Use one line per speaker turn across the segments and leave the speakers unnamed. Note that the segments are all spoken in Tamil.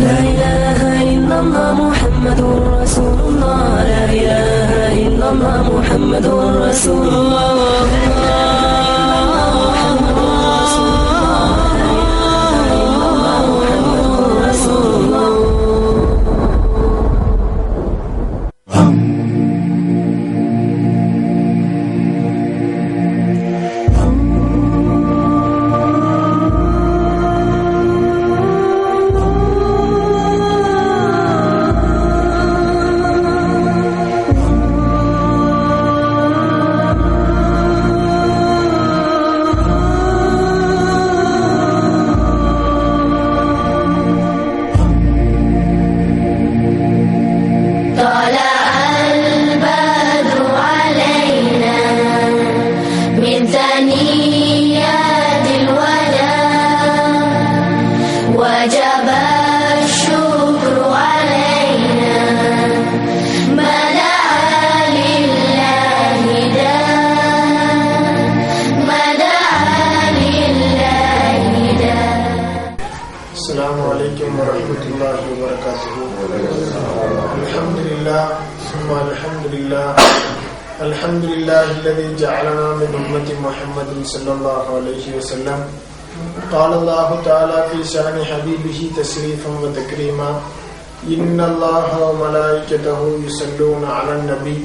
لا إله إلا الله محمد رسول الله لا إله إلا الله محمد رسول الله
الحمد لله الذي جعلنا من أمة محمد صلى الله عليه وسلم. قال الله تعالى في شأن حبيبه تشريفا وتكريما إن الله وملائكته يصلون على النبي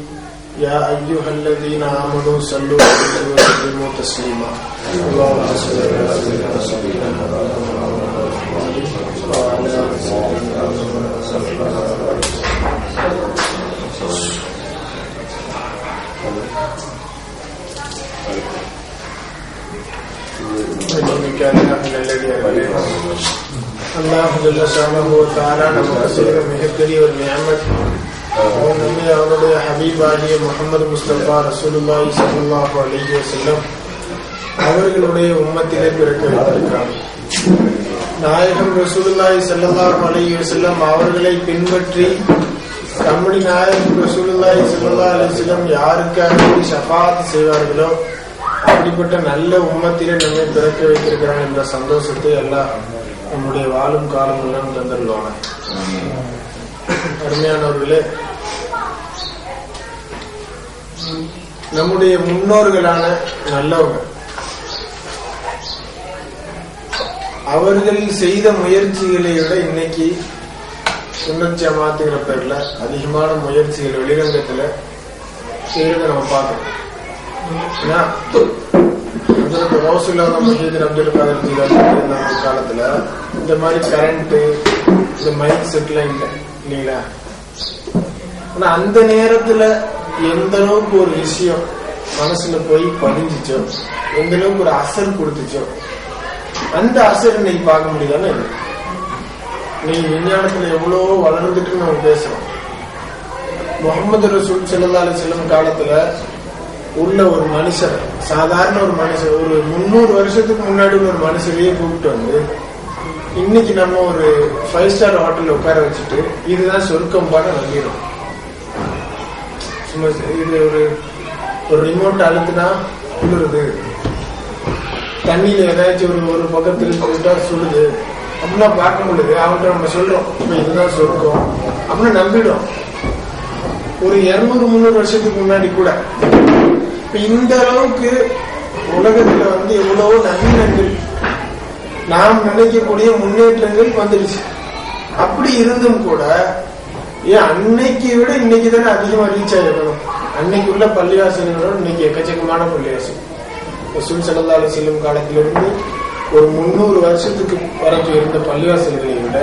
يا أيها الذين آمنوا صلوا عليه وسلموا تسليما. اللهم صل على سيدنا அல்லாஹ் ஜல்ல ஷானஹு வ தஆலா நமக்கு செய்த மிகப்பெரிய ஒரு நிஅமத். நம்மை அவருடைய ஹபீபாகிய முஹம்மது முஸ்தபா ரசூலுல்லாஹி ஸல்லல்லாஹு அலைஹி வஸல்லம் அவர்களுடைய உம்மத்திலே பிறக்க வைத்திருக்கிறார். நாயகம் ரசூலுல்லாஹி ஸல்லல்லாஹு அலைஹி வஸல்லம் அவர்களை பின்பற்றி நம்முடைய நாயகம் ரசூலுல்லாஹி ஸல்லல்லாஹு அலைஹி வஸல்லம் யாருக்காக ஷஃபாஅத் செய்வார்களோ அப்படிப்பட்ட நல்ல உம்மத்திலே நம்மை பிறக்க வைத்திருக்கிறான் என்ற சந்தோஷத்தை எல்லாம் நம்முடைய வாழும் காலம் எல்லாம் தந்துள்ளான. அருமையானவர்களே, நம்முடைய முன்னோர்களான நல்லவங்க அவர்கள் செய்த முயற்சிகளை விட இன்னைக்கு சுன்னத் ஜமாத்துங்கிற பேர்ல அதிகமான முயற்சிகள் வெளிரங்கத்துல செய்யறத நம்ம பார்க்கணும். காலத்துல இந்த மாதிரி கரண்ட் இந்த மைக் செட்லாம் இல்லை இல்லைங்களா? ஆனா அந்த நேரத்துல எந்த அளவுக்கு ஒரு விஷயம் மனசுல போய் பதிஞ்சிச்சோ, எந்த அளவுக்கு ஒரு அசர் கொடுத்துச்சோ, அந்த அசர் இன்னைக்கு பார்க்க முடியுதானே? இன்னைக்கு விஞ்ஞானத்துல எவ்வளவோ வளர்ந்துட்டு நம்ம பேசுறோம். முகமது ரசூல் ஸல்லல்லாஹு அலைஹி வஸல்லம் காலத்துல உள்ள ஒரு மனுஷர், சாதாரண ஒரு மனுஷர், ஒரு 300 வருஷத்துக்கு முன்னாடி ஒரு மனுஷரையே கூப்பிட்டு வந்து இன்னைக்கு நம்ம ஒரு 5 ஸ்டார் ஹோட்டல்ல உட்கார வச்சுட்டு இதுதான் சொர்க்கம் பாட நம்பிடும். சும்மா இது ஒரு ரிமோட் அழுத்துனா குளிருது, தண்ணியில ஏதாச்சும் ஒரு பக்கத்துல போயிட்டா சுடுது அப்படின்னா பார்க்க முடியுது. அவன்கிட்ட நம்ம சொல்றோம் இப்ப இதுதான் சொர்க்கம் அப்படின்னு நம்பிடும். ஒரு 200-300 வருஷத்துக்கு முன்னாடி கூட இந்த அளவுக்கு உலகத்துல வந்து எவ்வளவோ நவீனங்கள், நாம் நினைக்கக்கூடிய முன்னேற்றங்கள் வந்துடுச்சு. அப்படி இருந்தும் கூட ஏன் அன்னைக்கு விட இன்னைக்கு தானே அதிகமா ரீச் ஆகிருக்கணும். அன்னைக்கு உள்ள பள்ளிவாசல்களோட இன்னைக்கு எக்கச்சக்கமான பள்ளிவாசல். ரசூல் ஸல்லல்லாஹு அலைஹி வஸல்லம் காலத்திலிருந்து ஒரு 300 வருஷத்துக்கு வரைக்கும் இருந்த பள்ளிவாசல்களை விட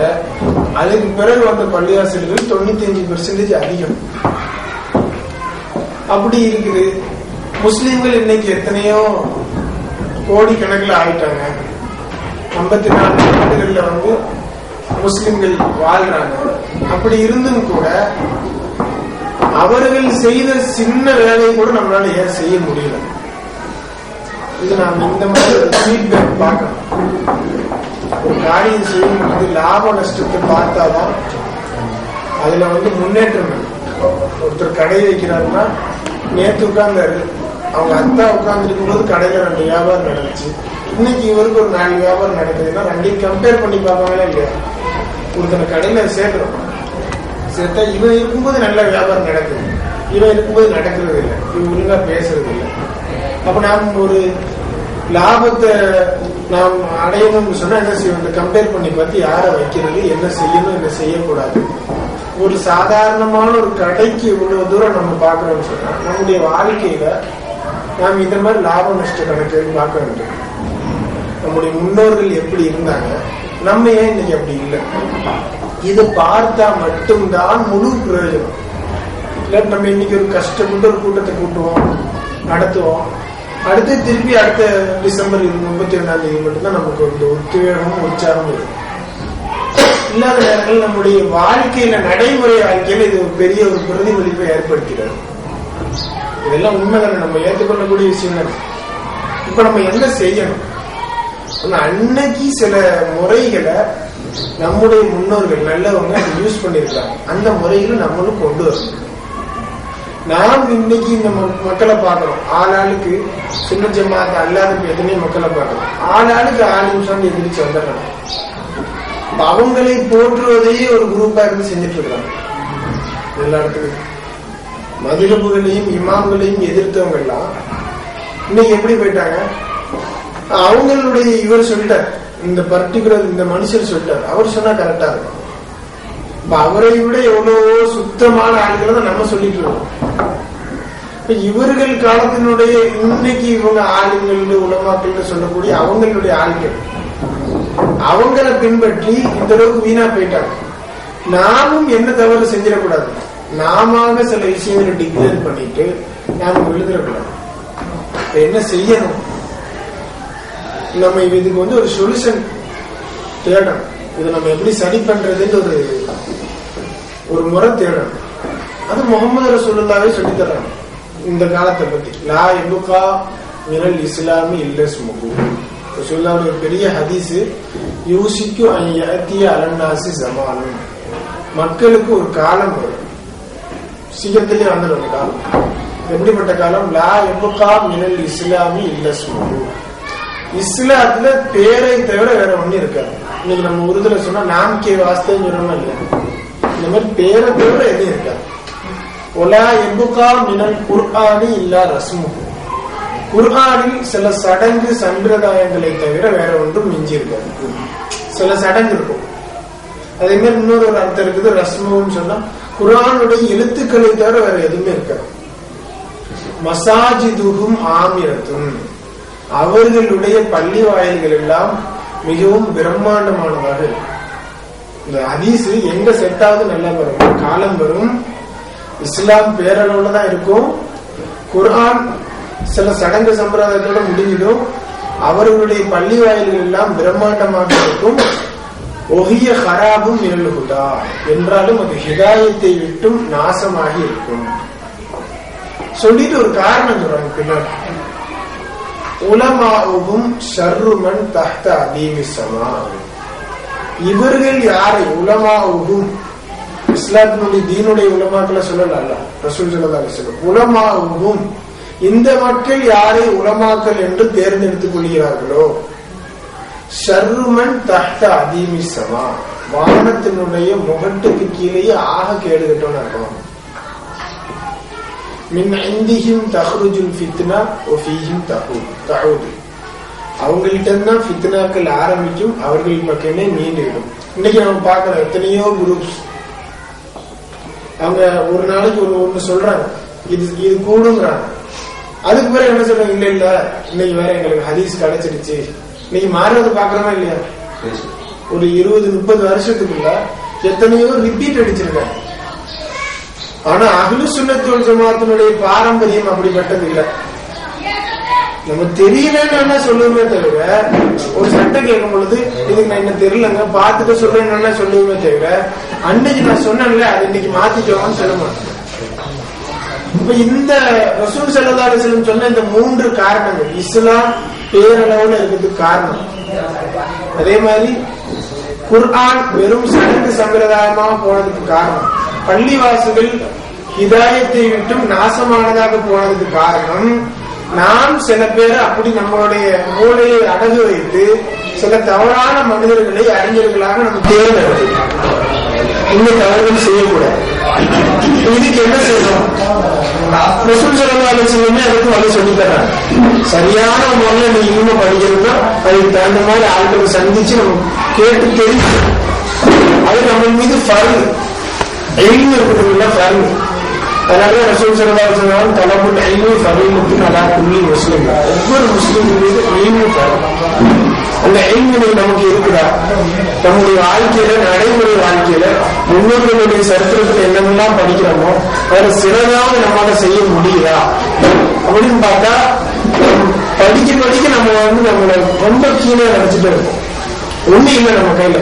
அதுக்கு பிறகு வந்த பள்ளிவாசல்கள் 95% அதிகம். அப்படி இருக்குது. முஸ்லிம்கள் இன்னைக்கு எத்தனையோ கோடிக்கணக்கில் ஆயிட்டாங்க. 54 நாடுகள்ல வந்து முஸ்லிம்கள் வாழ்றாங்க. அப்படி இருந்தும் கூட அவர்கள் செய்த சின்ன வேலையை கூட நம்மளால ஏன் செய்ய முடியல? இது நாம் இந்த மாதிரி ஃபீட்பேக் பார்க்கணும். ஒரு காரியம் செய்யும் போது லாப நஷ்டத்தை பார்த்தாதான் அதுல வந்து முன்னேற்றம். ஒருத்தர் கடை வைக்கிறாருன்னா, நேற்று உட்கார்ந்தாரு, அவங்க அத்தா உட்கார்ந்து இருக்கும் போது கடையில 2 வியாபாரம் நடந்துச்சு, இன்னைக்கு இவருக்கு ஒரு 4 வியாபாரம் நடக்குதுன்னா 2 கம்பேர் பண்ணி பார்ப்பாங்களா இல்லையா? ஒருத்தனை கடையில சேர்க்கிறோம், சேர்த்தா இவன் இருக்கும்போது நல்ல வியாபாரம் நடக்குது, இவன் இருக்கும்போது நடக்கிறது இல்லை, இவன் ஒழுங்கா பேசுறது இல்லை. அப்ப நாம் ஒரு லாபத்தை நாம் அடையணும்னு சொன்னா என்ன செய்வோம்? கம்பேர் பண்ணி பார்த்து யாரை வைக்கிறது, என்ன செய்யணும், என்ன செய்யக்கூடாது. ஒரு சாதாரணமான ஒரு கடைக்கு இவ்வளவு தூரம் நம்ம பார்க்கறோம்னு சொன்னா நம்முடைய வாழ்க்கையில நாம் இந்த மாதிரி லாப நஷ்ட கணக்கு பார்க்க வேண்டும். நம்முடைய முன்னோர்கள் எப்படி இருந்தாங்க, நம்ம ஏன் இன்னைக்கு அப்படி இல்லை? இது பார்த்தா மட்டும்தான் முழு பிரயோஜனம். இல்ல நம்ம இன்னைக்கு ஒரு கஷ்டப்பட்டு ஒரு கூட்டத்தை கூட்டுவோம், நடத்துவோம், அடுத்து திருப்பி அடுத்த டிசம்பர் 31 மட்டும்தான் நமக்கு ஒரு உத்வேகமும் உற்சாகமும் இருக்கும். இல்லாத நேரங்கள் நம்முடைய வாழ்க்கையில, நடைமுறை வாழ்க்கையில இது ஒரு பெரிய ஒரு பிரதிபலிப்பை ஏற்படுத்திடுது. இதெல்லாம் உண்மைதானே, நம்ம ஏற்றுக்கொள்ளக்கூடிய விஷயம் தான். இப்ப நம்ம என்ன செய்யணும்? அன்னைக்கு சில முறைகளை நம்முடைய முன்னோர்கள் நல்லவங்க யூஸ் பண்ணிருக்காங்க, அந்த முறைகளை நம்மளும் கொண்டு வரணும். நாம் இன்னைக்கு இந்த மக்களை பார்க்கிறோம், ஆளாளுக்கு சின்ன ஜமாத் அல்லாத எத்தனையோ மக்களை பார்க்கிறோம், ஆளாளுக்கு 6 நிமிஷம் எதிர்த்து வந்துடுறாங்க. அவங்களை போற்றுவதையே ஒரு குரூப்பா இருந்து செஞ்சுட்டு இருக்காங்க. எல்லா இடத்துக்கும் மதுரபுகளையும் இமாம்களையும் எதிர்த்தவங்க எல்லாம் இன்னைக்கு எப்படி போயிட்டாங்க? அவங்களுடைய இவர் சொல்லிட்டார், இந்த பர்டிகுலர் இந்த மனுஷர் சொல்லிட்டார், அவர் சொன்னா கரெக்டா இருக்கும். அவரை விட எவ்வளவோ சுத்தமான ஆளுகளை தான் நம்ம சொல்லிட்டு இருக்கோம். இவர்கள் காலத்தினுடைய இன்னைக்கு இவங்க ஆளுங்கள் உலமாக்கள் சொல்லக்கூடிய அவங்களுடைய ஆளுகள், அவங்களை பின்பற்றி இந்த அளவுக்கு வீணா போயிட்டாங்க. நாமும் என்ன தவறு செஞ்சிடக்கூடாது, நாம சில விஷயங்களை டிக்ளேர் பண்ணிட்டு நாம எழுதிடக்கூடாது. என்ன செய்யணும்? நம்ம இதுக்கு ஒரு சொல்யூஷன் தேடணும். இதை நம்ம எப்படி சரி பண்றதுன்னு ஒரு முறை தேடணும். அது முகமது ரசூலுல்லாஹ்வே சொல்லி தர்றாங்க இந்த காலத்தை பத்தி. லா யபுகா மினல் இஸ்லாமி இல்ல ஸ்முகு. ரசூலுல்லாஹ்வுடைய ஒரு பெரிய ஹதீஸ், யூசிக்கு அன் யஅதிய அலன்னாசி ஸமானுன். மக்களுக்கு ஒரு காலம் வரும், சீக்கிரத்திலே வந்துடும் அந்த காலம். எப்படிப்பட்ட காலம்? லா யபுகா மினல் இஸ்லாமி இல்ல ஸ்முகு. இஸ்லாத்துல பேரை தவிர வேற ஒண்ணு இருக்காது. இன்னைக்கு நம்ம உருதுல சொன்னா நாம் கே வாஸ்தவம் சொல்லணும் இல்ல, இந்த மாதிரி பேரை தவிர எதுவும் இருக்காது. ஒலா எபுகா மினல் குர்ஆனி இல்லா ரஸ்மு. குர்ஆனில் சில சடங்கு சம்பிரதாயங்களை தவிர வேற ஒன்றும் மிஞ்சி இருக்காது. சில சடங்கு இருக்கும். அதே மாதிரி இன்னொரு ஒரு அர்த்தம் இருக்குது, ரஸ்முன்னு சொன்னா குர்ஆனுடைய எழுத்துக்களை தவிர வேற எதுவுமே இருக்காது. மசாஜிதுஹும் ஆமிரத்துன். அவர்களுடைய பள்ளி வாயில்கள் எல்லாம் மிகவும் பிரம்மாண்டமானதாக இருக்கும். இந்த ஹதீஸ் எங்க செட் ஆகுது நல்லா வரும். காலம் வரும், இஸ்லாம் பேரளவுல தான் இருக்கும், குர்ஆன் சில சடங்கு சம்பிரதாயத்தோட முடிஞ்சிடும், அவர்களுடைய பள்ளி வாயில்கள் எல்லாம் பிரம்மாண்டமாக இருக்கும். ஒஹிய ஹராபும் மினல் ஹுதா என்றாலும் அது ஹிதாயத்தை விட்டும் நாசமாகி இருக்கும் சொல்லிட்டு ஒரு காரணம் சொல்றாங்க பின்னாடி. உலமாஉஹும் ஷர்ருமன் தஹ்த அதீமி ஸமா. இவர்கள் யாரை? உலமாஉஹும், இஸ்லாத்தினுடைய தீனுடைய உலமாக்களை சொல்லல, ரசூல் ஸல்லல்லாஹு அலைஹி வஸல்லம். உலமாஉஹும், இந்த மக்கள் யாரை உலமாக்கள் என்று தேர்ந்தெடுத்துக் கொள்கிறார்களோ, ஷர்ருமன் தஹ்த அதீமி ஸமா, வானத்தினுடைய முகட்டுக்கு கீழேயே ஆக கேடு கட்டவனா இருக்கும். மின் இந்திஹிம் தஹ்ருஜுல் ஃபித்னா வ ஃபீஹிம் தஊது. அவங்கள்ட்ட தான் ஃபித்னாக்கள் ஆரம்பிக்கும், அவர்கள் பக்கமே மீண்டிடும். இன்னைக்கு நம்ம பார்க்கிற எத்தனையோ குரூப்ஸ், அவங்க ஒரு நாளைக்கு ஒண்ணு சொல்றாங்க, இது கூடுங்கிறாங்க. அதுக்கு பிறகு என்ன சொல்றாங்க, இல்ல இல்ல இன்னைக்கு வேற எங்களுக்கு ஹதீஸ் கிடைச்சிடுச்சு. இன்னைக்கு மாறுறது பாக்குறோமா இல்லையா? ஒரு 20-30 வருஷத்துக்குள்ள எத்தனையோ ரிப்பீட் அடிச்சிருக்காங்க. ஆனா அஹ்லு சுன்னத் வல் ஜமாஅத்தினுடைய பாரம்பரியம் அப்படிப்பட்டது இல்லை. நம்ம தெரியலன்னு சொல்லுவோமே தவிர, ஒரு சட்டம் கேட்கும் பொழுது இதுக்கு நான் என்ன தெரியலங்க பார்த்துட்டு சொல்றேன்னு சொல்லுவோமே தவிர, அன்னைக்கு நான் சொன்னேன்ல அது இன்னைக்கு மாத்திட்டோம்னு சொல்ல மாட்டேன். இப்ப இந்த ரசூல் ஸல்லல்லாஹு அலைஹி வஸல்லம் சொன்ன இந்த 3 காரணங்கள் இஸ்லாம் பேரளவுல இருக்கிறதுக்கு காரணம். அதே மாதிரி குர்ஆன் வெறும் சடங்கு சம்பிரதாயமாக போனதுக்கு காரணம், பள்ளிவாசுகள் ஹிதாயத்தை விட்டும் நாசமானதாக போனதுக்கு காரணம், நாம் சில பேர் அப்படி நம்மளுடைய மூளையை அடகு வைத்து சில தவறான மனிதர்களை அறிஞர்களாக நம்ம தேர்ந்தெடுத்து இந்த தவறுகள் செய்யக்கூடாது. இதுக்கு என்ன செய்யணும்? ரசூல் ஸல்லல்லாஹு அலைஹி வஸல்லம் அதுக்கு வழி சொல்லி தர்றாங்க. சரியான முறையில் நீ இனிமே படிக்கணும்னா அதுக்கு தகுந்த மாதிரி ஆட்களை சந்திச்சு நம்ம கேட்டு தெரிஞ்சு அது நம்ம மீது ஃபர்து இல்மு இருக்குதுல்ல ஃபர்து. அதனால ரசூல் ஸல்லல்லாஹு அலைஹி வஸல்லம் தலபுல் இல்மி ஃபரீலத்துன் அலா குல்லி முஸ்லிம், ஒவ்வொரு முஸ்லிம் மீது இல்மு ஃபர்து. அந்த இல்மு நமக்கு இருக்குதா? நம்முடைய வாழ்க்கையில நடைமுறை வாழ்க்கையில முன்னோர்களுடைய சரித்திரத்தில் என்னெல்லாம் படிக்கிறோமோ அதை சிறதாவது நம்மளால செய்ய முடியுதா அப்படின்னு பார்த்தா படிக்க படிக்க நம்ம நம்மளை ரொம்ப கீழே நினைச்சிட்டு இருக்கோம். ஒண்ணு இல்லை நம்ம கையில.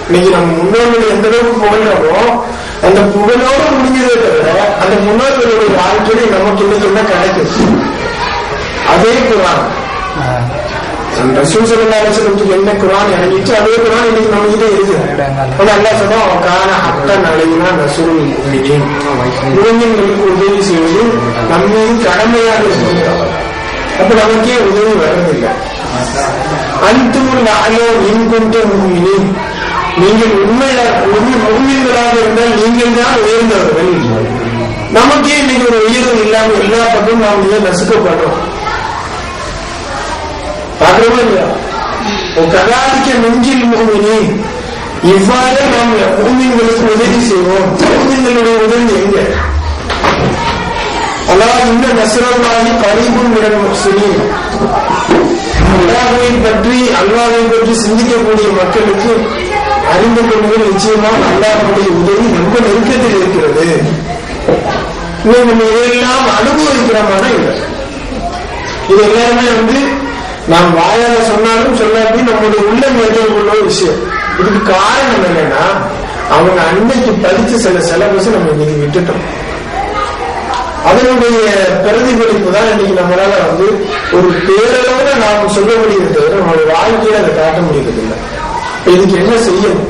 இன்னைக்கு நம்ம முன்னோர்கள் எந்த அளவுக்கு புகழ்றோமோ அந்த புகழோடு முடிஞ்சதே தவிர அந்த முன்னோர்களுடைய வாழ்க்கையில நமக்கு இன்னைக்கு என்ன கிடைக்குது? அதே குர்ஆன் ரசூல் ஸல்லல்லாஹு அலைஹி வஸல்லம் என்ன குர்ஆன் இறங்கிச்சு அதே குர்ஆன் இன்னைக்கு நம்ம கிட்ட இருக்குது. அல்லாஹ் சொல்றான் வகான ஹக்கன் அலைனா நஸ்ருல் முஃமினீன், முஃமின்களுக்கு உதவி செய்வது நம்மின் கடமையாக இருக்கிறது. அப்ப நமக்கே உதவி வர்றதில்லை. அன்துமுல் அலோ இன் குன்தும் முஃமினீன், நீங்கள் முஃமின்களாக இருந்தால் நீங்கள் தான் உயர்ந்தவர்கள். நமக்கே இன்னைக்கு ஒரு உயர்வு இல்லாம எல்லா பக்கமும் நாம் இதை நசுக்கப்படுறோம். பார்க்கவே இல்லையா? கதாதிக்க நெஞ்சில் முஃமினீன், இவ்வாறு நாம் முஃமின்களுக்கு உதவி செய்வோம். முஃமின்களுடைய உதவி எங்க? அல்லாஹ் இன்ன நஸ்ரல்லாஹி கரீபுன் மினல் முஹ்சினீன், அல்லாஹ்வை பற்றி சிந்திக்கக்கூடிய மக்களுக்கு அறிந்து கொள்வது நிச்சயமாக அல்லாஹ்வுடைய உதவி ரொம்ப நெருக்கத்தில் இருக்கிறது. நம்ம இதையெல்லாம் அனுபவிக்கிறோமான இல்லை. இது எல்லாருமே நாம் வாயால சொன்னாலும் சொல்லாட்டி நம்முடைய உள்ளம் ஏற்றுக்கொள்ள விஷயம். இதுக்கு காரணம் என்னன்னா அவங்க அன்னைக்கு படிச்ச சில சிலபஸ் நம்ம இன்னைக்கு விட்டுட்டோம். அதனுடைய பிரதிபலிப்பு தான் இன்னைக்கு நம்மளால ஒரு பேரளவுல நாம் சொல்ல முடியுது தவிர நம்மளுடைய வாழ்க்கையில அதை காட்ட முடியறது இல்லை. இதுக்கு என்ன செய்யணும்?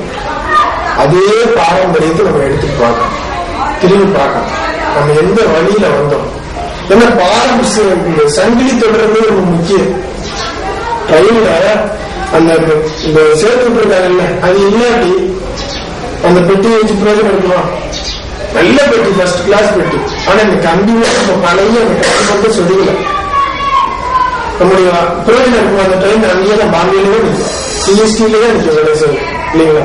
அதே பாரம்பரியத்தை நம்ம எடுத்து பார்க்கணும், திரும்பி பார்க்கணும். நம்ம எந்த வழியில வந்தோம்? ஏன்னா பாரம்பரிய சங்கிலி தொடர்ந்து ரொம்ப முக்கியம். கையில அந்த சேர்த்து விட்டுருக்காங்கல்ல, அது இல்லாட்டி அந்த பெட்டியை வச்சு பிரயோஜனம் இருக்குமா? நல்ல பெட்டி, ஃபர்ஸ்ட் கிளாஸ் பெட்டி. ஆனா இந்த கண்டிப்பா நம்ம பழைய அந்த கஷ்டப்பட்டு சொல்லிக்கல நம்முடைய பிரயோஜனம் இருக்குமா? அந்த ட்ரெயின் அங்கேயே தான் பாம்பேலயே நிற்கும், சிஎஸ்டிலே தான் நிற்கும் வேலை செய்யும் இல்லைங்களா?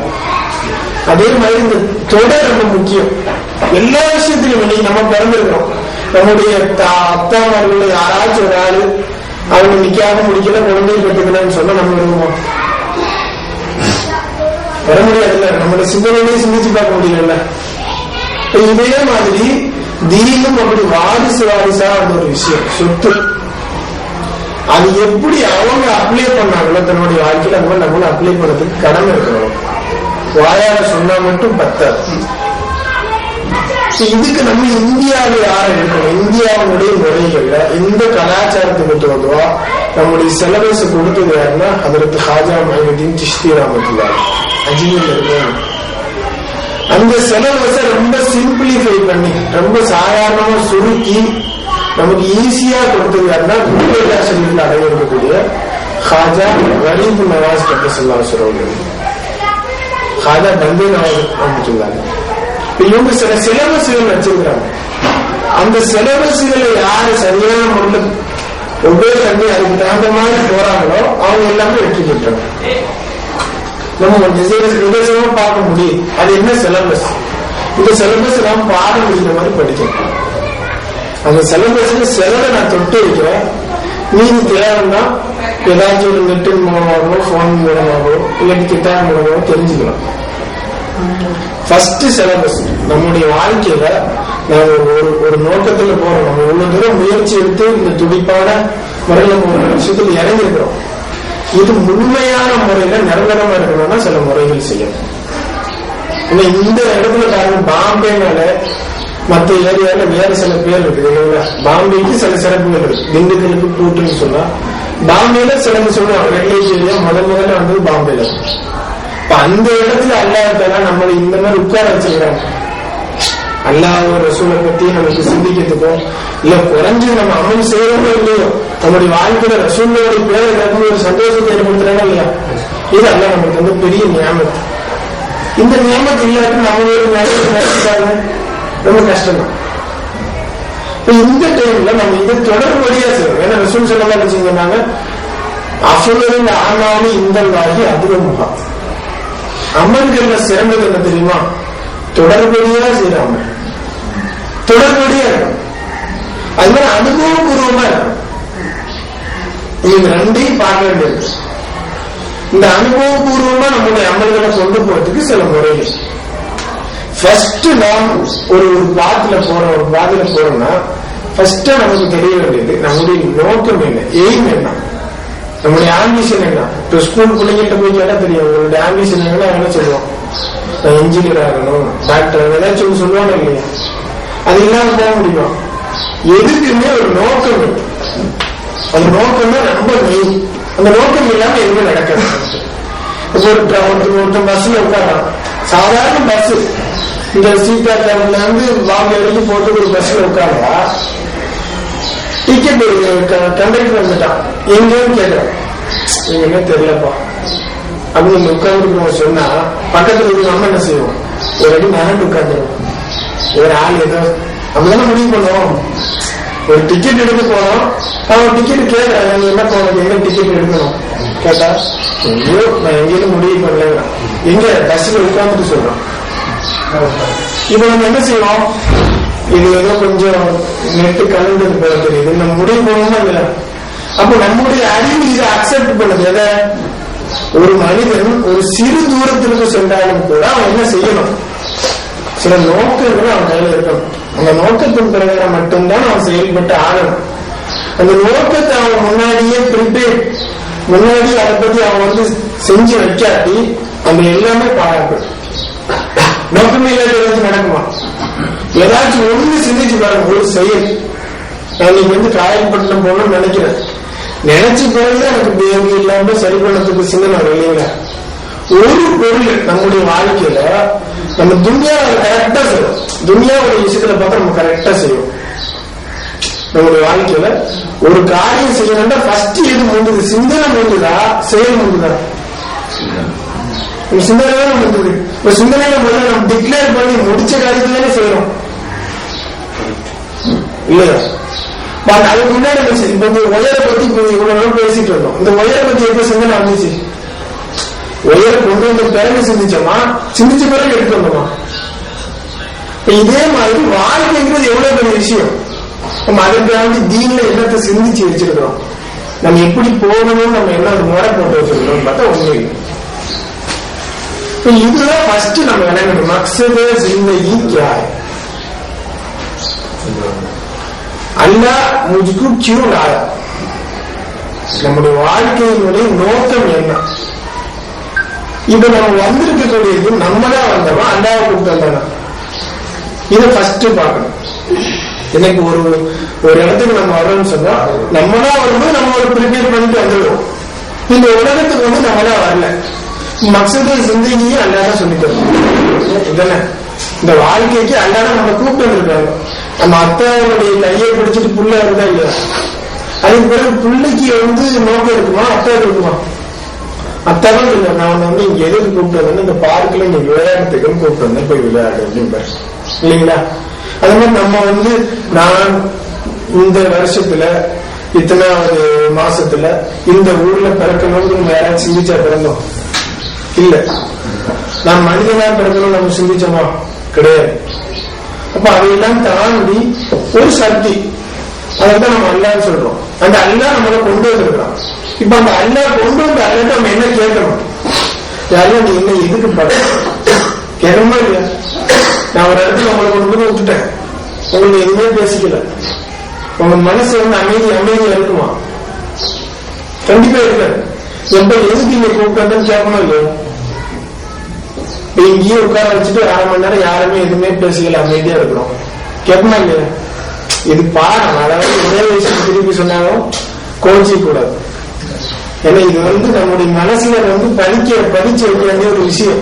அதே மாதிரி இந்த தொடர் ரொம்ப முக்கியம். எல்லா விஷயத்திலும் இன்னைக்கு நம்ம பிறந்திருக்கிறோம். நம்முடைய அத்தாமார்கள் யாராச்சும் ஒரு ஆளு அவங்க நிக்காம முடிக்கல குழந்தையை கட்டுக்கணும்னு சொன்னா நம்ம விரும்புவோம்? வர முடியாதுல்ல. நம்மளோட சிந்தனையிலேயே சிந்திச்சு பார்க்க முடியல. இதே மாதிரி தீனும் அப்படி வாரிசா அந்த ஒரு விஷயம், சொத்து. அது எப்படி அவங்க அப்ளை பண்ணாங்களோ தன்னுடைய வாழ்க்கையில அவங்க நம்மள அப்ளை பண்ணதுக்கு கடமை இருக்கணும். வாயால சொன்னா மட்டும் பத்தாது. இதுக்கு நம்ம இந்தியாவில் யாரை இருக்கணும்? இந்தியாவுடைய முறைகள்ல எந்த கலாச்சாரத்துக்கு தோதுவா நம்முடைய சிலபஸ் கொடுத்தது யாருன்னா ஹதரத் ஹாஜா மொஹினுddin சிஷ்தி ரஹ்மத்துல்லாஹி அஜ்மீர்ல இருக்கணும். அந்த சிலபஸை ரொம்ப சிம்பிளிஃபை பண்ணி ரொம்ப சாதாரணமா சுருக்கி நமக்கு ஈஸியா கொடுத்தது யாருன்னா குல்லேலா ஷரீஃப்ல அடைய இருக்கக்கூடிய ஹாஜா கரீப் நவாஸ் கத்தஸல்லாஹு அலைஹி ஹாஜா பந்தே நவாஸ் ரஹ்மத்துல்லாஹி. இவங்க சில சிலபஸ்கள் வச்சிருக்காங்க. அந்த சிலபஸ்களை யாரு சரியான முறையில் ஒவ்வொரு தண்ணி அதுக்கு தகுந்த மாதிரி போறாங்களோ அவங்க எல்லாமே வெற்றி பெற்றாங்க. நம்ம நிதர்சனமா பார்க்க முடியும் அது என்ன சிலபஸ். இந்த சிலபஸ் நாம் பாட முடிகிற மாதிரி படிக்கணும். அந்த சிலபஸ்ல சிலரை நான் தொட்டு வைக்கிறேன். மீதி தேவைன்னா ஏதாச்சும் ஒரு நெட்டின் மூலமாகவோ போன் மூலமாகவோ இல்லாட்டி கிட்டார் மூலமாகவோ தெரிஞ்சுக்கலாம். ஃபர்ஸ்ட் சிலபஸ் நம்முடைய வாழ்க்கையில நாம ஒரு நோக்கத்துல போறோம். நம்ம இவ்வளவு தூரம் முயற்சி எடுத்து இந்த துடிப்பான முறையில ஒரு விஷயத்துல இறங்கிருக்கிறோம். இது முழுமையான முறையில நிரந்தரமா இருக்கணும்னா சில முறைகள் செய்யணும். இந்த இடத்துல பாருங்க, பாம்பேனால மற்ற ஏரியால வேற சில பேர் இருக்குது இல்லைங்களா? பாம்பேக்கு சில சிறப்புகள் இருக்கு. திண்டுக்கலுக்கு கூட்டுன்னு சொன்னா பாம்பேல சிறப்பு சொல்லுவாங்க. ரெட்லைட் ஏரியா முதல்ல வந்தது பாம்பேல. அந்த இடத்துல அல்லாஹ் நம்மளை இந்த மாதிரி உட்கார வச்சிருக்காங்க. அல்லாஹ் ரசூலை பத்தி நமக்கு சிந்திக்கிறதுக்கோ இல்ல குறைஞ்சு நம்ம அமல் செய்யறோமோ இல்லையோ நம்முடைய வாழ்க்கையில ரசூலுடைய பேரை ஒரு சந்தோஷத்தை ஏற்படுத்துறாங்க இல்லையா? இது அல்ல நமக்கு வந்து பெரிய நியாமத்து. இந்த நியாமத்து இல்லாட்டி நம்ம நினைச்சாங்க ரொம்ப கஷ்டம் தான். இந்த டைம்ல நம்ம இதை தொடர்படியா செய்யணும். ஏன்னா ரசூல் ஸல்லல்லாஹு அலைஹி வஸல்லம் சொன்னாங்க, அஃதலுல் அமாலி இந்தல்லாஹி அத்வமுஹா. அமல்கள்ல சிறந்தது என்ன தெரியுமா? தொடர்படியா செய்யறாங்க, தொடர்படியா இருக்கும். அது மாதிரி அனுபவபூர்வமா இருக்கும். இந்த ரெண்டையும் பார்க்க வேண்டியது. இந்த அனுபவபூர்வமா நம்முடைய அமல்களை கொண்டு போறதுக்கு சில முறைகள். ஃபர்ஸ்ட் நாம் ஒரு பாத்துல போறோம்னா ஃபர்ஸ்ட் நமக்கு தெரிய வேண்டியது நம்முடைய நோக்கம் என்ன, எய்ம் என்ன, நம்முடைய ஆம்பிஷன் என்ன. இப்ப ஸ்கூல் பிள்ளைங்கிட்ட போய் கேட்டா தெரியும் உங்களுடைய ஆம்பிஷன் என்ன சொல்லுவோம். நான் இன்ஜினியர் ஆகணும், டாக்டர் ஏதாச்சும் சொல்லுவாங்க இல்லையா? அது இல்லாம போக முடியுமா? எதுக்குமே ஒரு நோக்கம் இருக்கு. அந்த நோக்கம் தான் ரொம்ப மெயின். அந்த நோக்கம் இல்லாம எதுவுமே நடக்காது. ஒருத்தன் பஸ்ல உட்காரான், சாதாரண பஸ், இந்த சீட்டா கேம்ப்ல இருந்து வாங்க எழுதி போட்டு ஒரு பஸ்ல உட்காரா, டிக்கெட் கண்டக்டர் வந்துட்டான், எங்கேயும் கேட்கிறான், எங்கேயுமே தெரியலப்பா அப்படின்னு உட்கார்ந்து சொன்னா பக்கத்துல இருந்து நம்ம என்ன செய்வோம், ஒரு அடி நகர்ந்து உட்காந்துருவோம். ஒரு ஆள் ஏதோ அப்படிதானே முடிவு பண்ணுவோம். ஒரு டிக்கெட் எடுக்க போனோம், அவன் டிக்கெட் கேட்கறான், என்ன போனது, எங்க டிக்கெட் எடுக்கணும் கேட்டா, எங்கேயோ நான் எங்கேயும் முடிவு பண்ணல, எங்க பஸ்ல உட்காந்துட்டு சொல்றோம். இப்ப நம்ம என்ன செய்வோம், இது ஏதோ கொஞ்சம் நெட்டு கலந்து போல தெரியுது, நம்ம முடிவு பண்ணணுமா இல்ல? அப்ப நம்முடைய அறிவு இதை அக்செப்ட் பண்ணுது. எதை? ஒரு மனிதன் ஒரு சிறு தூரத்திற்கு சென்றாலும் கூட அவன் என்ன செய்யணும், சில நோக்கங்கள் அவன் கையில இருக்கணும். அந்த நோக்கத்தின் பிரகாரம் மட்டும்தான் அவன் செயல்பட்டு ஆகணும். அந்த நோக்கத்தை அவன் முன்னாடியே ப்ரிப்பேர், முன்னாடி அதை பத்தி அவன் வந்து செஞ்சு வைக்காட்டி அந்த எல்லாமே பாராட்டும். நோக்கமே இல்லாத ஏதாச்சும் நடக்குமா? ஏதாச்சும் ஒண்ணு சிந்திச்சு பாருங்க. ஒரு செயல், நான் நீங்க வந்து காயல்பட்டினம் போகணும்னு நினைக்கிறேன், நினைச்ச பிறகுதான் எனக்கு தேவை இல்லாம சரி பண்ணத்துக்கு சிந்தனை இல்லைங்களா? ஒரு பொருள் நம்முடைய வாழ்க்கையில நம்ம துன்யாவை கரெக்டா செய்யும். துன்யாவோட விஷயத்துல பார்த்தா நம்ம கரெக்டா செய்யும். நம்முடைய வாழ்க்கையில ஒரு காரியம் செய்யணும்னா ஃபர்ஸ்ட் எது முந்துது, சிந்தனை முந்துதா செயல் முந்துதா? சிந்தனை முந்துது. இப்ப சிந்தனையில முதல்ல நம்ம டிக்ளேர் பண்ணி முடிச்ச காரியத்திலே செய்யணும் இல்லையா? அதுக்கு முன்னாடி இப்ப இந்த ஒயரை பத்தி இவ்வளவு நேரம் பேசிட்டு இருந்தோம். இந்த ஒயரை பத்தி எப்ப சிந்தனை வந்துச்சு? ஒயரை கொண்டு வந்த பிறகு சிந்திச்சோமா, சிந்திச்ச பிறகு எடுத்து வந்தோமா? இதே மாதிரி வாழ்க்கைங்கிறது எவ்வளவு பெரிய விஷயம். நம்ம அதுக்கு வந்து தீன்ல என்னத்தை சிந்திச்சு வச்சிருக்கிறோம், நம்ம எப்படி போகணும், நம்ம என்ன முறை போட்டு வச்சிருக்கிறோம் பார்த்தா ஒண்ணு இல்லை. இதுதான் ஃபர்ஸ்ட் நம்ம விளங்கணும். மக்சதே ஜிந்தகி கியா ஹை, அல்லாஹ் முஜ்கு கியூ லாயா, நம்முடைய வாழ்க்கையினுடைய நோக்கம் என்ன? இப்ப நம்ம வந்திருக்கக்கூடியது நம்மளா வந்தோமா அல்லாஹ் கூப்பிட்டு வந்தோம்? இதை ஃபர்ஸ்ட் பார்க்கணும். எனக்கு ஒரு இடத்துக்கு நம்ம வரோம்னு சொன்னா நம்மளா வரும்போது நம்ம ஒரு ப்ரிப்பேர் பண்ணிட்டு வந்துடுவோம். இந்த உலகத்துக்கு வந்து நம்மளா வரல. மக்சது சிந்தனையே அல்லாதான் சொல்லி தரும். இதென்ன இந்த வாழ்க்கைக்கு அல்லாதான் நம்ம கூப்பிட்டு வந்திருக்காங்க. நம்ம அத்தாவுடைய கையை பிடிச்சிட்டு புள்ள இருந்தா இல்லையா? அதுக்கு பிறகு பிள்ளைக்கு வந்து நோக்கம் இருக்குமா, அத்தாவுக்கு இருக்குமா? அத்தான் இல்லை, நான் வந்து இங்க எதுக்கு கூப்பிட்டு வந்தேன், இந்த பார்க்ல இங்க விளையாடுறதுக்குன்னு கூப்பிட்டு வந்தேன், போய் விளையாடு அப்படின்னு இல்லைங்களா? அது மாதிரி நம்ம வந்து நான் இந்த வருஷத்துல இத்தனாவது மாசத்துல இந்த ஊர்ல பிறக்கணும்னு யாராவது சிந்திச்சா பிறந்தோம்? இல்ல. நான் மனிதனா பிறக்கணும் நம்ம சிந்திச்சோமா? கிடையாது. அப்ப அதையெல்லாம் தாண்டி ஒரு சக்தி, அதான் நம்ம அல்லான்னு சொல்றோம். அந்த அல்லா நம்மளை கொண்டு வந்திருக்கிறோம். இப்ப அந்த அல்லா கொண்டு வந்த அல்ல நம்ம என்ன கேட்கணும்? யாரும் நீ என்ன எதுக்கு பட கேட்கணுமா இல்லையா? நான் ஒரு இடத்துல உங்களை கொண்டு வந்து விட்டுட்டேன், உங்களுக்கு எதுவுமே பேசிக்கல, உங்க மனசு வந்து அமைதியா இருக்குமா? கண்டிப்பா இருக்காது. எப்ப எதுக்கு இங்க கூப்பிட்டு கேட்கணும் இல்லையா? இங்கேயே உட்கார வச்சுட்டு 1/2 மணி நேரம் யாருமே எதுவுமே பேசிக்கல, அமைதியா இருக்கிறோம், கேட்கணுமா இல்லையா? இது பாடம். அதாவது ஒரே விஷயம் திருப்பி சொன்னாலும் கோச்சிக்க கூடாது. ஏன்னா இது வந்து நம்முடைய மனசுல வந்து படிச்சு வைக்க வேண்டிய ஒரு விஷயம்.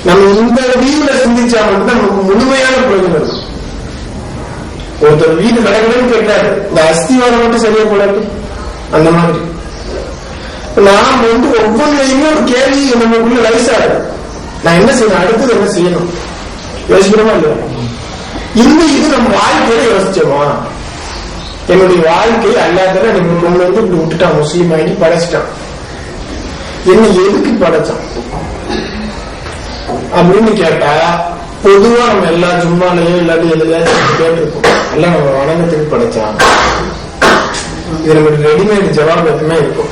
நம்ம இந்த வீடுல சிந்திச்சா மட்டும்தான் நமக்கு முழுமையான பிரயோஜனம் இருக்கும். ஒருத்தர் வீடு நடக்கணும்னு கேட்டாரு, இந்த அஸ்திவாரம் மட்டும் சரியா கூடாது, அந்த மாதிரி நாம் ஒவ்வொன்றையுமே ஒரு கேள்வி நமக்குள்ள ரைஸாரு. நான் என்ன செய்யணும், அடுத்தது என்ன செய்யணும் யோசிக்கிறோமா இல்லையா? இது நம்ம வாழ்க்கையில யோசிச்சோமா? என்னுடைய வாழ்க்கை அல்லாத நம்ம கொண்டு வந்து இப்படி விட்டுட்டான், முஸ்லீம் ஆகி படைச்சிட்டான், என்ன எதுக்கு படைச்சான் அப்படின்னு கேட்டா, பொதுவா நம்ம எல்லா சும்மாலையோ இல்லாட்டி எதுலையாச்சும் கேட்டிருப்போம், எல்லாம் நம்ம வணங்கத்துக்கு படைச்சான். இது நம்மளுக்கு ரெடிமேட் ஜவாப் எப்பவுமே இருக்கும்,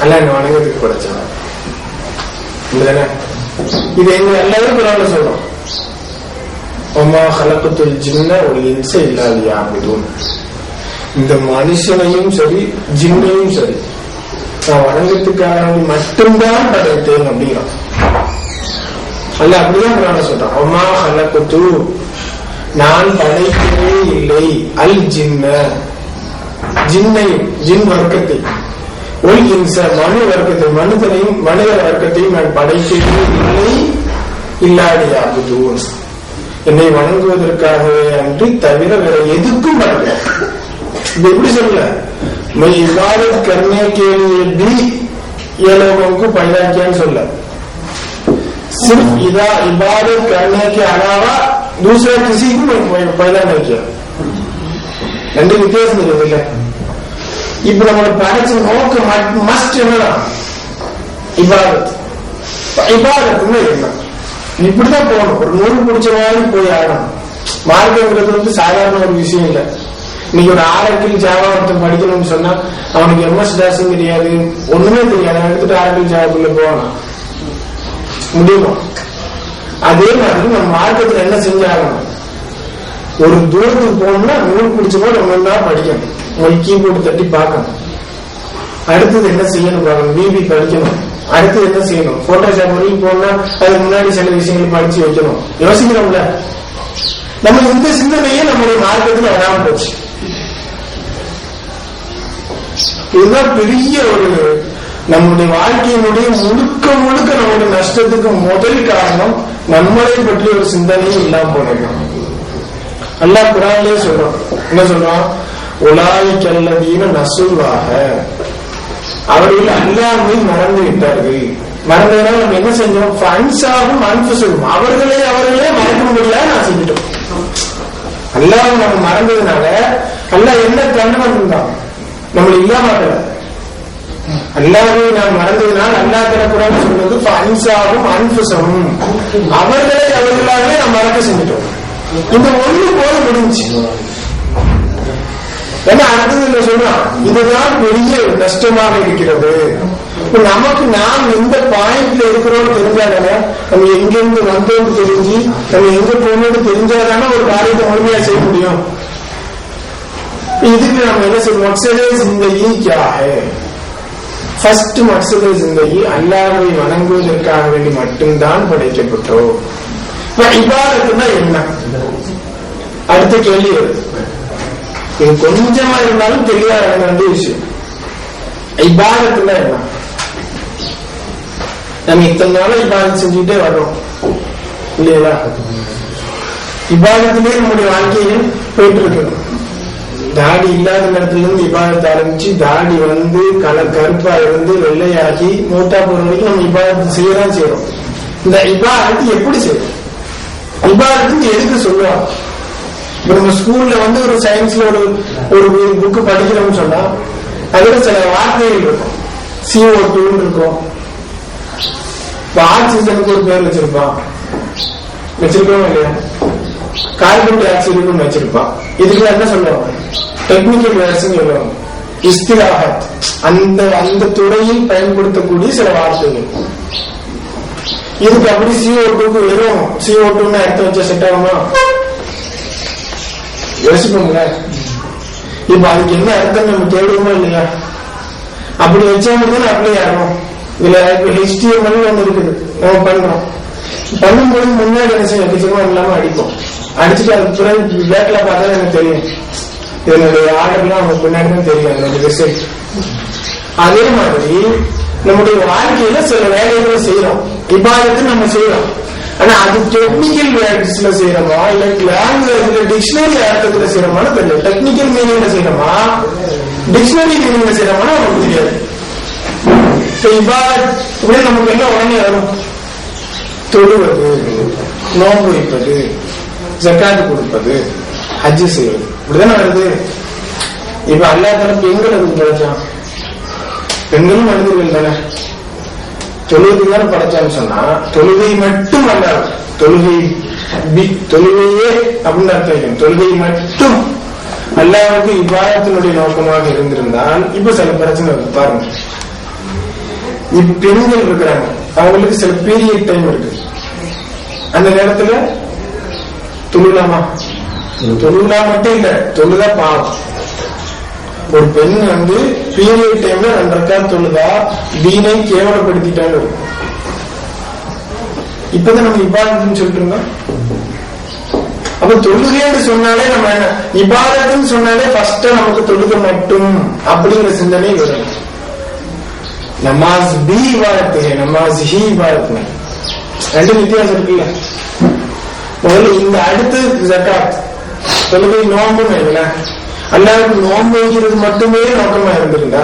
அல்ல என்ன வணங்கத்துக்கு படைச்சான். இது எங்க எல்லாரும் குரான்ல சொல்றோம், ஒமா ஹலக்கத்துல் ஜின்ன ஒரு இன்ச இல்லாதியாகுதும். இந்த மனுஷனையும் சரி ஜின்னையும் சரி நான் வணங்கத்துக்காக மட்டும்தான் படைத்தேன் அப்படிங்கிறான். அல்ல அப்படிதான் குரான்ல சொல்றான், ஒமா ஹலக்கத்து நான் படைக்கவே இல்லை, அல் ஜின்ன ஜின்னையும் ஜின் வர்க்கத்தை, ஒல் இன்ச மனு வர்க்கத்தை மனித வர்க்கத்தையும் நான் படைக்கவே இல்லை, இல்லாதியாகுதும் என்னை வணங்குவதற்காகவே அன்றி தவிர வேற எதுக்கும் படல. இது எப்படி சொல்ல, இபாதத் கர்னே கே லியே பி ये लोगों को पैदा किया சொல்ல, सिर्फ इबादत करने के अलावा दूसरा किसी को पैदा नहीं किया. ரெண்டு வித்தியாசம் இருக்குது இல்ல. இப்ப நம்மளை படைச்ச நோக்கம் மஸ்ட் என்னதான் இபாதத். இபாதத்துன்னு என்ன, இப்படிதான் போகணும், ஒரு நூல் பிடிச்ச மாதிரி போய் ஆகணும். மார்க்கங்கிறது சாதாரண ஒரு விஷயம் இல்லை. இன்னைக்கு ஒரு ஆரக்கில் ஜாவாரத்தை படிக்கணும்னு சொன்னா அவனுக்கு எம்எஸ் தாசும் தெரியாது, ஒண்ணுமே தெரியாது, அவன் எடுத்துட்டு ஆரக்கில் ஜாவாக்குள்ள போவான் முடியுமா? அதே மாதிரி நம்ம மார்க்கத்துல என்ன செஞ்சாகணும், ஒரு தூரத்துக்கு போகணும்னா நூல் பிடிச்ச போது ரொம்ப நாள் படிக்கணும், ஒரு கீபோர்டு தட்டி பார்க்கணும், அடுத்தது என்ன செய்யணும் பார்க்கணும், பிபி படிக்கணும், அடுத்து என்ன செய்யணும், போட்டோஷாப் வரைக்கும் போனா அதுக்கு முன்னாடி சில விஷயங்கள் படிச்சு வைக்கணும். யோசிக்கிறோம்ல, நம்ம இந்த சிந்தனையே நம்முடைய மார்க்கத்துல வராம போச்சு. இதுதான் பெரிய ஒரு நம்முடைய வாழ்க்கையினுடைய முழுக்க முழுக்க நம்முடைய நஷ்டத்துக்கு முதல் காரணம், நம்மளை பற்றி ஒரு சிந்தனையும் இல்லாம போனது. அல்லாஹ் குர்ஆன்லயே சொல்றோம், என்ன சொல்றோம், உலாயிக அல்லதீன நஸுல்லாஹ, அவர்கள் அல்லாஹ்வை மறந்து விட்டார்கள். மறந்ததுனால நம்ம என்ன செஞ்சோம், ஃபன்சாஹும் அன்ஃபுஸுஹும், அவர்களே மறக்கும்படியாக நான் செஞ்சுட்டோம். அல்லாஹ் நம்ம மறந்ததுனால அல்லாஹ் என்ன தண்டனை இருந்தான், நம்மளை இல்லாமக்கல. அல்லாஹ்வை நாம் மறந்ததுனால அல்லாஹ் தரக்கூடாது சொல்றது ஃபன்சாஹும் அன்ஃபுஸுஹும், அவர்களாகவே நாம் மறக்க செஞ்சுட்டோம். இந்த ஒண்ணு போல முடிஞ்சு. ஏன்னா அடுத்தது சொல்றான், இதுதான் பெரிய நஷ்டமாக இருக்கிறது. நமக்கு நாம் எந்த பாயிண்ட்ல இருக்கிறோம் தெரிஞ்சாதானே, நம்ம எங்கிருந்து வந்தோம்னு தெரிஞ்சு நம்ம எங்க போகணும்னு தெரிஞ்சாதானே ஒரு காரியத்தை முழுமையா செய்ய முடியும். இதுக்கு நம்ம என்ன செய்வோம், மக்சதே ஜிந்தகி கியா ஹை, ஃபர்ஸ்ட் மக்சதே ஜிந்தகி அல்லாஹ்வை வணங்குவதற்காக வேண்டி மட்டும்தான் படைக்கப்பட்டோம். இபாதத்துனா என்ன, அடுத்த கேள்வி வருது. இது கொஞ்சமா இருந்தாலும் தெரியாத வேண்டிய விஷயம். இபாதத்துனா என்ன, நம்ம இத்தனை நாளும் இபாதத் செஞ்சுக்கிட்டே வர்றோம் இல்லையா? இபாதத்திலே நம்முடைய வாழ்க்கையில் போயிட்டு இருக்கணும். தாடி இல்லாத நேரத்துல இருந்து இபாதத்தை ஆரம்பிச்சு தாடி வந்து கருப்பா இருந்து வெள்ளையாகி மூட்டா போற வரைக்கும் நம்ம இபாதத்தை செய்யதான் செய்யறோம். இந்த இபாதத்து எப்படி செய்யணும், இபாதத்துக்கு எதுக்கு சொல்லுவாங்க? இப்ப நம்ம ஸ்கூல்ல வந்து ஒரு சயின்ஸ்ல ஒரு புக்கு படிக்கிறோம்னு சொன்னா அதுல சில வார்த்தைகள் இருக்கும், CO2 இருக்கும், ஆக்சிஜனுக்கு ஒரு பேர் வச்சிருப்பான், வச்சிருக்கோம் இல்லையா, கார்பன் டை ஆக்சைடுன்னு வச்சிருப்பான். இதுக்கு என்ன சொல்லுவாங்க, டெக்னிக்கல் வேர்ட்ஸ் சொல்லுவாங்க, இஸ்திலாஹத், அந்த துறையில் பயன்படுத்தக்கூடிய சில வார்த்தைகள். இதுக்கு அப்படி CO2க்கு வெறும் CO2ன்னு எடுத்து வச்ச செட் ஆகுமா? யோசிப்போம்ல. இப்ப அதுக்கு என்ன அர்த்தம் நம்ம தேடுவோமா இல்லையா? அப்படி வச்சவங்க அப்படியே ஆகும். இதுல HTML ஒண்ணு இருக்குது, நம்ம பண்றோம். பண்ணும்போது முன்னாடி என்ன செய்ய நிச்சயமா இல்லாம அடிப்போம், அடிச்சுட்டு அதுக்கு பிறகு பேக்ல பார்த்தா எனக்கு தெரியும், இதனுடைய ஆர்டர்லாம் நமக்கு பின்னாடி தான் தெரியும் அதனுடைய ரிசல்ட். அதே மாதிரி நம்முடைய வாழ்க்கையில சில வேலைகளை செய்யறோம், இபாதத்தை நம்ம செய்யறோம். ஆனா அது டெக்னிக்கல் வேர்ட்ஸ்ல செய்யறோமா இல்ல லாங்குவேஜ்ல டிக்ஷனரி அர்த்தத்துல செய்யறோமான்னு தெரியல. டெக்னிக்கல் மீனிங்ல செய்யறோமா டிக்ஷனரி மீனிங்ல செய்யறோமா நமக்கு தெரியாது. இப்படின்னு நமக்கு என்ன உடனே வரும்? தொழுவது, நோன்பு வைப்பது, ஜக்காத்து கொடுப்பது, ஹஜ் செய்வது, இப்படிதானே வருது. இப்ப அல்லாஹ் தஆலா பெண்கள் அதுக்கு படைச்சான். பெண்களும் மனிதர்கள் தானே, தொழுகை தானே படைச்சான்னு சொன்னா தொழுகை மட்டும் அல்லாஹ், தொழுகையே அப்படின்னு அர்த்தம். தொழுகை மட்டும் அல்லாஹ்வுக்கு இபாதத்தினுடைய நோக்கமாக இருந்திருந்தால் இப்ப சில பிரச்சனை இருக்கு பாருங்க. இப்ப பெண்கள் இருக்கிறாங்க, அவங்களுக்கு சில பீரியட் டைம் இருக்கு. அந்த நேரத்துல தொழுலாமா? தொழுலா மட்டும் இல்ல, தொழுதா பாவம். ஒரு பெண் பீரியட் டைம்ல 2 ரக்காத் தொழுதா தீனை கேவலப்படுத்திட்டாங்க. இப்பதான் நம்ம இபாதத்துன்னு சொல்லிட்டு இருந்தோம். அப்ப தொழுகைன்னு சொன்னாலே நம்ம என்ன, இபாதத்துன்னு சொன்னாலே ஃபர்ஸ்ட் நமக்கு தொழுகை மட்டும் அப்படிங்கிற சிந்தனை வரும். நமாஸ் பி இபாதத்து, நமாஸ் ஹி இபாதத்து, ரெண்டு வித்தியாசம் இருக்குல்ல. முதல்ல இந்த அடுத்து ஜகாத், தொழுகை, நோம்புன்னு வைங்களேன். அல்லாஹ்வுக்கு நோன்பு வைக்கிறது மட்டுமே நோக்கமா இருந்திருந்தா,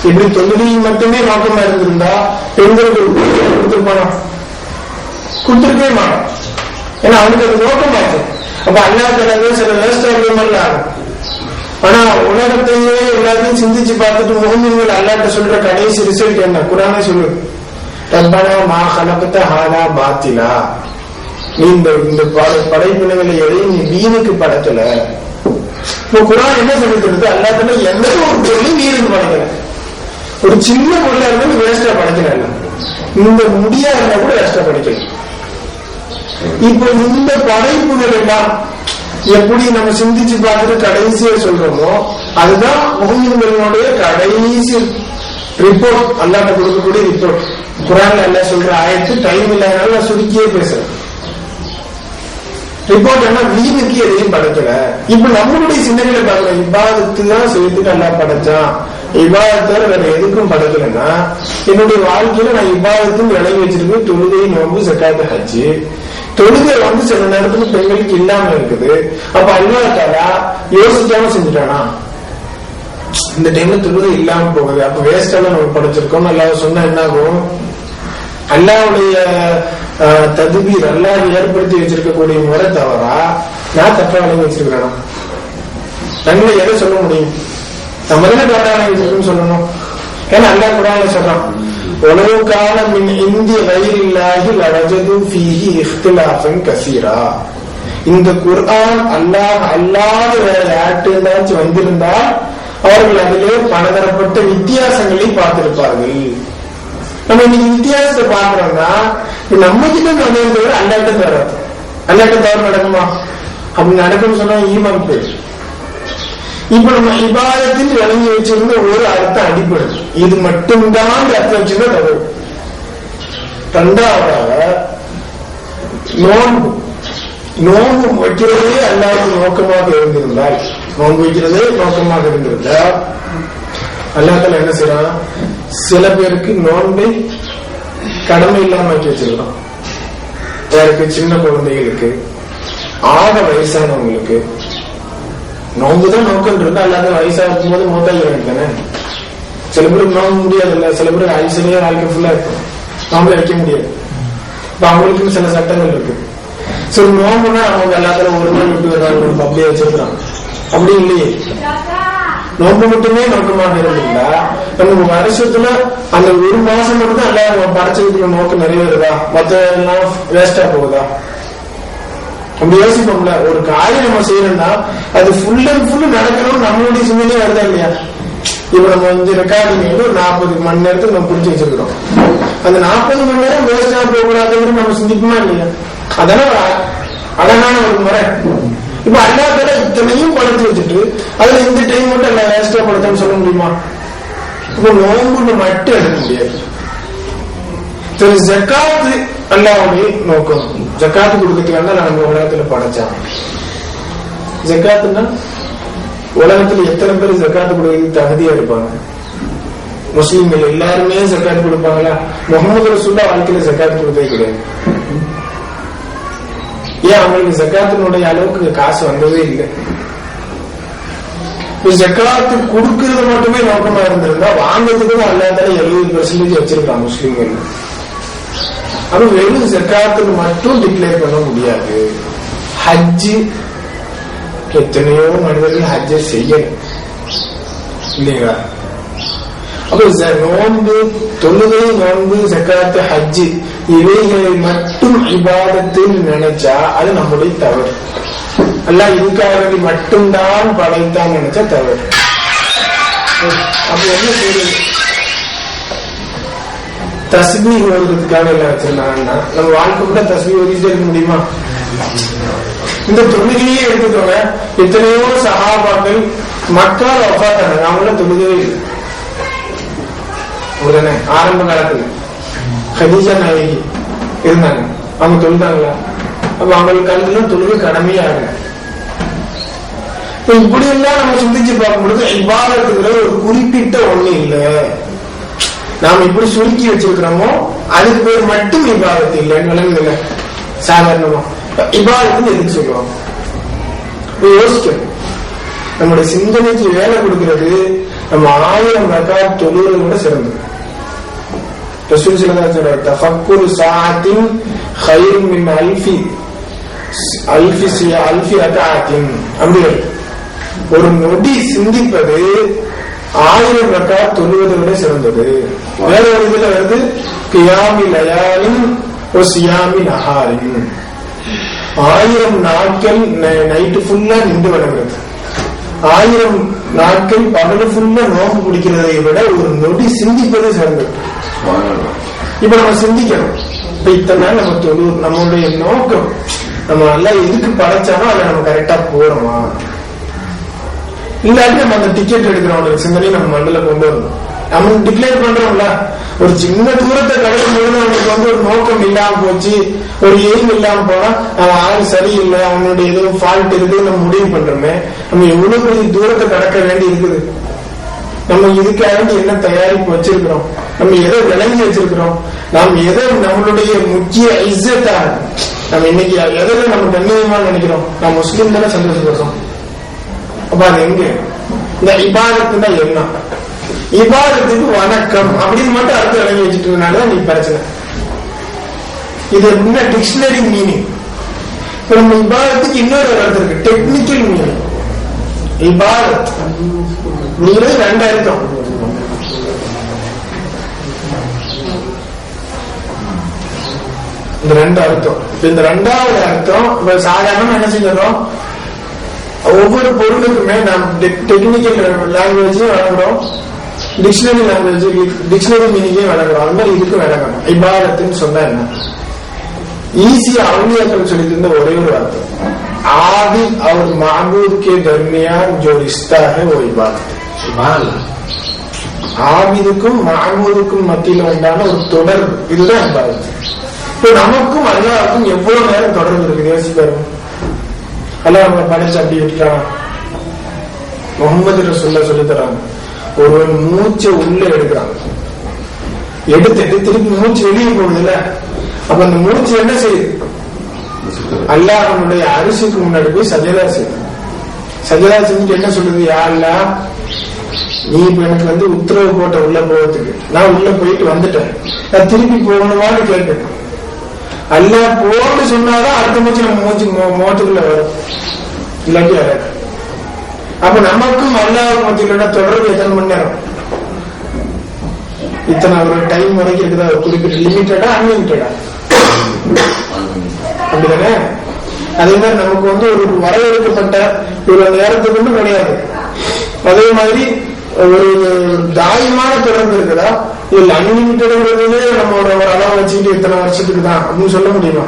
இப்படி தொழுகை மட்டுமே நோக்கமா இருந்திருந்தா பெண்களுக்கு கொடுத்துருப்பானா? கொடுத்துருக்கவே மாட்டான். ஏன்னா அவனுக்கு அது நோக்கமாச்சு. அப்ப அல்லாஹ் தஆலா சில வேஸ்டாக ஆகும். ஆனா உலகத்தையே எல்லாத்தையும் சிந்திச்சு பார்த்துட்டு முஹம்மீன்கள் அல்லாஹ்ட்ட சொல்ற கடைசி ரிசல்ட் என்ன? குர்ஆனே சொல்லுது, ரப்பனா மா ஹலக்த ஹாதா பாத்திலா, நீ இந்த படைப்பினங்களை எதையும் நீ வீணுக்கு படைக்கல. இப்போ குர்ஆன் என்ன சொல்லிட்டு, அல்லாஹ் தஆலா எந்த ஒரு பொருளையும் வீணுக்கு படைக்கல. ஒரு சின்ன பொருளா இருந்தாலும் வேஸ்டா படைக்கல. இந்த முடியா இருந்தா கூட வேஸ்டா படைக்கல. இப்போ இந்த படைப்புகள் எல்லாம் எப்படி நம்ம சிந்திச்சு பார்த்துட்டு கடைசியா சொல்றோமோ அதுதான் முஹம்மீன்களுடைய கடைசி ரிப்போர்ட், அல்லாஹ்ட்ட கொடுக்கக்கூடிய ரிப்போர்ட். குர்ஆன்ல அல்லாஹ் சொல்ற ஆயத்து டைம் இல்லாதனால நான் சுருக்கியே பேசுறேன். ரிப்போர்ட் என்ன, வீணுக்கு எதையும் படைக்கல. இப்ப நம்மளுடைய சிந்தனையில பார்க்கிறோம், இபாதத்து தான் செய்யறதுக்கு அல்லாஹ் படைச்சான், இபாதத்தை வேற எதுக்கும் படைக்கலன்னா என்னுடைய வாழ்க்கையில நான் இபாதத்தும் விளங்கி வச்சிருக்கேன். தொழுகை, நோன்பு, ஜக்காத், ஹஜ். தொழுகை சில நேரத்துக்கு பெண்களுக்கு இல்லாம இருக்குது. அப்ப அல்லாஹ் தஆலா யோசிக்காம செஞ்சுட்டானா? இந்த டைம்ல தொழுகை இல்லாம போகுது, அப்ப வேஸ்டால நம்ம படைச்சிருக்கோம் அல்லாஹ் சொன்னா என்ன ஆகும்? அல்லாஹ்வுடைய தத்பீர், அல்லாஹ் ஏற்படுத்தி வச்சிருக்கக்கூடிய முறை தவறா, நான் தப்பா விளங்கி வச்சிருக்கிறேன்? நன்மை எதை சொல்ல முடியும்? நம்ம தானே தவறா விளங்கி வச்சிருக்கோம்னு சொல்லணும். ஏன்னா அல்லாஹ் குர்ஆன்ல சொல்றான், وَلَوْ كَانَ مِنْ عِنْدِ غَيْرِ اللَّهِ لَوَجَدُوا فِيهِ اخْتِلَافًا كَثِيرًا. இந்த குர்ஆன் அல்லாஹ் அல்லாத வேற யார்கிட்டயாச்சும் வந்திருந்தால் அவர்கள் அதிலே பலதரப்பட்ட வித்தியாசங்களை பார்த்திருப்பார்கள். நம்ம இன்னைக்கு வித்தியாசத்தை பார்க்கிறோம்னா நம்ம கிட்ட நடந்ததை விட அல்லாஹ்ட்ட வராது. அல்லாஹ்ட்ட தவறு நடக்குமா? அப்படி நடக்கும்னு சொன்னா ஈமான் போயிடுச்சு. இப்ப நம்ம இபாதத்தில் விளங்கி வச்சிருந்த ஒரு அர்த்தம் அடிப்படை, இது மட்டும்தான் அர்த்தம் வச்சிருந்தா தவறு. இரண்டாவதாக நோன்பு, நோன்பு வைக்கிறதே அல்லாஹ்வுக்கு நோக்கமாக இருந்திருந்தால், நோன்பு வைக்கிறதே நோக்கமாக இருந்திருந்தால் அல்லாஹ் தஆலா என்ன செய்யறான்? சில பேருக்கு நோன்பை கடமை இல்லாம ஆக்கி வச்சிருக்கான். யாருக்கு? சின்ன குழந்தைகளுக்கு, ஆக வயசானவங்களுக்கு. நோம்புதான் நோக்கம் இருந்தா அல்லாத வயசா இருக்கும் போது மூத்தாங்க தானே. சில பேருக்கு நோம்ப முடியாது இல்ல, சில பேருக்கு ஐசனையே வாழ்க்கை ஃபுல்லா இருக்கும், நோம்பு வைக்க முடியாது. இப்ப அவங்களுக்கும் சில சட்டங்கள் இருக்கு. சரி, நோம்புனா அவங்க எல்லாத்திலும் ஒரு நாள் விட்டு வர்றாங்க, அப்படியே வச்சிருக்காங்க. அப்படி இல்லையே, நோம்பு மட்டுமே நோக்கமாக இருந்திருந்தா நம்ம வருஷத்துல அந்த ஒரு மாசம் மட்டும் தான் எல்லாரும் படைச்சதுக்கு நோக்கம் நிறைவேறுதா, மற்ற எல்லாம் வேஸ்டா போகுதா? அப்படி யோசிப்போம்ல. ஒரு காரியம் நம்ம செய்யறோம்னா அது ஃபுல் அண்ட் ஃபுல் நடக்கணும் நம்மளுடைய சிந்தனையே வருதா இல்லையா? இப்ப நம்ம ரெக்கார்டிங் ஒரு 40 மணி நேரத்துக்கு நம்ம புடிச்சு வச்சிருக்கிறோம். அந்த 40 மணி நேரம் வேஸ்டா போகக்கூடாதுன்னு நம்ம சிந்திப்போமா இல்லையா? அதெல்லாம் அழகான ஒரு முறை. இப்ப அல்லாஹ் தஆலா இத்தனையும் படைச்சு வச்சுட்டு அதுல இந்த டைம் மட்டும் எல்லாம் வேஸ்டா படுத்தன்னு சொல்ல முடியுமா? இப்ப நோன்புன்னு மட்டும் எடுக்க முடியாது. சரி, ஜக்காத்து அல்லாஹ்வுடைய நோக்கம். ஜக்காத்து கொடுக்கறதுக்காக நம்ம உலகத்துல படைச்சான். ஜக்காத்துன்னா உலகத்துல எத்தனை பேர் ஜக்காத்து கொடுக்கறதுக்கு தகுதியா இருப்பாங்க? முஸ்லிம்கள் எல்லாருமே ஜக்காத்து கொடுப்பாங்களா? முஹம்மது ரசூலுல்லாஹ் வாழ்க்கையில ஜக்காத்து கொடுத்தே கிடையாது. ஏன்? அவங்களுக்கு ஜக்காத்தினுடைய அளவுக்கு காசு வந்ததே இல்லை. ஜக்காத்து கொடுக்கறது மட்டுமே நோக்கமா இருந்திருந்தா வாங்கிறதுக்கு அல்லாதால 70% வச்சிருக்காங்க முஸ்லிம்கள். அது வெறும் ஜக்காத்துக்கு மட்டும் டிக்ளேர் பண்ண முடியாது. ஹஜ்ஜு எத்தனையோ மனிதர்கள் ஹஜ்ஜை செய்யணும் இல்லைங்களா? அப்ப நோன்பு, தொழுகை, நோன்பு, ஜக்காத்து, ஹஜ்ஜு இவைகளை மட்டும் இபாதத்தில் நினைச்சா அது நம்முடைய தவறு. அல்லாஹ் இதுக்காக மட்டும்தான் படைத்தான் நினைச்சா தவறு. அப்ப என்ன செய்யுது? தஸ்பீ ஓதுறதுக்காக எல்லாம் வச்சிருந்தாங்கன்னா நம்ம வாழ்க்கை கூட தஸ்பீ ஓதிட்டே இருக்க முடியுமா? இந்த தொழுகையே எடுத்துக்கோங்க. எத்தனையோ சஹாபாக்கள் மக்கால வஃபாத்தாங்க, அவங்கள தொழுகவே இல்லை. உடனே ஆரம்ப காலத்துல கதீஜா நாயகி இருந்தாங்க, அவங்க தொழுதாங்களா? அப்ப அவங்களுக்கு கல்வில தொழுகை கடமையா இருக்கு. இப்படி எல்லாம் நம்ம சிந்திச்சு பார்க்கும் பொழுது இபாதத்துக்குள்ள ஒரு குறிப்பிட்ட ஒண்ணு இல்லை. நாம இப்படி சுருக்கி வச்சிருக்கிறோமோ அதுக்கு பேர் மட்டும் இபாதத்து இல்லைன்னு விளங்குதுல்ல. சாதாரணமா இபாதத்துன்னு எதுக்கு சொல்லுவாங்க? யோசிக்கணும். நம்முடைய சிந்தனைக்கு வேலை கொடுக்கிறது நம்ம 1000 ரக்காத் தொழுவதை விட சிறந்தது. ரசூல் ஸல்லல்லாஹு அலைஹி வஸல்லம் தஃபக்குரு ஸாஅத்தின் கைரும் மின் அல்ஃபி ரக்காத்தின். அப்படி ஒரு நொடி சிந்திப்பது 1000 ரக்காத் தொழுவதை விட சிறந்தது. வேற ஒரு இதுல வருது கியாமி லயாலின் வ சியாமி நஹாரின். 1000 நாட்கள் நைட்டு ஃபுல்லா நின்று வணங்குறது, 1000 நாட்கள் பகல் ஃபுல்லா நோம்பு பிடிக்கிறதை விட ஒரு நொடி சிந்திப்பதே சிறந்தது. இப்ப நம்ம சிந்திக்கணும். இப்ப இத்தனை நாள் நம்ம தொழுவோம், நம்மளுடைய நோக்கம் நம்ம நல்லா எதுக்கு படைச்சானோ அதை நம்ம கரெக்டா போறோமா? இல்லாட்டி நம்ம அந்த டிக்கெட் எடுக்கிறோம் சிந்தனையை நம்ம மண்டல கொண்டு வரணும். நம்ம டிக்ளேர் பண்றோம்ல, ஒரு சின்ன தூரத்தை கடக்கும் போது அவனுக்கு ஒரு நோக்கம் இல்லாம போச்சு, ஒரு எய்ம் இல்லாம போனா அவன் ஆள் சரியில்லை, அவனுடைய ஏதோ ஃபால்ட் இருக்கு நம்ம முடிவு பண்றோமே. நம்ம எவ்வளவு பெரிய தூரத்தை கடக்க வேண்டி இருக்குது. நம்ம இதுக்காக என்ன தயாரிப்பு வச்சிருக்கிறோம், நம்ம எதை விளங்கி வச்சிருக்கிறோம், நாம் எதை நம்மளுடைய முக்கிய இஸ்ஸத்தா நம்ம இன்னைக்கு எதை நம்ம கண்ணியமா நினைக்கிறோம். நான் முஸ்லீம் தானே சந்தோஷப்படுறோம். அப்ப அது எங்க? இந்த இபாதத்துனா என்ன? இபாதத்துக்கு வணக்கம் அப்படின்னு மட்டும் அர்த்தம் விளங்கி வச்சுட்டதுனாலதான் நீ பிரச்சனை. இது எப்படின்னா டிக்ஷனரி மீனிங். நம்ம இபாதத்துக்கு இன்னொரு அர்த்தம் இருக்கு, டெக்னிக்கல் மீனிங். இபாதத் நீங்க 2 அர்த்தம். இந்த 2 அர்த்தம். இந்த 2வது அர்த்தம் சாதாரணமா என்ன செஞ்சிடறோம், ஒவ்வொரு பொருளுக்குமே நாம் டெக்னிக்கல் லாங்குவேஜையும் வழங்குறோம், டிக்ஷனரி லாங்குவேஜ் டிக்ஷனரி மீனிங்கையும் வழங்குறோம். அது மாதிரி இதுக்கு வழங்கணும். இபாதத்துன்னு சொன்னா என்ன? ஈஸியா அவுலியாக்கள் சொல்லி இருந்த ஒரே ஒரு அர்த்தம், आबिद और माबूद के दरमियान जो रिश्ता है वो इबादत है. ஆபிதுக்கும் மாபூதுக்கும் மத்தியில் உண்டான ஒரு தொடர்பு, இதுதான் இபாதத். இப்ப நமக்கும் அல்லாஹ்வுக்கும் எவ்வளவு நேரம் தொடர்பு இருக்குது யோசிப்பாரு. அல்லாஹ் நம்மளை படைச்சு அப்படி விட்டுறான். முகமது ரசூலுல்லாஹ் சொல்லி தராங்க, ஒருவன் மூச்சை உள்ள எடுக்கிறான், எடுத்துட்டு திருப்பி மூச்சு வெளியே போகுதுல்ல, அப்ப அந்த மூச்சு என்ன செய்யுது? அல்லாஹ்வுடைய அரிசிக்கு முன்னாடி போய் சஜதா செய்யுது. சஜதா செஞ்சுட்டு என்ன சொல்லுது? யா அல்லாஹ், நீ இப்ப எனக்கு உத்தரவு போட்ட உள்ள போறதுக்கு, நான் உள்ள போயிட்டு வந்துட்டேன், நான் திருப்பி போகணுமான்னு கேட்பேன். அல்லாஹ் போன்னு சொன்னாதான் அடுத்த மூச்சு நம்ம மூச்சு மோட்டுக்குள்ள வரும், இல்லாட்டி வராது. அப்ப நமக்கும் அல்லாஹ் மத்தியில தொடர்பு எத்தனை மணி நேரம்? இத்தனை ஒரு டைம் வரைக்கும் இருக்குதா? குறிப்பிட்ட லிமிட்டடா அன்லிமிட்டடா? அப்படிதானே? அதே மாதிரி நமக்கு ஒரு வரையறுக்கப்பட்ட ஒரு நேரத்துக்கு கிடையாது. அதே மாதிரி ஒரு தாயமான தொடர்பு இருக்குதா? இல்ல அன்லிமிட்டடுங்கிறதுலே நம்மளோட ஒரு அளவு வச்சுக்கிட்டு இத்தனை வருஷத்துக்கு தான் அப்படின்னு சொல்ல முடியுமா?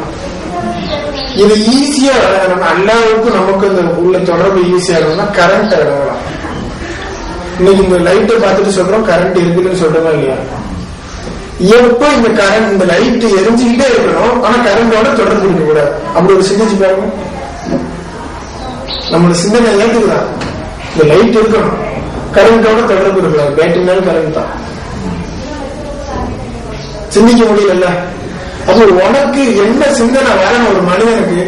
இது ஈஸியா விளங்கணும். அல்லாஹ்வுக்கும் நமக்கு இந்த உள்ள தொடர்பு ஈஸியா இருக்கணும்னா கரண்ட் விளங்கலாம். இன்னைக்கு இந்த லைட்டை பார்த்துட்டு சொல்றோம் கரண்ட் இருக்குன்னு சொல்றோமா இல்லையா? எப்ப இந்த கரண்ட் இந்த லைட் எரிஞ்சுக்கிட்டே இருக்கணும், ஆனா கரண்டோட தொடர்பு இருக்க கூடாது. அப்படி ஒரு சிந்திச்சு பாருங்க. நம்மளோட சிந்தனை ஏற்றுக்குதான், இந்த லைட் இருக்கணும், கரண்டோட தொடர்பு இருக்கலாம். பேட்டரினாலும் கரண்ட் தான். சிந்திக்க முடியல. அப்போ உனக்கு என்ன சிந்தனை வரணும்? ஒரு மனிதனுக்கு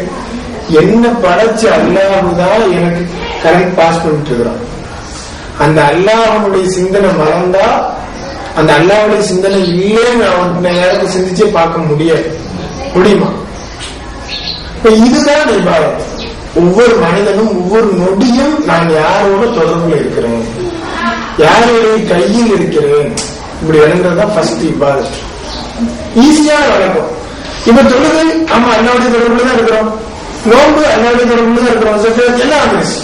என்ன படைச்சு அல்லாஹ்வுதான் எனக்கு கரண்ட் பாஸ் பண்ணிட்டு இருக்கிறான். அந்த அல்லாஹ்வுடைய சிந்தனை மறந்தா, அந்த அல்லாஹ்வுடைய சிந்தனை இல்லைன்னு அவன் யாருக்கு சிந்திச்சே பார்க்க முடியுமா? இதுதான் இபாதத். ஒவ்வொரு மனிதனும் ஒவ்வொரு நொடியும் நான் யாரோட தொடர்புல இருக்கிறேன், யாருடைய கையில் இருக்கிறேன், இப்படி விளங்குறதுதான் ஃபர்ஸ்ட் இபாதத். ஈஸியா வழக்கம். இப்ப தொழுகை ஆமா அல்லாஹ்வுடைய தொடர்புல தான் இருக்கிறோம், நோன்பு அல்லாஹ்வுடைய தொடர்புல தான் இருக்கிறோம், எல்லாம் வந்துருச்சு.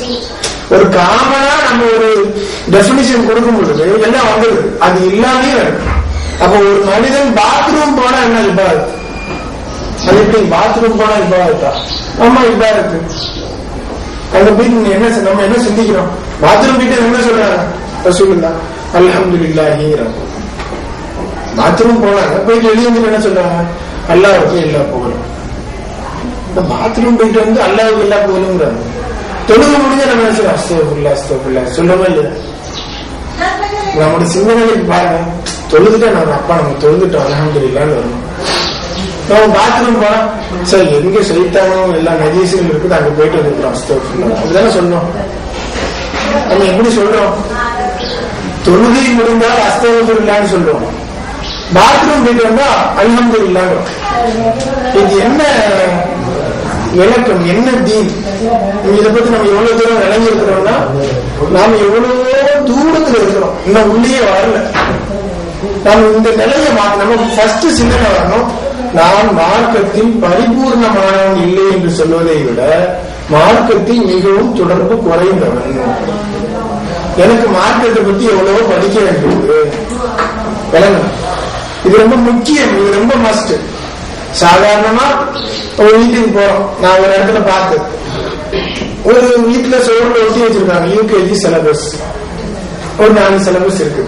ஒரு காமனா நம்ம ஒரு டெபினிஷன் கொடுக்கும் பொழுது எல்லாம் வந்துடுது, அது இல்லாமே இருக்கு. அப்ப ஒரு மனிதன் பாத்ரூம் போனா என்ன இபாதத்? அது எப்படி பாத்ரூம் போனா இபாதத்தா? ஆமா இபாதத்து. அங்க போய் நம்ம என்ன சிந்திக்கிறோம்? பாத்ரூம் போயிட்டு என்ன சொல்றாங்க? ரசூலுல்லாஹ் அல்ஹம்துலில்லாஹி. பாத்ரூம் போனாங்க, போயிட்டு வெளியே வந்து என்ன சொல்றாங்க? அல்லாஹ்வுக்கு எல்லா புகழும். இந்த பாத்ரூம் போயிட்டு வந்து அல்லாஹ்வுக்கு எல்லா புகழுங்கிறாங்க. தொழுக முடிஞ்ச நம்ம நினைச்சோம் அஸ்தக்ஃபிருல்லாஹ் அஸ்தக்ஃபிருல்லாஹ் சொல்றோமா இல்லையா? நம்முடைய சிந்தனைக்கு பாருங்க, தொழுதுட்டா நம்ம அப்பா நம்ம தொழுதுட்டோம் அல்ஹம்துலில்லாஹ்னு வரணும். நம்ம பாத்ரூம் போனா சார் எங்க சைத்தானும் எல்லா நஜீசுகளும் இருக்குது, அங்க போயிட்டு வந்துருக்கோம் அஸ்தக்ஃபிருல்லாஹ் அப்படிதானே சொன்னோம். நம்ம எப்படி சொல்றோம்? தொழுகை முடிந்தால் அஸ்தக்ஃபிருல்லாஹ்னு சொல்றோம், பாத்ரூம் போயிட்டு வந்தா அல்ஹம்துலில்லாஹ். இது என்ன விளக்கம், என்ன தீன்? இதை பத்தி நம்ம எவ்வளவு தூரம் விளங்கி இருக்கிறோம்னா, நாம எவ்வளவோ தூரத்துல இருக்கிறோம், இன்னும் உள்ளே வரல. நாம இந்த நிலையை நம்ம ஃபர்ஸ்ட் சிந்தனை வரணும், நான் மார்க்கத்தில் பரிபூர்ணமானவன் இல்லை என்று சொல்வதை விட மார்க்கத்தில் மிகவும் தொடர்பு குறைந்தவன். எனக்கு மார்க்கத்தை பத்தி எவ்வளவோ படிக்க வேண்டியது விளங்கணும். இது ரொம்ப முக்கியம், இது ரொம்ப மஸ்ட். சாதாரணமா ஒரு வீட்டுக்கு போறோம், நான் ஒரு இடத்துல பார்த்து ஒரு வீட்டுல சோறுல ஒட்டி வச்சிருக்காங்க யூகேஜி சிலபஸ், ஒரு 4 சிலபஸ் இருக்கு.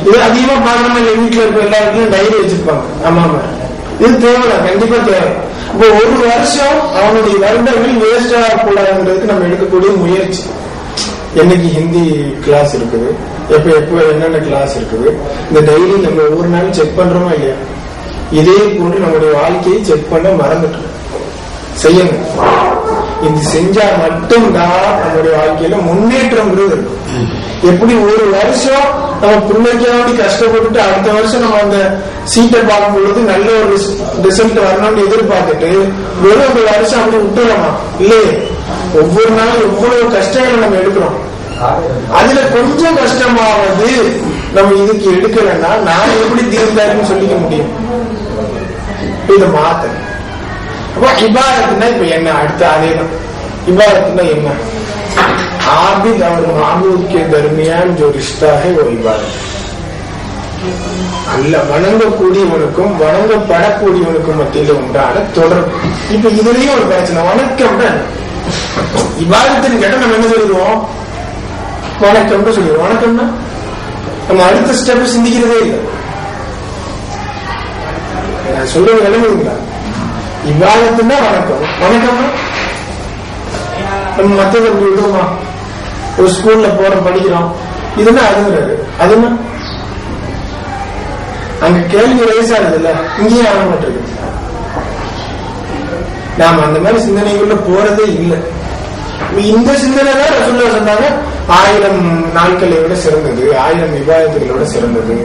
இது அதிகமா பாக்கணும், எங்க வீட்டுல இருக்க எல்லா வீட்லயும் டைரி வச்சிருப்பாங்க. ஆமா ஆமா, இது தேவைதான், கண்டிப்பா தேவை. இப்போ ஒரு வருஷம் அவனுடைய வருடங்கள் வேஸ்ட் ஆகக்கூடாதுன்றதுக்கு நம்ம எடுக்கக்கூடிய முயற்சி. என்னைக்கு ஹிந்தி கிளாஸ் இருக்குது, எப்ப என்னென்ன கிளாஸ் இருக்குது, இந்த டைரி நம்ம ஒவ்வொரு நாளும் செக் பண்றோமா இல்லையா? இதே போன்று நம்முடைய வாழ்க்கையை செக் பண்ண மறந்துட்டோம். செய்யணும். இது செஞ்சா மட்டும்தான் நம்முடைய வாழ்க்கையில முன்னேற்றம்ங்கிறது இருக்கும். எப்படி ஒரு வருஷம் நம்ம பிள்ளைக்காண்டி கஷ்டப்பட்டுட்டு அடுத்த வருஷம் நம்ம அந்த சீட்டை பார்க்கும் பொழுது நல்ல ஒரு ரிசல்ட் வரணும்னு எதிர்பார்த்துட்டு வெறும் ஒரு வருஷம் அப்படி விட்டுறோமா? இல்லையே, ஒவ்வொரு நாளும் எவ்வளவு கஷ்டங்களை நம்ம எடுக்கிறோம். அதுல கொஞ்சம் கஷ்டமாவது நம்ம இதுக்கு எடுக்கலன்னா நான் எப்படி தீர்ந்தாருன்னு சொல்லிக்க முடியும்? இதை மாத்த. அப்ப இபாதத்துனா இப்ப என்ன? அடுத்த அதேதான். இபாதத்துனா என்ன? ஆபித் और माबूद के दरमियान जो रिश्ता है वो इबादत. அல்ல வணங்கக்கூடியவனுக்கும் வணங்கப்படக்கூடியவனுக்கும் மத்தியில உண்டான தொடர்பு. இப்ப இதுலயும் ஒரு பிரச்சனை. வணக்கம் இபாதத்துன்னு கேட்டா நம்ம என்ன சொல்லிடுவோம்? வணக்கம்னு சொல்லிடுவோம். வணக்கம்னா நம்ம அடுத்த ஸ்டெப் சிந்திக்கிறதே இல்லை. நான் சொல்றது விளங்குதுங்களா? இபாதத்துன்னா வணக்கம். வணக்கம்னா நம்ம மத்ததை விடுவோமா? ஒரு ஸ்கூல்ல போறோம், படிக்கிறோம், இதுன்னா அதுங்கிறாரு. அதுன்னா அங்க கேள்வி ரைஸ் ஆகுதுல்ல, இங்கேயும் ஆரம்பிட்டு. நாம அந்த மாதிரி சிந்தனைக்குள்ள போறதே இல்லை. இந்த சிந்தனை தான் ரசூலுல்லாஹ் சொன்னாங்க 1000 நாட்களை விட சிறந்தது, 1000 இபாதத்துகளோட சிறந்தது.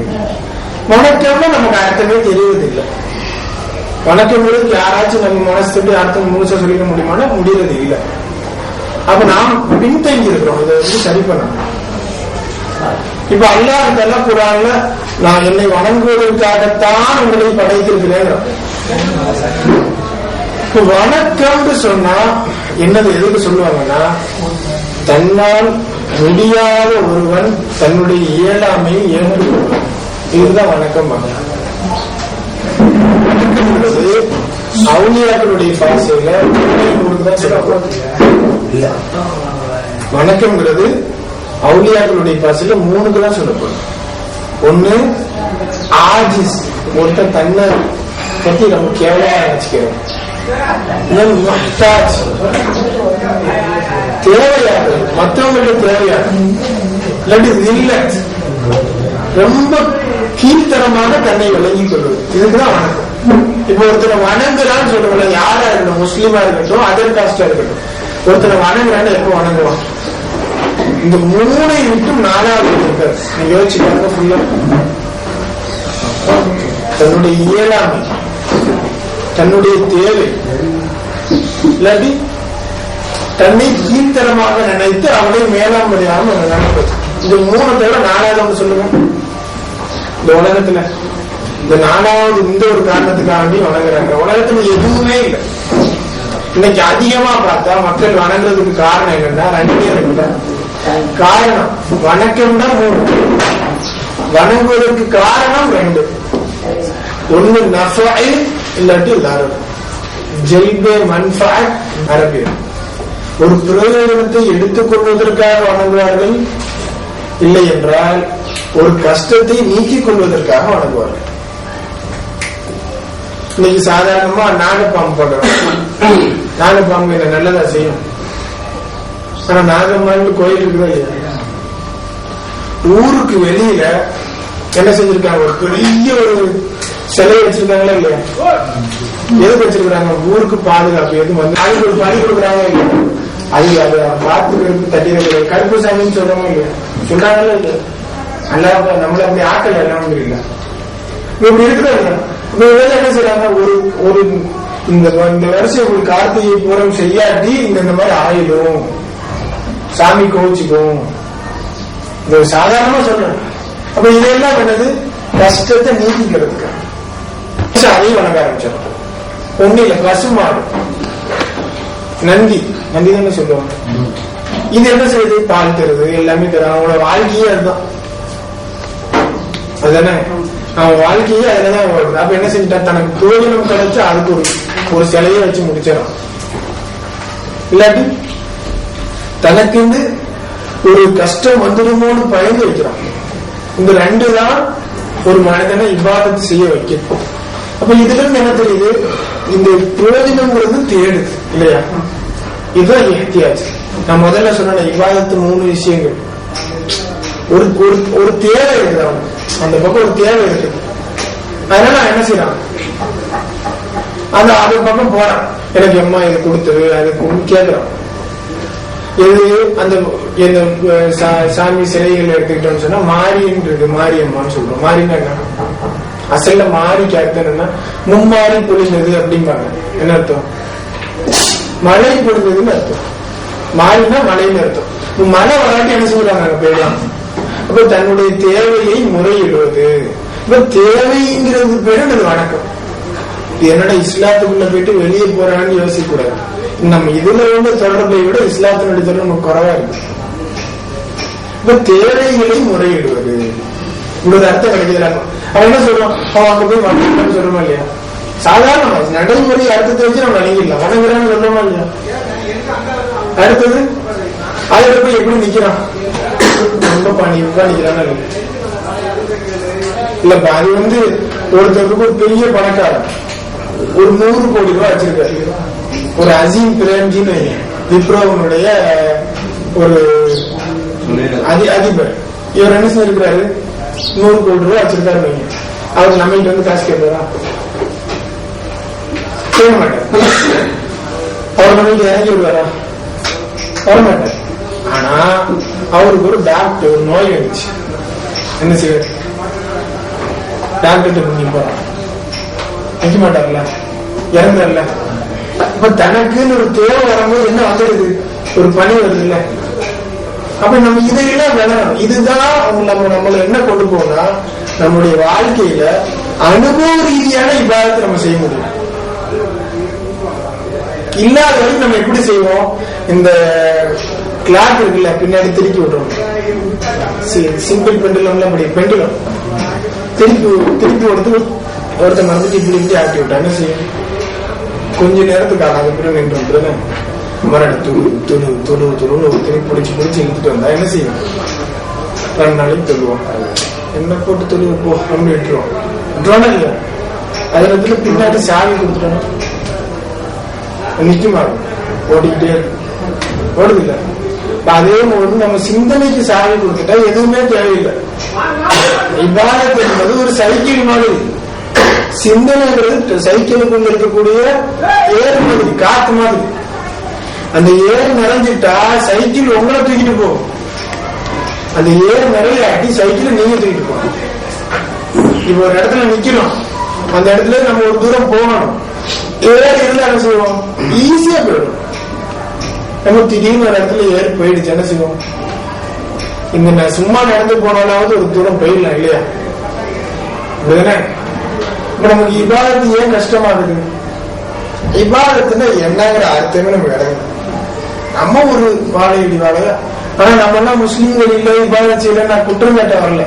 வணக்கம்னா நமக்கு அர்த்தமே தெரிவது இல்லை. வணக்கம் யாராச்சும் நம்ம மனசுட்டு அர்த்தம் முழுசா சொல்லிக்க முடியுமானா முடியறது இல்லை. அப்ப நாம் பின்தங்கி இருக்கிறோம். இதை சரி பண்ணணும். இப்ப அல்லாஹ் தஆலா குர்ஆன்ல நான் என்னை வணங்குவதற்காகத்தான் உங்களை படைத்திருக்கிறேன். வணக்கம்னு சொன்னா என்னது எதுக்கு சொல்லுவாங்கன்னா, தன்னால் முடியாத ஒருவன் தன்னுடைய இயலாமையை ஏற்றுக்கொள்வான். இதுதான் வணக்கம். அவுலியாக்களுடைய பாசையில வணக்கம்ங்கிறது அவுலியாக்களுடைய பாசையில 3 தான் சொல்லப்படும். ஒண்ணு ஆஜிஸ், ஒருத்தன் தன்னை பத்தி நம்ம கேவலமா நினைச்சுக்கிறோம். தேவையாக மற்றவங்களுக்கு தேவையாக இல்லாட்டி ரொம்ப கீழ்த்தரமாக தன்னை விளங்கிக் கொள்வது, இதுக்குதான் வணக்கம். இப்ப ஒருத்தனை வணங்குறான்னு சொல்லுவாங்க, யாரா இருக்கட்டும், முஸ்லீமா இருக்கட்டும், அதர் காஸ்டா இருக்கட்டும், ஒருத்தனை வணங்குறான்னு எப்ப வணங்குவான்? இந்த 3 விட்டு 4வது இருக்காது. நீ யோசிச்சுக்காங்க ஃபுல்லா தன்னுடைய இயலாமை, தன்னுடைய தேவை, இல்லாட்டி தன்னை கீழ்த்தரமாக நினைத்து அவனை மேலாம் முடியாம நினைப்பது. இந்த 3 தவிர 4வது சொல்லுங்க. இந்த உலகத்துல இந்த 4வது இந்த ஒரு காரணத்துக்காண்டி வணங்குறாங்க. உலகத்துல எதுவுமே இல்லை. இன்னைக்கு அதிகமா பார்த்தா மக்கள் வணங்குறதுக்கு காரணம் என்னன்னா 2 காரணம். வணக்கம்னா 3, வணங்குவதற்கு காரணம் 2. ஒண்ணு நஃபை, இல்லாட்டி எல்லாரும் ஜெல்பே மன்ஃபஅத். அரபியர் ஒரு பிரயோஜனத்தை எடுத்துக் கொள்வதற்காக வணங்குவார்கள், இல்லை என்றால் ஒரு கஷ்டத்தை நீக்கிக் கொள்வதற்காக வணங்குவார்கள். இன்னைக்கு சாதாரணமா நாகப்பாம்பு போடுறோம். நாகப்பாம்பு என்ன நல்லதா செய்யும்? ஆனா நாகம்மான்னு கோயில் இருக்குதா இல்லையா? ஊருக்கு வெளியில என்ன செஞ்சிருக்காங்க? ஒரு பெரிய ஒரு சிலை வச்சிருக்காங்களா இல்லையா? எதுக்கு வச்சிருக்காங்க? ஊருக்கு பாதுகாப்பு. எதுவும் வந்து அதுக்கு ஒரு பணி கொடுக்குறாங்க இல்லையா? அது அதை பார்த்துக்கிறது தட்டிடுறது. கருப்பு சாமின்னு சொல்றாங்க இல்லையா? சொல்றாங்களா இல்லையா? நல்லா நம்மள அப்படி ஆக்கல எல்லாம் இல்லை. இப்படி இருக்கிறாங்க. என்ன செய்யறாங்க? ஒரு இந்த வருஷம் ஒரு கார்த்திகை பூரம் செய்யாட்டி இந்த மாதிரி ஆயிடும், சாமி கோவிச்சுக்கும். சாதாரணமா சொல்றேன். அப்ப இதெல்லாம் என்னது? கஷ்டத்தை நீக்கிக்கிறதுக்கு அதையும் வணங்க ஆரம்பிச்சோம். ஒண்ணு இல்ல, பசுமாடு, நந்தி தானே சொல்லுவாங்க. இது என்ன செய்யுது? பால் தருது, எல்லாமே தரும். அவங்களோட வாழ்க்கையே அதுதான். அதுதானே அவன் வாழ்க்கையே அதுலதான் வருது. அப்ப என்ன செஞ்சுட்டா? தனக்கு பிரயோஜனம் கிடைச்சா அதுக்கு ஒரு சிலையை வச்சு முடிச்சிடும். இல்லாட்டி தனக்கு ஒரு கஷ்டம் வந்துடுமோன்னு பயந்து வைக்கிறான். இந்த 2 தான் ஒரு மனிதனை இபாதத்து செய்ய வைக்கும். அப்ப இதுல இருந்து என்ன தெரியுது? இந்த பிரயோஜனம்ங்கிறது தேடுது இல்லையா? இதுதான் எஹ்தியாஜ். நான் முதல்ல சொன்ன இபாதத்து 3 விஷயங்கள். ஒரு தேவை இருக்குது, அந்த பக்கம் ஒரு தேவை இருக்கு. அதனால நான் என்ன செய்யறான்? அது பக்கம் போறான். எனக்கு அம்மா இது கொடுத்தது அது கேட்கிறான். எது? அந்த சாமி சிலைகள் எடுத்துக்கிட்டோம்னு சொன்னா மாரின்னு இருக்கு, மாரியம்மான்னு சொல்றோம். மாரின்னா என்ன? அசல்ல மாறி கேட்கணும்னா மும்மாறி பொழிந்தது அப்படிம்பாங்க. என்ன அர்த்தம்? மழை பொழிந்ததுன்னு அர்த்தம். மாறினா மழைன்னு அர்த்தம். மழை வராட்டி என்ன சொல்றாங்க? போயிடலாம். அப்ப தன்னுடைய தேவையை முறையிடுவது. இப்ப தேவைங்கிறது பேரு அது வணக்கம். என்னடா இஸ்லாத்துக்குள்ள போயிட்டு வெளியே போறான்னு யோசிக்க கூடாது. நம்ம இதுல தொடர்பை விட இஸ்லாத்தினுடைய தொடர்பு குறைவா இருக்கு. இப்ப தேவைகளை முறையிடுவது இவ்வளவு அர்த்தம் கிடைக்கிறாங்க. அவன் என்ன சொல்றான்? அவன் அங்க போய் வணக்கம் சொல்றோமா இல்லையா? சாதாரண நடைமுறை அர்த்தத்தை வச்சு நம்ம வணங்கிடலாம். வணங்குறான்னு சொல்றோமா இல்லையா? அடுத்தது அதுல போய் எப்படி நிக்கிறான்? ரொம்ப பணிவா நிக்கிறான் இல்லப்பா. அது ஒருத்தருக்கு ஒரு பெரிய பணக்காரன் ஒரு 100 கோடி ரூபாய் வச்சிருக்காரு. ஒரு அசீம் பிரேம்ஜின்னு விப்ரோவனுடைய ஒரு அதிபர். இவர் என்ன செஞ்சிருக்கிறாரு? 100 கோடி ரூபாய் வச்சிருக்காரு. அவர் நம்ம காசு கேட்பாரா? கேட்க மாட்டார். அவர் நம்ம இறங்கி விடுவாரா? வரமாட்டார். ஆனா அவருக்கு ஒரு டாக்டர் ஒரு நோய் வந்துச்சு. என்ன செய்வார்? டாக்டர் போறான். நிக்க மாட்டார்ல, இறந்தார்ல. இப்ப தனக்குன்னு ஒரு தேவை வரும்போது என்ன வந்துடுது? ஒரு பணி வருது இல்ல? அப்ப நம்ம இதையெல்லாம் விளங்கணும். இதுதான் நம்மள என்ன கொண்டு போனா நம்முடைய வாழ்க்கையில அனுபவ ரீதியான இபாதத்தை நம்ம செய்ய முடியும். இல்லாத வரைக்கும் நம்ம எப்படி செய்வோம்? இந்த கிளாக் இருக்குல்ல, பின்னாடி திருப்பி விடுறோம். சிம்பிள் பெண்டுலம்ல அப்படி பெண்டுலம் திருப்பி கொடுத்து ஒருத்தர் மறந்துட்டு இப்படி ஆக்கி விட்டா என்ன செய்யும்? கொஞ்ச நேரத்துக்கு ஆகாத பிறகு நின்று வந்துருன்னு மரண துருன்னு ஒரு திருப்பி பிடிச்சு இழுத்துட்டு வந்தா என்ன செய்யும்? 2 நாளைக்கு தொழுவோம். என்ன போட்டு தொழுவு போ அப்படின்னு விட்டுருவோம். விட்டுருவானா இல்லையா? அதுல பின்னாடி சாவி கொடுத்துட்டோம், நிக்குமா? ஓடிக்கிட்டே ஓடுது இல்ல? அதே போது நம்ம சிந்தனைக்கு சாவி கொடுத்துட்டா எதுவுமே தேவையில்லை. இபாதத் என்பது ஒரு சைக்கிள் மாதிரி. சிந்தனைங்கிறது சைக்கிளுக்குள்ள இருக்கக்கூடிய ஏர் மாதிரி, காத்து மாதிரி. அந்த ஏர் நிறைஞ்சிட்டா சைக்கிள் உங்களை தூக்கிட்டு போகும். அந்த ஏறு நிறைய ஆட்டி சைக்கிள் நீங்க தூக்கிட்டு போகணும். இப்ப ஒரு இடத்துல நிக்கணும், அந்த இடத்துல நம்ம ஒரு தூரம் போகணும், ஏறி இருந்தா என்ன செய்வோம், ஈஸியா போயிடும். நம்ம திடீர்னு ஒரு இடத்துல ஏறி போயிடுச்சு என்ன செய்வோம், இந்த சும்மா நடந்து போனாலாவது ஒரு தூரம் போயிடலாம் இல்லையா? இப்ப நமக்கு இபாதத்து ஏன் கஷ்டமாகுது? இபாதத்துன்னா என்னங்கிற அர்த்தமே நமக்கு கிடையாது. நம்ம ஒரு வாழையடி வாழையா, ஆனா நம்ம எல்லாம் முஸ்லீம்கள் இல்லை, இபாதத் செய்யல, நான் குற்றம் காட்ட வரல.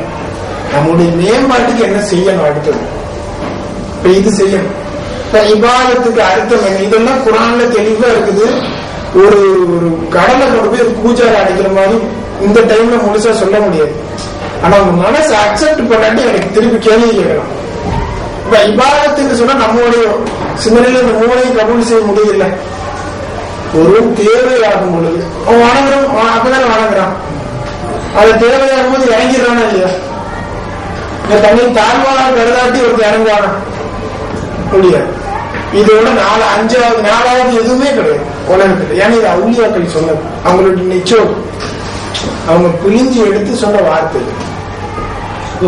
நம்முடைய மேம்பாட்டுக்கு என்ன செய்யணும், அடுத்தது இப்ப இது செய்யணும். இபாதத்துக்கு அர்த்தம் என்ன? இதெல்லாம் குர்ஆன்ல தெளிவா இருக்குது. ஒரு ஒரு கடலை கொண்டு போய் ஒரு கூச்சாரை அடிக்கிற மாதிரி இந்த டைம்ல முழுசா சொல்ல முடியாது. ஆனா உங்க மனசை அக்செப்ட் பண்ணாட்டி எனக்கு திருப்பி கேள்வி கேட்கலாம். இப்ப இபாதத்துன்னு சொன்னா நம்மளுடைய சிந்தனையில இந்த மூளையை கபூல் செய்ய முடியல. ஒரு தேவையாகும் பொழுது அவன் வணங்குறான், அப்பதானே வணங்குறான். அது தேவையாகும் போது இறங்கிடுறானா இல்லையா? இந்த தண்ணி தாழ்வாக கருதாட்டி ஒரு இறங்குவானா? முடியாது. இதோட நாலாவது எதுவுமே கிடையாது உலகத்துல. ஏன்னா இது அவுலியாக்கள் சொன்னது, அவங்களுடைய நிச்சயம், அவங்க பிழிஞ்சு எடுத்து சொன்ன வார்த்தை.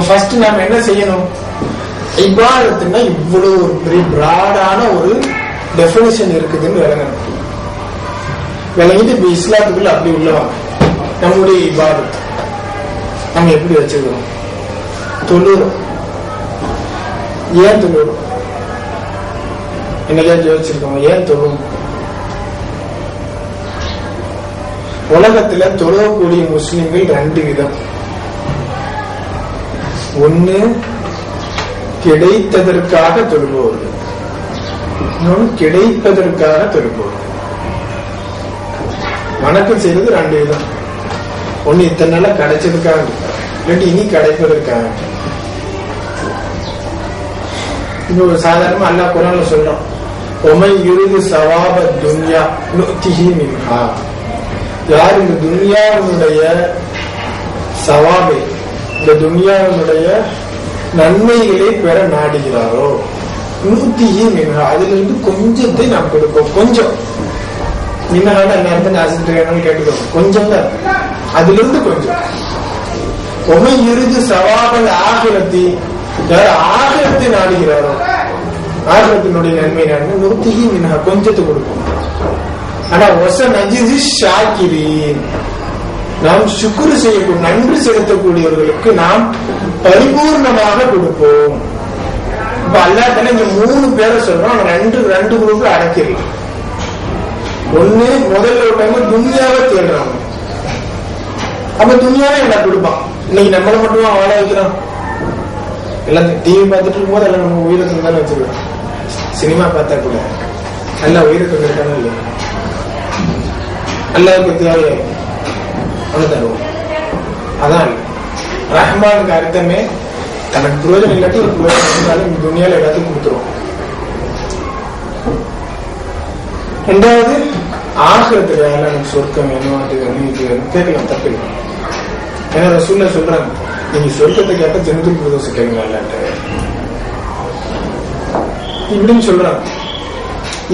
ஃபர்ஸ்ட் நாம என்ன செய்யணும்? இபாதத்துன்னா இவ்வளவு ஒரு பெரிய பிராடான ஒரு டெபினிஷன் இருக்குதுன்னு விளங்கணும். விளங்கிட்டு இப்ப இஸ்லாத்துக்குள்ள அப்படி உள்ளவாங்க. நம்முடைய இபாதத் நம்ம எப்படி வச்சிருக்கிறோம்? தொழுறோம். ஏன் தொழுறோம்? என்னையா யோசிச்சிருக்கோம், ஏன் தொழும்? உலகத்துல தொழக்கூடிய முஸ்லிம்கள் 2 விதம். ஒண்ணு கிடைத்ததற்காக தொழுபவர்கள், இன்னொன்று கிடைப்பதற்காக தொழுபவர்கள். வணக்கம் செய்வது 2 விதம். ஒண்ணு இத்தனை நாள கிடைச்சதுக்காக, இல்லாட்டி இனி கிடைப்பதற்காக. இன்னொரு சாதாரணமா அல்லாஹ் குர்ஆன்ல சொல்றோம், ஒமை யுரிது சவாப துன்யா நுத்திஹி மின்ஹா. யார் இந்த துன்யாவுடைய சவாபை, இந்த துன்யாவுடைய நன்மைகளை பெற நாடுகிறாரோ, நுத்திஹி மின்ஹா, அதிலிருந்து கொஞ்சத்தை நாம் கொடுப்போம். கொஞ்சம் மின்ஹான நேரத்தை ஆசிரியர் கேட்டுக்கோ, கொஞ்சம் தான், அதிலிருந்து கொஞ்சம். ஒமை யுரிது சவாபல் ஆகிரத்தி, யார் ஆகிரத்தை நாடுகிறாரோ, ஆகிரத்தினுடைய நன்மை நாடு, நுத்திஹி மின்ஹா, கொஞ்சத்தை கொடுப்போம். ஆனா ஒச நஜிசி ஷாக்கிரீன், நாம் சுக்ரு செய்யக்கூடிய, நன்றி செலுத்தக்கூடியவர்களுக்கு நாம் பரிபூர்ணமாக கொடுப்போம். இப்ப அல்லாஹ் தான இந்த 3 பேரை சொல்றோம், ரெண்டு குரூப்ல அடக்கிடலாம். ஒண்ணு முதல்ல உள்ளவங்க துன்யாவை தேடுறாங்க. அப்ப துன்யாவே என்ன கொடுப்பான்? இன்னைக்கு நம்மளை மட்டும் வாழ வைக்கிறான். எல்லாம் டிவி பார்த்துட்டு இருக்கும் போது எல்லாம் நம்ம உயிரத்துல தானே வச்சிருக்கோம். சினிமா பார்த்தா கூட நல்லா உயிரத்துல இருக்கானோ இல்லையா? அல்லாஹ்வுக்கு தேவையா அவனு தருவோம். அதான் ரஹ்மானுக்கு அர்த்தமே தனக்கு புரோஜனம் இல்லாட்டி ஒரு புரோஜனம் இருந்தாலும் இந்த துணியால எல்லாத்தையும் கொடுத்துருவோம். 2வது ஆகிரத்துல எனக்கு சொர்க்கம் வேணும், அது வேணும், இது வேணும் கேட்கலாம், தப்பு இல்லை. ஏன்னா ரசூலுல்லாஹ் சொல்றாங்க, நீங்க சொர்க்கத்தை கேட்ட ஜன்னத்துல் ஃபிர்தௌஸ் கேளுங்க அல்லாஹ்ட்ட இப்படின்னு சொல்றாங்க.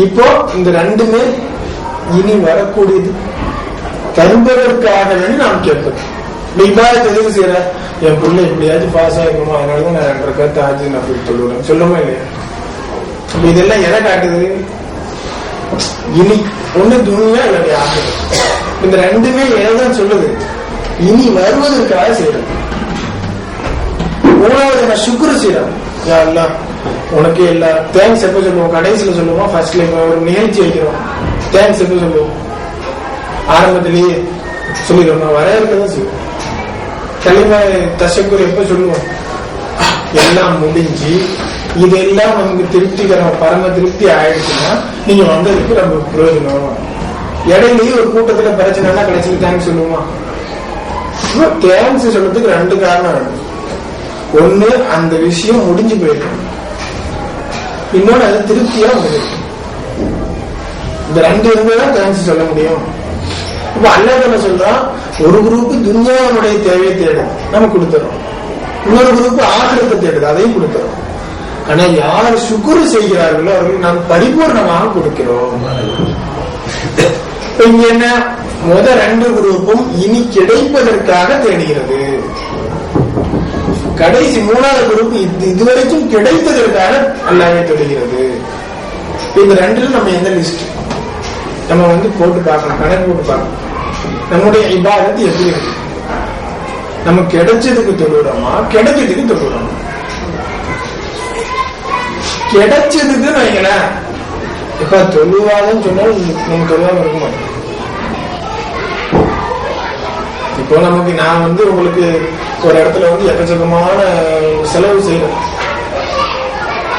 இப்போ இந்த 2மே இனி வரக்கூடியது தருவதற்காக வேண்டி நாம் கேட்பது. இபாதத் எதுக்கு செய்யற? என் பிள்ளை எப்படியாச்சும் பாஸ் ஆகிக்கணுமா, அதனாலதான் நான் 2 ரக்காத் ஹஜ் நஃபில் தொழுறேன் சொல்லுமா இல்லையா? இதெல்லாம் எதை காட்டுது? இனி ஒண்ணு துனியா இல்லாட்டி ஆகிரம். இந்த 2மே எதைதான் சொல்லுது? இனி வருவதற்காக செய்யறது. 3வது நான் சுக்ரு செய்யறேன். யா அல்லாஹ் உனக்கு எல்லா தேங்க்ஸ் எப்ப சொல்லுவோம்? கடைசியில சொல்லுவோம். ஃபர்ஸ்ட்ல ஒரு நிகழ்ச்சி வைக்கிறோம், தேங்க்ஸ் எப்ப சொல்லுவோம்? ஆரம்பத்திலேயே சொல்லிடுவோம், வர இருக்கதான் செய்வோம். கலிமா தஷக்குர் எப்ப சொல்லுவோம்? எல்லாம் முடிஞ்சு இதெல்லாம் நமக்கு திருப்திகரம், பரம திருப்தி ஆயிடுச்சுன்னா நீங்க வந்ததுக்கு ரொம்ப பிரயோஜனம். இடையிலேயே ஒரு கூட்டத்துல பிரச்சனை கிடைச்சி தேங்க்ஸ் சொல்லுவோமா? தேங்க்ஸ் சொல்றதுக்கு 2 காரணம் இருக்கு. ஒண்ணு அந்த விஷயம் முடிஞ்சு போயிருக்கு, இன்னொன்னு அது திருப்தியா முடியும். இந்த 2 இருந்தாதான் தேங்க்ஸ் சொல்ல முடியும். இப்ப அல்லாஹ் என்ன சொல்றான்? ஒரு குரூப் துன்யாவுடைய தேவையை தேடும், நம்ம கொடுத்துறோம். இன்னொரு குரூப் ஆகிரத்தை தேடுது, அதையும் கொடுத்துறோம். ஆனா யார் சுக்ரு செய்கிறார்களோ அவர்கள் நாம் பரிபூர்ணமாக கொடுக்கிறோம். இங்க என்ன முதல் 2 குரூப்பும் இனி கிடைப்பதற்காக தேடுகிறது. கடைசி 3வது குரூப் இதுவரைக்கும் கிடைத்ததற்காக அல்லாஹ்வை தேடுகிறது. இந்த 2ல நம்ம எந்த லிஸ்ட் நம்ம போட்டு பார்க்கணும், கணக்கு போட்டு பார்க்கணும். நம்முடைய இபாதத் எப்படி இருக்கு? நம்ம கிடைச்சதுக்கு தொழுகிறோமா, கிடைச்சதுக்கு தொழுகிறோமா? கிடைச்சதுக்கு வைங்களேன், இப்ப தொழுவாதன்னு சொன்னாலும் நம்ம தொழுவாம இருக்க மாட்டோம். இப்போ நமக்கு நான் உங்களுக்கு ஒரு இடத்துல எக்கச்சக்கமான செலவு செய்யறேன்.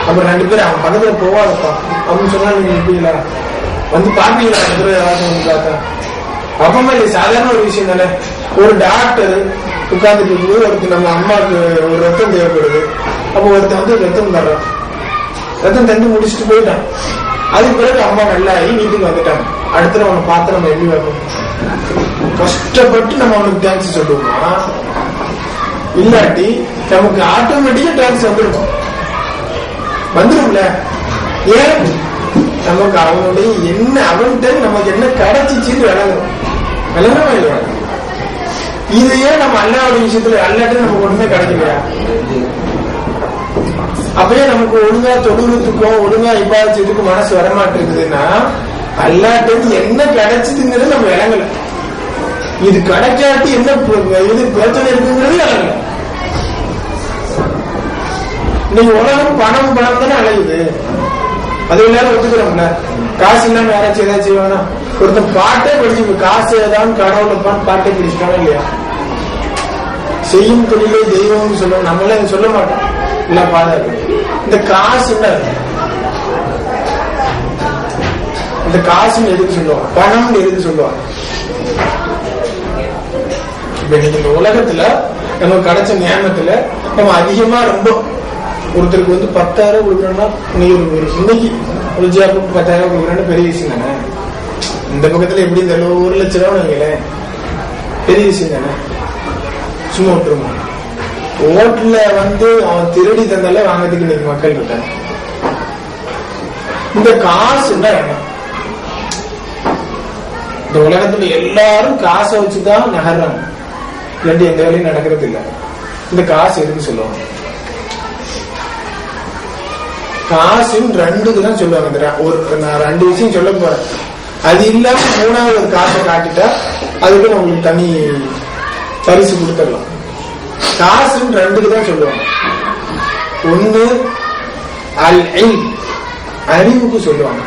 அப்புறம் 2 பேர் அவன் பக்கத்துல போவாதப்பா அப்படின்னு சொன்னா நீங்க இருப்பீங்களா? பாப்பீங்களா? யாராச்சும் பார்த்தா அப்பமா இல்லை, சாதாரண ஒரு விஷயம் தானே. ஒரு டாக்டர் உட்கார்ந்துட்டு இருக்கும்போது ஒருத்தர் நம்ம அம்மாவுக்கு ஒரு ரத்தம் தேவைப்படுது. அப்போ ஒருத்தன் ரத்தம் தர்றான். ரத்தம் தந்து முடிச்சுட்டு போயிட்டான். அதுக்கு பிறகு அம்மா நல்லாகி வீட்டுக்கு வந்துட்டாங்க. அடுத்த அவனை பார்த்து நம்ம எப்படி வைப்போம்? கஷ்டப்பட்டு நம்ம அவனுக்கு தேங்க்ஸ் சொல்லுவோமா? இல்லாட்டி நமக்கு ஆட்டோமேட்டிக்கா தேங்க்ஸ் வந்துடும்ல. ஏன்? நமக்கு அவனுடைய என்ன அவன்கிட்ட நமக்கு என்ன கிடைச்சிச்சுன்னு விளங்கணும். இல்லையா? இதையே நம்ம அல்லாவுடைய விஷயத்துல அல்லாட்ட நமக்கு ஒண்ணுமே கிடைக்கலையா? அப்பயே நமக்கு ஒழுங்கா தொழுகிறதுக்கும் ஒழுங்கா இபாதத்துக்கு மனசு வரமாட்டிருக்குதுன்னா அல்லாட்டு என்ன கிடைச்சதுங்கிறது நம்ம விளங்கல. இது கிடைக்காட்டி என்ன இது பிரச்சனை இருக்குங்கிறது விளங்கல. நீங்க உலகம் பணம் தானே அலையுது. அது எல்லாரும் ஒத்துக்கிறோம்ல. காசு இல்லாம யாராச்சும் ஏதாச்சும் செய்வானா? ஒருத்தன் பாட்டே படிச்சு காசு ஏதாவது கடவுளை பாட்டே பிடிச்சிட்டானா இல்லையா? செய்யும் தொழிலே தெய்வம்னு சொல்லுவோம். நம்மளே சொல்ல மாட்டோம். இல்ல பாதாரு இந்த காசு இந்த காசுன்னு எதுக்கு சொல்லுவாங்க? பணம் எதுக்கு சொல்லுவாங்க? இப்ப இன்னைக்கு இந்த உலகத்துல நமக்கு கிடைச்ச ஞானத்துல நம்ம அதிகமா ரொம்ப ஒருத்தருக்கு 10,000 கொடுக்கணும்னா இன்னைக்கு ஒரு ஜாப்புக்கு 10,000 கொடுக்கணும்னு பெரிய விஷயம் தானே. இந்த பக்கத்துல எப்படி இந்த 1 லட்ச ரூபா வைங்களேன், பெரிய விஷயம் தானே. சும்மா விட்டுருமா? ஓட்டுல அவன் திருடி தந்தாலே வாங்கிறதுக்கு இன்னைக்கு மக்கள் இருக்காங்க. இந்த காசுன்னா என்ன? இந்த உலகத்துல எல்லாரும் காசை வச்சுதான் நகர்றாங்க. இல்லாட்டி எந்த வேலையும் நடக்கிறது இல்லை. இந்த காசு எதுக்கு சொல்லுவாங்க? காசுன்னு 2க்கு தான் சொல்லுவாங்க. நான் 2 விஷயம் சொல்ல போறேன். அது இல்லாம 3வது ஒரு காசை காட்டிட்டா அதுக்கு நம்மளுக்கு தனி பரிசு கொடுத்துடலாம். காசுன்னு 2க்கு தான் சொல்லுவாங்க. ஒண்ணு அல் இல்ம், அறிவுக்கு சொல்லுவாங்க.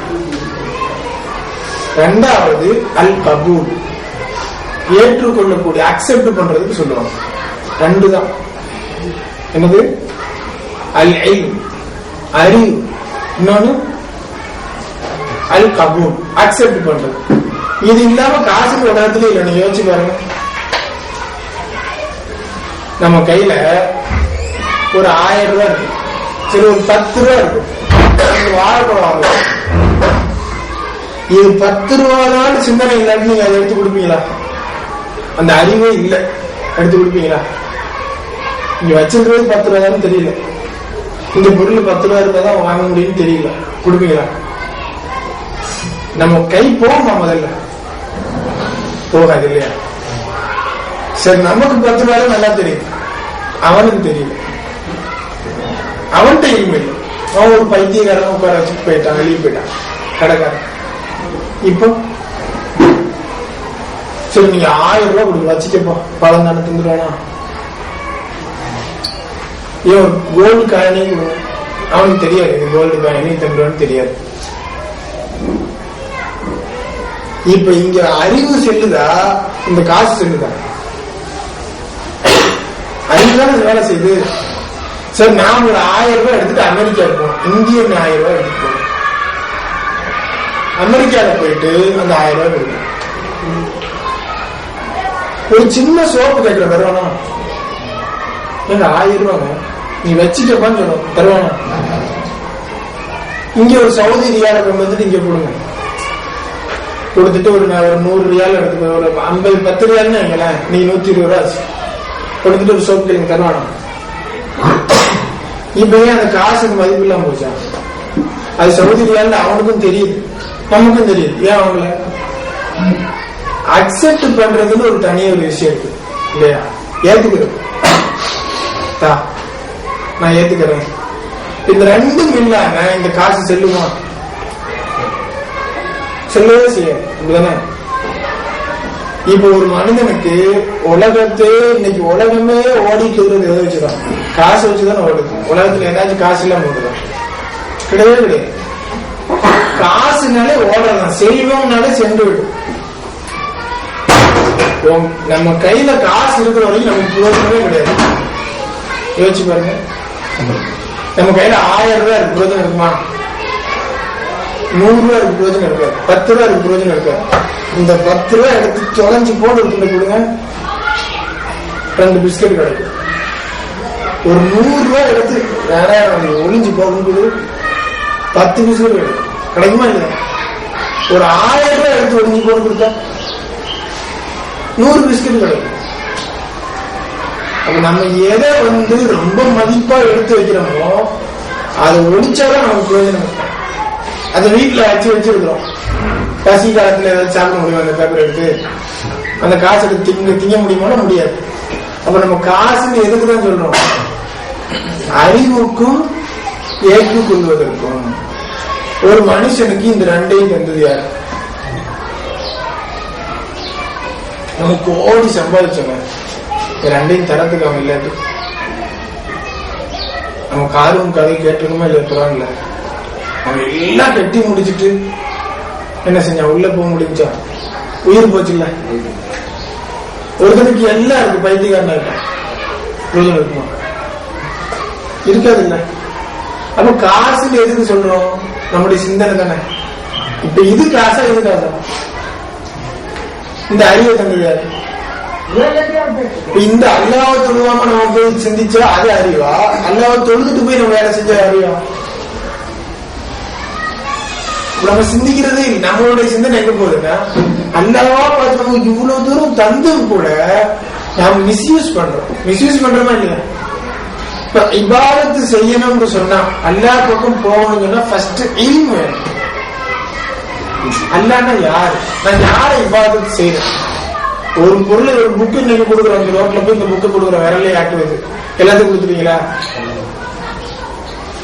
2வது அல் கபூல், ஏற்றுக்கொள்ளக்கூடிய அக்செப்ட் பண்றதுக்கு சொல்லுவாங்க. 2 தான். என்னது? அல் இல்ம் அறிவு, இன்னொன்னு அல் கபூல் அக்செப்ட் பண்றது. இது இல்லாம காசுக்கு உலகத்துல இல்லை. நீங்க யோசிச்சு பாருங்க. நம்ம கையில ஒரு 1000 ரூபாய் இருக்கு, சரி ஒரு 10 ரூபாய் இருக்கு, வாழைப்பழம் வாங்கலாம். இது 10 ரூபாய் சிந்தனை இல்லாட்டி நீங்க அதை எடுத்து கொடுப்பீங்களா? அந்த அறிவே இல்லை, எடுத்து கொடுப்பீங்களா? நீங்க வச்சிருக்கிறது 10 ரூபாய் தெரியல, இந்த பொருள் 10 ரூபாய் தான் வாங்க முடியும்னு தெரியல, கொடுப்பீங்களா? நம்ம கை போகுமா? முதல்ல போகாது இல்லையா? சரி, நமக்கு 10 ரூபாய் நல்லா தெரியும், அவனுக்கு தெரியல, அவன்கிட்ட இல்லை. அவன் ஒரு பைத்தியக்காரன் உட்கார வச்சுட்டு போயிட்டான், வெளியே போயிட்டான் கடைக்காரன். இப்போ சரி நீங்க 1000 ரூபாய் கொடுங்க, வச்சுக்கப்பா, பழம் தானே திந்துருவானா? ஏன் கோல்டு காயினே கொடுங்க, அவனுக்கு தெரியாது இது கோல்டு காயினே தின்றான்னு தெரியாது. இப்ப இங்க அறிவு செல்லுதா, இந்த காசு செல்லுதா? அறிவுதான் வேலை செய்யுது. சரி, நான் ஒரு 1000 ரூபாய் எடுத்துட்டு அமெரிக்கா போனோம், இந்தியன் 1000 ரூபாய் எடுத்துட்டு போனோம். அமெரிக்கால போயிட்டு அந்த 1000 ரூபாய் கொடுக்கும். ஒரு சின்ன சோப்பு கேட்கிற தருவானா? எங்க 1000 ரூபாங்க, நீ வச்சுக்கப்பான்னு சொல்லுவோம், தருவானா? இங்க ஒரு சவுதி ரியால கொண்டு வந்துட்டு இங்க கொடுங்க, கொடுத்துட்டு ஒரு 100 ரியால் எடுத்துக்கோ, ஒரு 10 ரியால்னு வைங்களேன், நீ 120 ரூபாய் கொடுத்துட்டு ஒரு சோப்பு கிளீங்க தருவானா? இப்ப ஏன் அந்த காசுக்கு மதிப்பு இல்லாம போச்சா? அது சவுதி ரியால் அவனுக்கும் தெரியுது, நமக்கும் தெரியுது. ஏன் அவங்கள அக்செப்ட் பண்றதுன்னு ஒரு தனியா ஒரு விஷயம் இருக்கு இல்லையா? ஏத்துக்கிறது, நான் ஏத்துக்கிறேன். இந்த ரெண்டும் இல்லாம இந்த காசு செல்லுமா? செல்லவே செய்யாது. இப்படிதானே? இப்ப ஒரு மனிதனுக்கு உலகத்தே இன்னைக்கு உலகமே ஓடிட்டு இருக்கிறது எதை வச்சுதான்? காசு வச்சுதான் ஓடுது. உலகத்துல ஏதாச்சும் காசு இல்லாம ஓடுதான்? கிடையவே கிடையாது. காசுனாலே ஓடலாம், செல்வம்னாலே சென்று விடும். நம்ம கையில காசு இருக்கிற வரைக்கும் நமக்கு பிரயோஜனமே கிடையாது. யோசிச்சு பாருங்க. நம்ம கையில 1000 ரூபாய் இருக்கு, பிரயோஜனம் இருக்குமா? 100 ரூபாய் இருக்கு, பிரயோஜனம் இருக்காது. 10 ரூபாய் இருக்கு, பிரயோஜனம் இருக்காது. இந்த 10 ரூபாய் எடுத்து தொலைஞ்சு போட்டு எடுத்துட்டு கொடுங்க, 2 பிஸ்கட் கிடைக்கும். ஒரு 100 ரூபாய் எடுத்து வேற ஒளிஞ்சு போகும்போது 10 பிஸ்கட் கிடைக்கும். கிடைக்குமா இல்லையா? ஒரு 1000 ரூபாய் எடுத்து ஒளிஞ்சு போட்டு கொடுத்தா 100 பிஸ்கட் கிடைக்கும். அப்ப நம்ம எதை ரொம்ப மதிப்பா எடுத்து வைக்கிறோமோ அதை ஒழிச்சாதான் நமக்கு பிரயோஜனம். அதை வீட்டுல வச்சிருக்கிறோம். பசி காலத்துல ஏதாவது சாப்பிட முடியும்? அந்த பேப்பர் எடுத்து அந்த காசு எடுத்து திங்க முடியுமா? முடியாது. அப்ப நம்ம காசுன்னு எதுக்குதான் சொல்றோம்? அறிவுக்கும் ஏற்றுக்கொள்வதற்கும். ஒரு மனுஷனுக்கு இந்த ரெண்டையும் தந்தது யாரு? நம்ம கோடி சம்பாதிச்சவங்க ரெண்டையும் தரத்துக்கு அவன் இல்லாட்டி நம்ம காரும் கதை கேட்டுக்கணுமா இல்ல? இல்ல, அவன் எல்லாம் கட்டி முடிச்சுட்டு என்ன செஞ்சான்? உள்ள போக முடிஞ்சா? உயிர் போச்சு இல்ல? ஒருத்தனுக்கு எல்லாம் இருக்கு, பைத்தியக்காரனா இருக்கான், பிரயோஜனம் இருக்குமா? இருக்காது இல்ல? அப்ப காசுன்னு எதுக்கு சொல்றோம்? நம்முடைய சிந்தனை தானே. இப்ப இது காசா, இது காசா? இந்த அறிவை தந்தது யாரு? இந்த அல்லாஹ்வை தொழுவாம நம்ம போய் சிந்திச்சா அது அறிவா? அல்லாஹ்வை தொழுதுட்டு போய் நம்ம வேலை செஞ்ச அறிவா? நம்ம சிந்திக்கிறது நம்மளுடைய சிந்தனை எங்க போகுதுன்னா, அல்லாஹ்வா பார்த்து நமக்கு இவ்வளவு தூரம் தந்தும் கூட நாம் மிஸ்யூஸ் பண்றோம். மிஸ்யூஸ் பண்றோமா இல்லையா? இப்ப இபாதத்து செய்யணும்னு சொன்னா, அல்லாஹ் பக்கம் போகணும்னு சொன்னா ஃபர்ஸ்ட் இல்ம் வேணும். அல்லாஹ்னா யாரு? நான் யாரை இபாதத்து செய்யறேன்? ஒரு பொருளை ஒரு புக்கு நீங்க கொடுக்குறோம், இந்த ரோட்ல போய் இந்த புக்கு கொடுக்குற விரலே ஆட்டுவது எல்லாத்துக்கும் கொடுத்துருவீங்களா?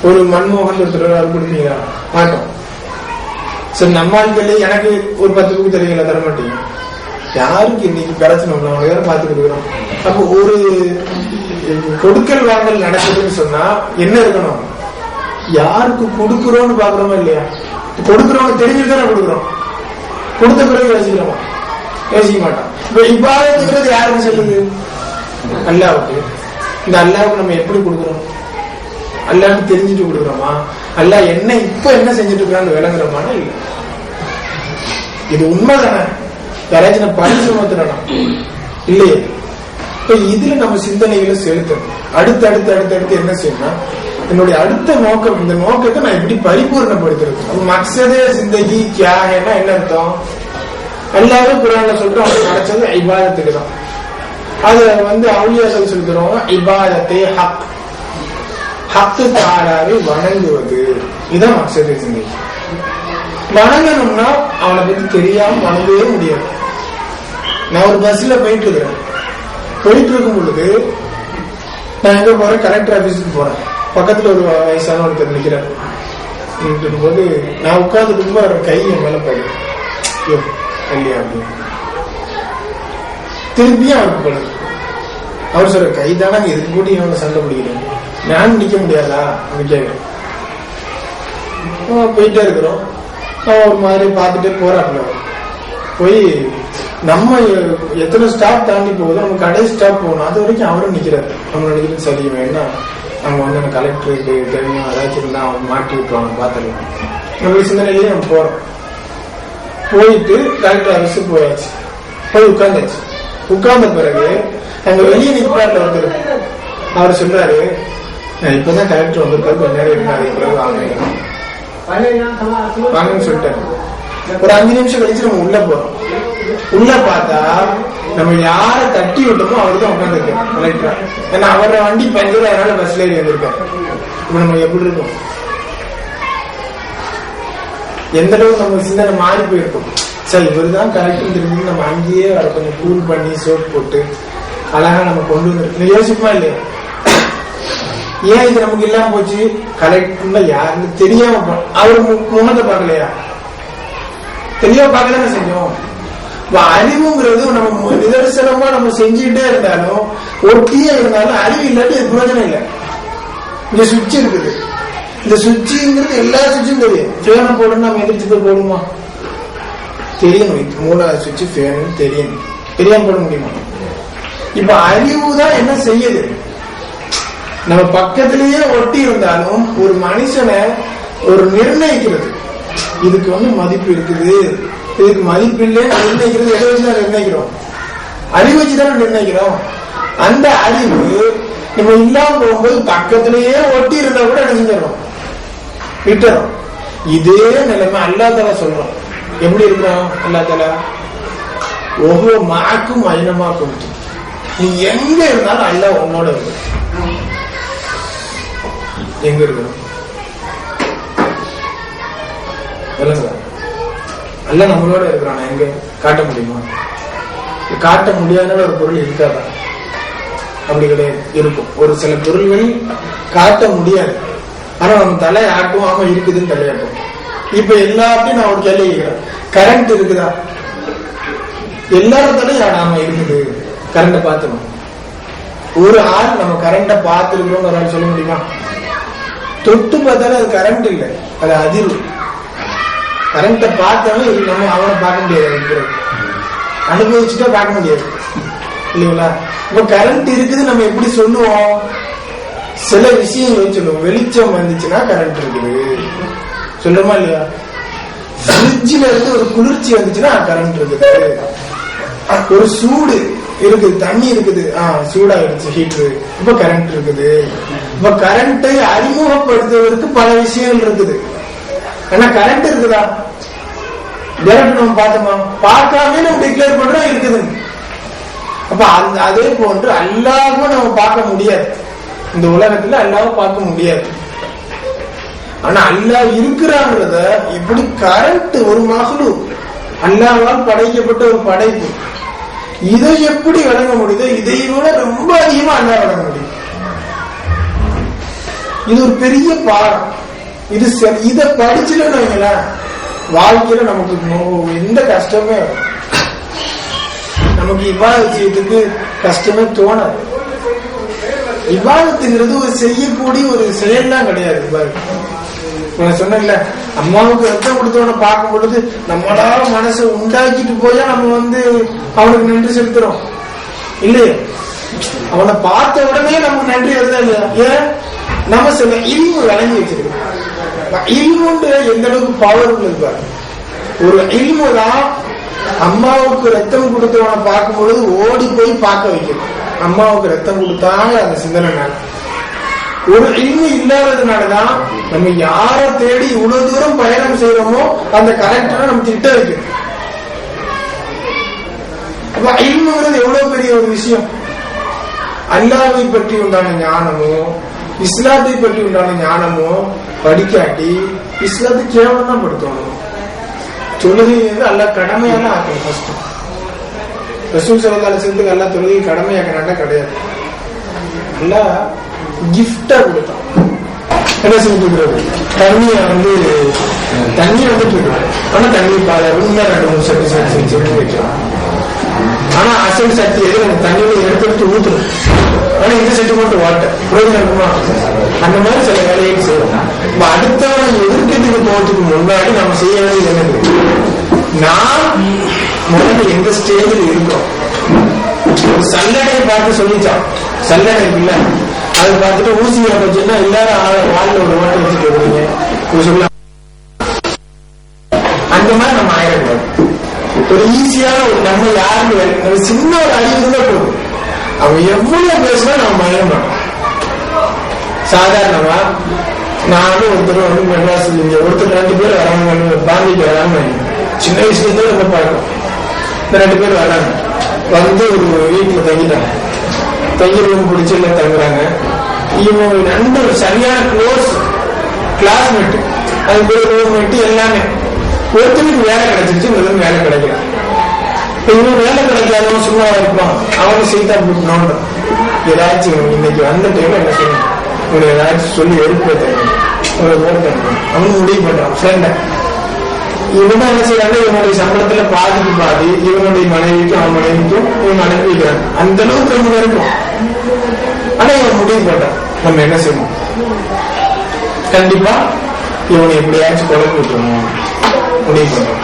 ஒரு மன்மோகன் ஒருத்தர் கொடுப்பீங்களா? மாட்டோம். சரி, நம்ம ஆட்களே எனக்கு ஒரு 10 புக்கு தருவீங்களா? தர மாட்டீங்க. யாருக்கு இன்னைக்கு பிரச்சனை வேற பார்த்து கொடுக்குறோம். அப்போ ஒரு கொடுக்கல் வாங்கல் நடக்குதுன்னு சொன்னா என்ன இருக்கணும்? யாருக்கு கொடுக்குறோம்னு பாக்குறோமா இல்லையா? கொடுக்குறவங்க தெரிஞ்சுதானே கொடுக்குறோம். கொடுத்த பிறகு யோசிக்கிறோமா? யோசிக்க மாட்டோம். இப்ப இபாதத்துங்கிறது யாருக்கு சொல்லுது? அல்லாஹ்வுக்கு. இந்த அல்லாஹ்வுக்கு நம்ம எப்படி கொடுக்குறோம்? அல்லாஹ்வுக்கு தெரிஞ்சுட்டு கொடுக்குறோமா? அல்லாஹ் என்ன இப்ப என்ன செஞ்சுட்டு இருக்கான்னு விளங்குறோமானா இல்ல. இது உண்மைதானே? யாராச்சும் பணி சுமத்துறோம் இல்லையே? இப்ப இதுல நம்ம சிந்தனைகளை செலுத்தணும். அடுத்து என்ன செய்யணும்? என்னுடைய அடுத்த நோக்கம், இந்த நோக்கத்தை நான் எப்படி பரிபூர்ணப்படுத்துறது? மக்சதே சிந்தகி கியாஹேனா என்ன அர்த்தம்? எல்லாரும் குர்ஆன்ல சொல்றோம், அவங்க நடச்சது இபாதத்துக்கு தான். அத அவுலியாக்கள் சொல்றோம், இபாதத்தே ஹக், ஹக்கு தாராவை வணங்குவது. இதான் மக்சதே சிந்தகி. வணங்கணும்னா அவனை பத்தி தெரியாம வணங்கவே முடியாது. நான் ஒரு பஸ்ல போயிட்டு இருக்கும் பொழுது நான் எங்க போறேன்? கலெக்டர் ஆபீஸுக்கு போறேன். பக்கத்துல ஒரு வயசான ஒருத்தர் நிக்கிறார். போது நான் உட்கார்ந்துட்டு அவர் கை என் மேல போயிடு இல்லையா அப்படின்னு திரும்பியும் அவருக்கு போடுது. அவர் சொல்ற கைதானா எதுக்கு கூட அவனை சண்டை பிடிக்கிறேன், நான் நிக்க முடியாதா அப்படின்னு கேட்கிறேன். போயிட்டே இருக்கிறோம். ஒரு மாதிரி பார்த்துட்டே போறாப்புல. போய் நம்ம எத்தனை ஸ்டாப் தாண்டி போகுதோ நம்ம கடைசி ஸ்டாப் போகணும், அது வரைக்கும் அவரும் நிக்கிறாரு. நம்ம நினைக்கிறது சரி, என்ன நம்ம அந்த கலெக்டருக்கு தெரியும், ஏதாச்சும் இருந்தா அவங்க மாட்டி விட்டுருவாங்க, பார்த்துக்கலாம் நம்ம சிந்தனையிலேயே நம்ம போறோம். போயிட்டு கலெக்டர் அரசு போயாச்சு, போய் உட்கார்ந்தாச்சு. உட்கார்ந்த பிறகு அங்க வெளியே நிற்பார்ல வந்து அவர் சொல்றாரு, இப்பதான் கலெக்டர் வந்திருக்காரு, கொஞ்ச நேரம் இருந்தாரு வாங்கன்னு சொல்லிட்டாரு. ஒரு 5 நிமிஷம் கழிச்சு நம்ம உள்ள போறோம். உள்ள பார்த்தா நம்ம யார தட்டி விட்டோமோ அவருதான் உட்காந்துருக்கோம் கலெக்டர். ஏன்னா அவரோட வண்டி பஞ்சர், அதனால பஸ்ல ஏறி வந்திருக்காரு. இப்ப நம்ம எப்படி இருக்கோம்? எந்த அளவுக்கு நம்ம சிந்தனை மாறி போயிருக்கும். சரி இவர் தான் கரெக்ட் தெரிஞ்சு நம்ம அங்கேயே அதை கொஞ்சம் கூல் பண்ணி சோப் போட்டு அழகா நம்ம கொண்டு வந்து யோசிப்போமா இல்லையா? ஏன் இது நமக்கு இல்லாம போச்சு? கரெக்ட் யாருன்னு தெரியாம அவரு முகத்தை பார்க்கலையா? தெரியாம பார்க்கதானே செஞ்சோம். அறிவுங்கிறது நம்ம நிதர்சனமா நம்ம செஞ்சுட்டே இருந்தாலும் ஒட்டியே இருந்தாலும் அறிவு இல்லாட்டி அது பிரயோஜனம் இல்லை. இங்க சுவிட்ச் இருக்குது, இந்த சுவிட்சுங்கிறது எல்லா சுவிட்சும் தெரியும். ஃபேனை போடணும் நம்ம எந்திரிச்சு போய் போடுமா? தெரியணும். மூணாவது சுவிட்ச் ஃபேன் தெரியணும், தெரியாம போட முடியுமா? இப்ப அறிவு தான் என்ன செய்யுது? நம்ம பக்கத்திலேயே ஒட்டி இருந்தாலும் ஒரு மனுஷனை ஒரு நிர்ணயிக்கிறது. இதுக்கு மதிப்பு இருக்குது, இதுக்கு மதிப்பு இல்லைன்னு நிர்ணயிக்கிறது எதை வச்சுதான் நிர்ணயிக்கிறோம்? அறிவு வச்சுதான் நிர்ணயிக்கிறோம். அந்த அறிவு நம்ம இல்லாம போகும்போது பக்கத்திலேயே ஒட்டி இருந்தா கூட என்ன செஞ்சிடறோம்? விட்டுறோம். இதே நிலைமை அல்லாஹ் தஆலா சொல்றோம். எப்படி இருக்கிறோம்? அல்லாஹ் தஆலா ஒவ்வொரு மாக்கும் ஐனமாக்கும், நீ எங்க இருந்தாலும் அல்லாஹ் உன்னோட இருக்கு. எங்க இருக்கணும்? அல்ல நம்மளோட இருக்கிறான். எங்க காட்ட முடியுமா? காட்ட முடியாத ஒரு பொருள் இருக்காதா? அப்படி கிடையாது. இருக்கும். ஒரு சில பொருள்கள் காட்ட முடியாது, ஆனா நம்ம தலை ஆட்டும். ஆமா இருக்குதுன்னு தலையாட்டும். இப்ப எல்லாத்தையும் நான் ஒரு கேள்வி கேட்கிறேன், கரண்ட் இருக்குதா? எல்லாரும் தலையும் ஆமா இருக்குது. கரண்ட பாத்துக்கணும். ஒரு ஆள் நம்ம கரண்ட பாத்துருக்கிறோம் ஒரு ஆள் சொல்ல முடியுமா? தொட்டு பார்த்தாலும் அது கரண்ட் இல்லை, அது அதிர்வு. கரண்ட பார்த்தாலும் நம்ம அவனை பார்க்க முடியாது, அனுபவிச்சுட்டா பார்க்க முடியாது இல்லைங்களா? இப்ப கரண்ட் இருக்குது நம்ம எப்படி சொல்லுவோம்? சில விஷயங்கள் சொல்லுவோம். வெளிச்சம் வந்துச்சுன்னா கரண்ட் இருக்குது சொல்லுமா இல்லையா? ஃப்ரிட்ஜ்ல இருந்து ஒரு குளிர்ச்சி வந்துச்சுன்னா கரண்ட் இருக்குது. ஒரு சூடு இருக்குது, தண்ணி இருக்குது, சூடாயிடுச்சு, ஹீட்ரு, இப்ப கரண்ட் இருக்குது. இப்ப கரண்டை அறிமுகப்படுத்துவதற்கு பல விஷயங்கள் இருக்குது. ஆனா கரண்ட் இருக்குதா? டைரக்ட் நம்ம பார்த்தோமா? பார்க்காம நம்ம டிக்ளேர் பண்றோம் இருக்குது. அப்ப அதே போன்று அல்லாஹ்வை நம்ம பார்க்க முடியாது. இந்த உலகத்துல அல்லாஹ்வை பார்க்க முடியாது. ஆனா அல்லாஹ் இருக்கிறாங்கிறத இப்படி கரண்ட் ஒரு மஹ்லூக், அல்லாஹ்வால் படைக்கப்பட்ட ஒரு படைப்பு, இதை எப்படி வழங்க முடியுதோ இதை விட ரொம்ப அதிகமா அல்லாஹ் வழங்க முடியும். இது ஒரு பெரிய பாடம். இது இதை படிச்சுட்டோன்னு வைங்களேன், வாழ்க்கையில நமக்கு எந்த கஷ்டமே, நமக்கு இபாதத்துக்கு கஷ்டமே தோணாது. இபாதத்துங்கிறது ஒரு செய்யக்கூடிய ஒரு செயல்லாம் கிடையாது. சொன்ன அம்மாவுக்கு ரத்தம் கொடுத்தவனை பார்க்கும் பொழுது நம்மளால மனசை உண்டாக்கிட்டு போயா நம்ம அவனுக்கு நன்றி செலுத்துறோம் இல்லையே? அவனை பார்த்த உடனே நமக்கு நன்றி வருதா இல்லையா? ஏன்? நம்ம சில இல்மு வழங்கி வச்சிருக்கோம். இல்முன்ற எந்த அளவுக்கு பவர் இருப்பாரு. ஒரு இல்மு தான் அம்மாவுக்கு ரத்தம் கொடுத்தவனை பார்க்கும் பொழுது ஓடி போய் பார்க்க வைக்கணும். அம்மாவுக்கு ரத்தம் கொடுத்தாங்க அந்த சிந்தனை. ஒரு இல்மு இல்லாததுனாலதான் நம்ம யார தேடி இவ்வளவு தூரம் பயணம் செய்யறோமோ அந்த கரெக்டா நம்ம திட்ட வைக்கணும். அப்ப இல்முங்கிறது எவ்வளவு பெரிய ஒரு விஷயம். அல்லாஹ்வை பற்றி உண்டான ஞானமோ இஸ்லாத்தை பற்றி உண்டான ஞானமோ படிக்காட்டி இஸ்லாத்தை கேவலம் தான் படுத்தணும். தொழுகை அல்லாஹ் கடமையான ஆக்கணும். ஃபர்ஸ்ட் ரசூல் ஸல்லல்லாஹு அலைஹி வஸல்லம் அல்லாஹ் தொழுகை கடமையாக்கினாண்டா கிடையாது, அல்லாஹ் கிஃப்டா கொடுத்தான். என்ன செஞ்சுக்கிறது? தண்ணிய தண்ணி வந்துட்டு இருக்கு. ஆனா தண்ணி பால 2-3 சட்டி செஞ்சு வைக்கலாம். ஆனா அசல் சக்தி எது? நம்ம தண்ணியில எடுத்து ஊத்துறோம். ஆனா இந்த சட்டி போட்டு வாட்ட பிரயோஜனம் இருக்குமா? அந்த மாதிரி சில வேலையை செய்யணும். அடுத்தவன் எதிர்க்கிறதுக்கு போறதுக்கு முன்னாடி நம்ம செய்ய வேண்டியது என்னது? நான் முதல்ல எந்த ஸ்டேஜில் இருக்கோம். ஒரு சல்லடையை பார்த்து சொல்லிச்சான், சல்லடை இருக்குல்ல, அதை பார்த்துட்டு ஊசியை வச்சுன்னா எல்லாரும் வாழ்ல ஒரு ஓட்டை வச்சுட்டு வருவீங்க சொல்ல. அந்த மாதிரி நம்ம ஆயிடக்கூடாது. ஒரு ஈஸியான நம்ம யாருன்னு சின்ன ஒரு அறிவு தான் போதும். அவன் எவ்வளவு பேசினா நம்ம மயம் பண்ணோம். சாதாரணமா நானும் ஒருத்தர் மெட்ராஸ் இங்க ஒருத்தர் 2 பேர் வராங்க, பாண்டிக்கு வராங்க. சின்ன வயசுல ரொம்ப பார்க்கணும். இந்த 2 பேர் வராங்க, ஒரு வீட்டுல தங்கிட்டாங்க. தங்கி ரூம் பிடிச்சி எல்லாம் தங்குறாங்க. இவங்க நண்பர் சரியான க்ளோஸ் கிளாஸ்மேட், அது பேர் ரூம்மேட் எல்லாமே. ஒருத்தனுக்கு வேலை கிடைச்சிருச்சு, இன்னொரு வேலை கிடைக்கல. இவன் வேலை கிடைக்காதவன் சும்மா இருப்பான், அவனை செய்தா போட்டணும். ஏதாச்சும் இன்னைக்கு வந்த டைம் என்ன செய்யணும், உங்களை ஏதாச்சும் சொல்லி எடுப்பு தரணும், உங்களை ஓட்டணும். அவன் முடிவு பண்றான் ஃப்ரெண்ட. இவன் என்ன செய்யறாங்க, இவனுடைய சம்பளத்துல பாதிக்கு பாதி இவனுடைய மனைவிக்கும் அவன் மனைவிக்கும் இவன் அனுப்பி வைக்கிறான். அந்த அளவுக்கு ரொம்ப இருக்கும். ஆனா இவன் முடிவு பண்றான், நம்ம என்ன செய்யணும், கண்டிப்பா இவனை எப்படியாச்சும் குழம்பு விட்டுறணும் முடிவு பண்றான்.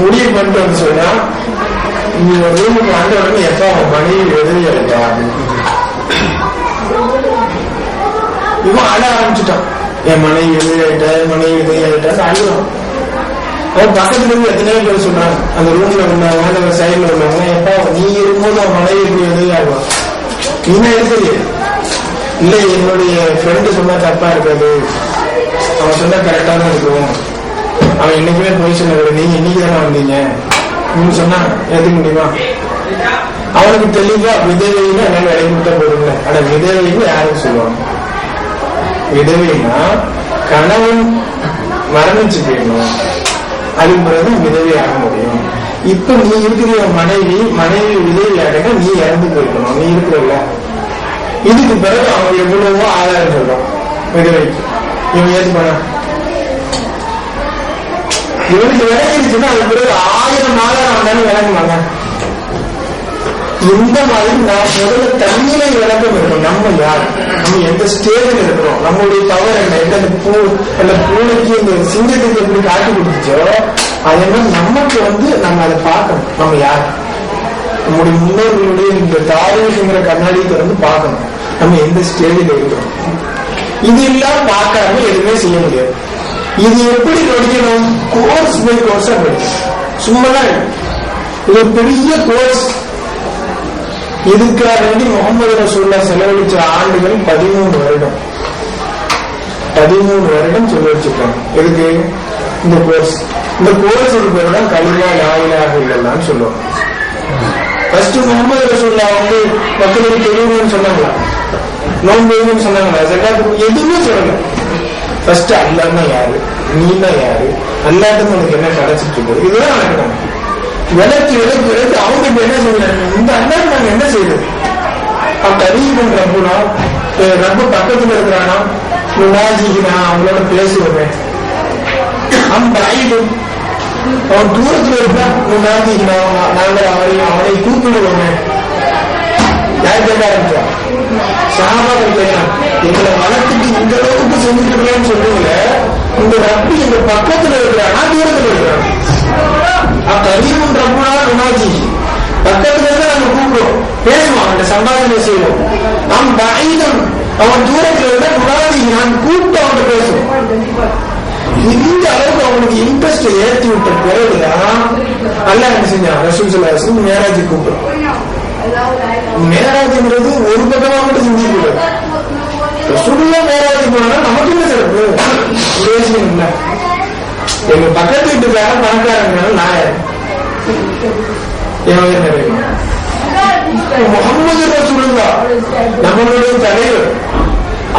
முடிவு பண்ணிட்டு வந்து சொன்னா, நீ ஒரு ரூமுக்கு வந்த உடனே எப்ப அவன் மனைவி உதவி அடையா அப்படின்னு இவன் அழ ஆரம்பிச்சுட்டான். என் மனைவி உதவி ஆயிட்டா, மனைவி உதவி ஆயிட்டான்னு அழுதான். அவன் பக்கத்துல இருந்து எத்தனையோ பேர் சொன்னாங்க, அந்த ரூம்ல உள்ளவங்க அந்த சைட்ல உள்ளவங்க, எப்ப நீ இருக்கும்போது அவன் மனைவி எப்படி உதவி ஆகுவான், நீனா இருக்குது இல்ல என்னுடைய ஃப்ரெண்டு சொன்னா தப்பா இருக்காது, அவன் சொன்னா கரெக்டா தான் இருக்கும், அவன் என்னைக்குமே போய் சொன்ன, நீங்க இன்னைக்கு தானே வந்தீங்க நீங்க சொன்னா ஏத்துக்க முடியுமா? அவனுக்கு தெளிவா விதவைன்னு என்ன வேலை கொடுத்தா போடுங்க. ஆனா விதவைன்னு யாரும் சொல்லுவாங்க, விதவைன்னா கணவன் மரணிச்சு போயிடணும், அதுக்கு பிறகு விதவி ஆக முடியும். இப்ப நீ இருக்கிற மனைவி விதவி ஆகினா நீ இறந்து போயிருக்கணும், நீ இருக்கிறல்ல. இதுக்கு பிறகு அவன் எவ்வளவோ ஆதாரம் சொல்றான் விதவைக்கு, இவன் ஏற்றுப்பானா? இவனுக்கு விளக்கிடுச்சுன்னா அது பிறகு 1000 ஆதாரம் வந்தாலும் விளக்குவாங்க. இந்த மாதிரி நான் முதல்ல தண்ணியில விளக்கம் இருக்கணும். நம்ம யார், நம்ம எந்த ஸ்டேஜில் இருக்கிறோம், நம்மளுடைய பவர் என்ன, எந்த பூனைக்கு இந்த சிங்கத்துக்கு எப்படி காட்டி கொடுத்துச்சோ அதே மாதிரி நமக்கு நம்ம அதை பார்க்கணும். நம்ம யார், நம்முடைய முன்னோர்களுடைய இந்த தாரீங்கிற கண்ணாடியை திறந்து பார்க்கணும், நம்ம எந்த ஸ்டேஜில் இருக்கிறோம். இது இல்லாம பார்க்காம எதுவுமே செய்ய முடியாது. இது எப்படி படிக்கணும், கோர்ஸ் பை கோர்ஸா படிக்கணும். சும்மாதான் இது ஒரு பெரிய கோர்ஸ். இதுக்காக வேண்டி முகமது ரசூலுல்லாஹ் செலவழிச்ச ஆண்டுகள் 13 வருடம். 13 வருடம் செலவழிச்சிருக்காங்க. எதுக்கு? இந்த கோர்ஸ். இந்த கோர்ஸ் பேர் தான் கலிமா லா இலாஹ இல்லல்லாஹ்னு சொல்லுவாங்க. ஃபர்ஸ்ட் முகமது ரசூலுல்லாஹ் மக்களுக்கு தெரியணும்னு சொன்னாங்களா, நோன்பு வைக்கணும்னு சொன்னாங்களா, ஜகாத் எதுவுமே சொல்லல. ஃபர்ஸ்ட் அல்லாஹ்னா யாரு, நீனா யாரு, அல்லாஹ்ட்ட உனக்கு என்ன கிடைச்சிட்டு இருக்கு, இதுதான் நடக்கிறாங்க. விளக்கு அவங்க இப்ப என்ன செய்யறாங்க, இந்த அல்லாஹ் நாங்க என்ன செய்யறது, அவன் கரீபன் ரப்புனா, ரப்பு பக்கத்துல இருக்கிறானா, முனாஜினா அவங்களோட பேசுவேன். அவன் தூரத்துல இருப்பான், முனாஜினா நாங்கள் அவனை கூப்பிடுவோமே. யார் கேட்க ஆரம்பிச்சா, சாபாக்கள் கேட்கலாம், எங்களை வளர்த்துட்டு இந்த அளவுக்கு செஞ்சுட்டு இருக்கேன்னு சொல்றீங்கள, இந்த ரப்பு எங்க பக்கத்துல இருக்கிறானா தூரத்துல இருக்கிறான். கரீபன் ரப்புனா முனாஜி பக்கத்துல இருந்து நாங்க கூப்பிடுவோம், பேசுவோம், அவன் சம்பாதனை செய்வோம். நாம் பைதம் அவன் தூரத்துல இருந்தா முனாஜி நான் கூப்பிட்டு அவன்கிட்ட பேசுவோம். இந்த அளவுக்கு அவனுக்கு இன்ட்ரெஸ்ட் ஏற்றி விட்ட பிறகுதான் அல்லாஹ் என்ன செஞ்சான், ரசூல் ஸல்லல்லாஹு அலைஹி வஸல்லம் மேராஜ் கூப்பிடும். மேராஜ்ங்கிறது ஒரு பக்கமா மட்டும் சிந்திக்கூடாது. ரசூலுல்லாஹ் மேராஜ் போனா நமக்கு என்ன சிறப்பு, விஷயம் இல்ல. எங்க பக்கத்து வீட்டுக்கார பணக்காரங்க நான் முகமது ரசூலுல்லாஹ் நம்மளுடைய தலைவர்,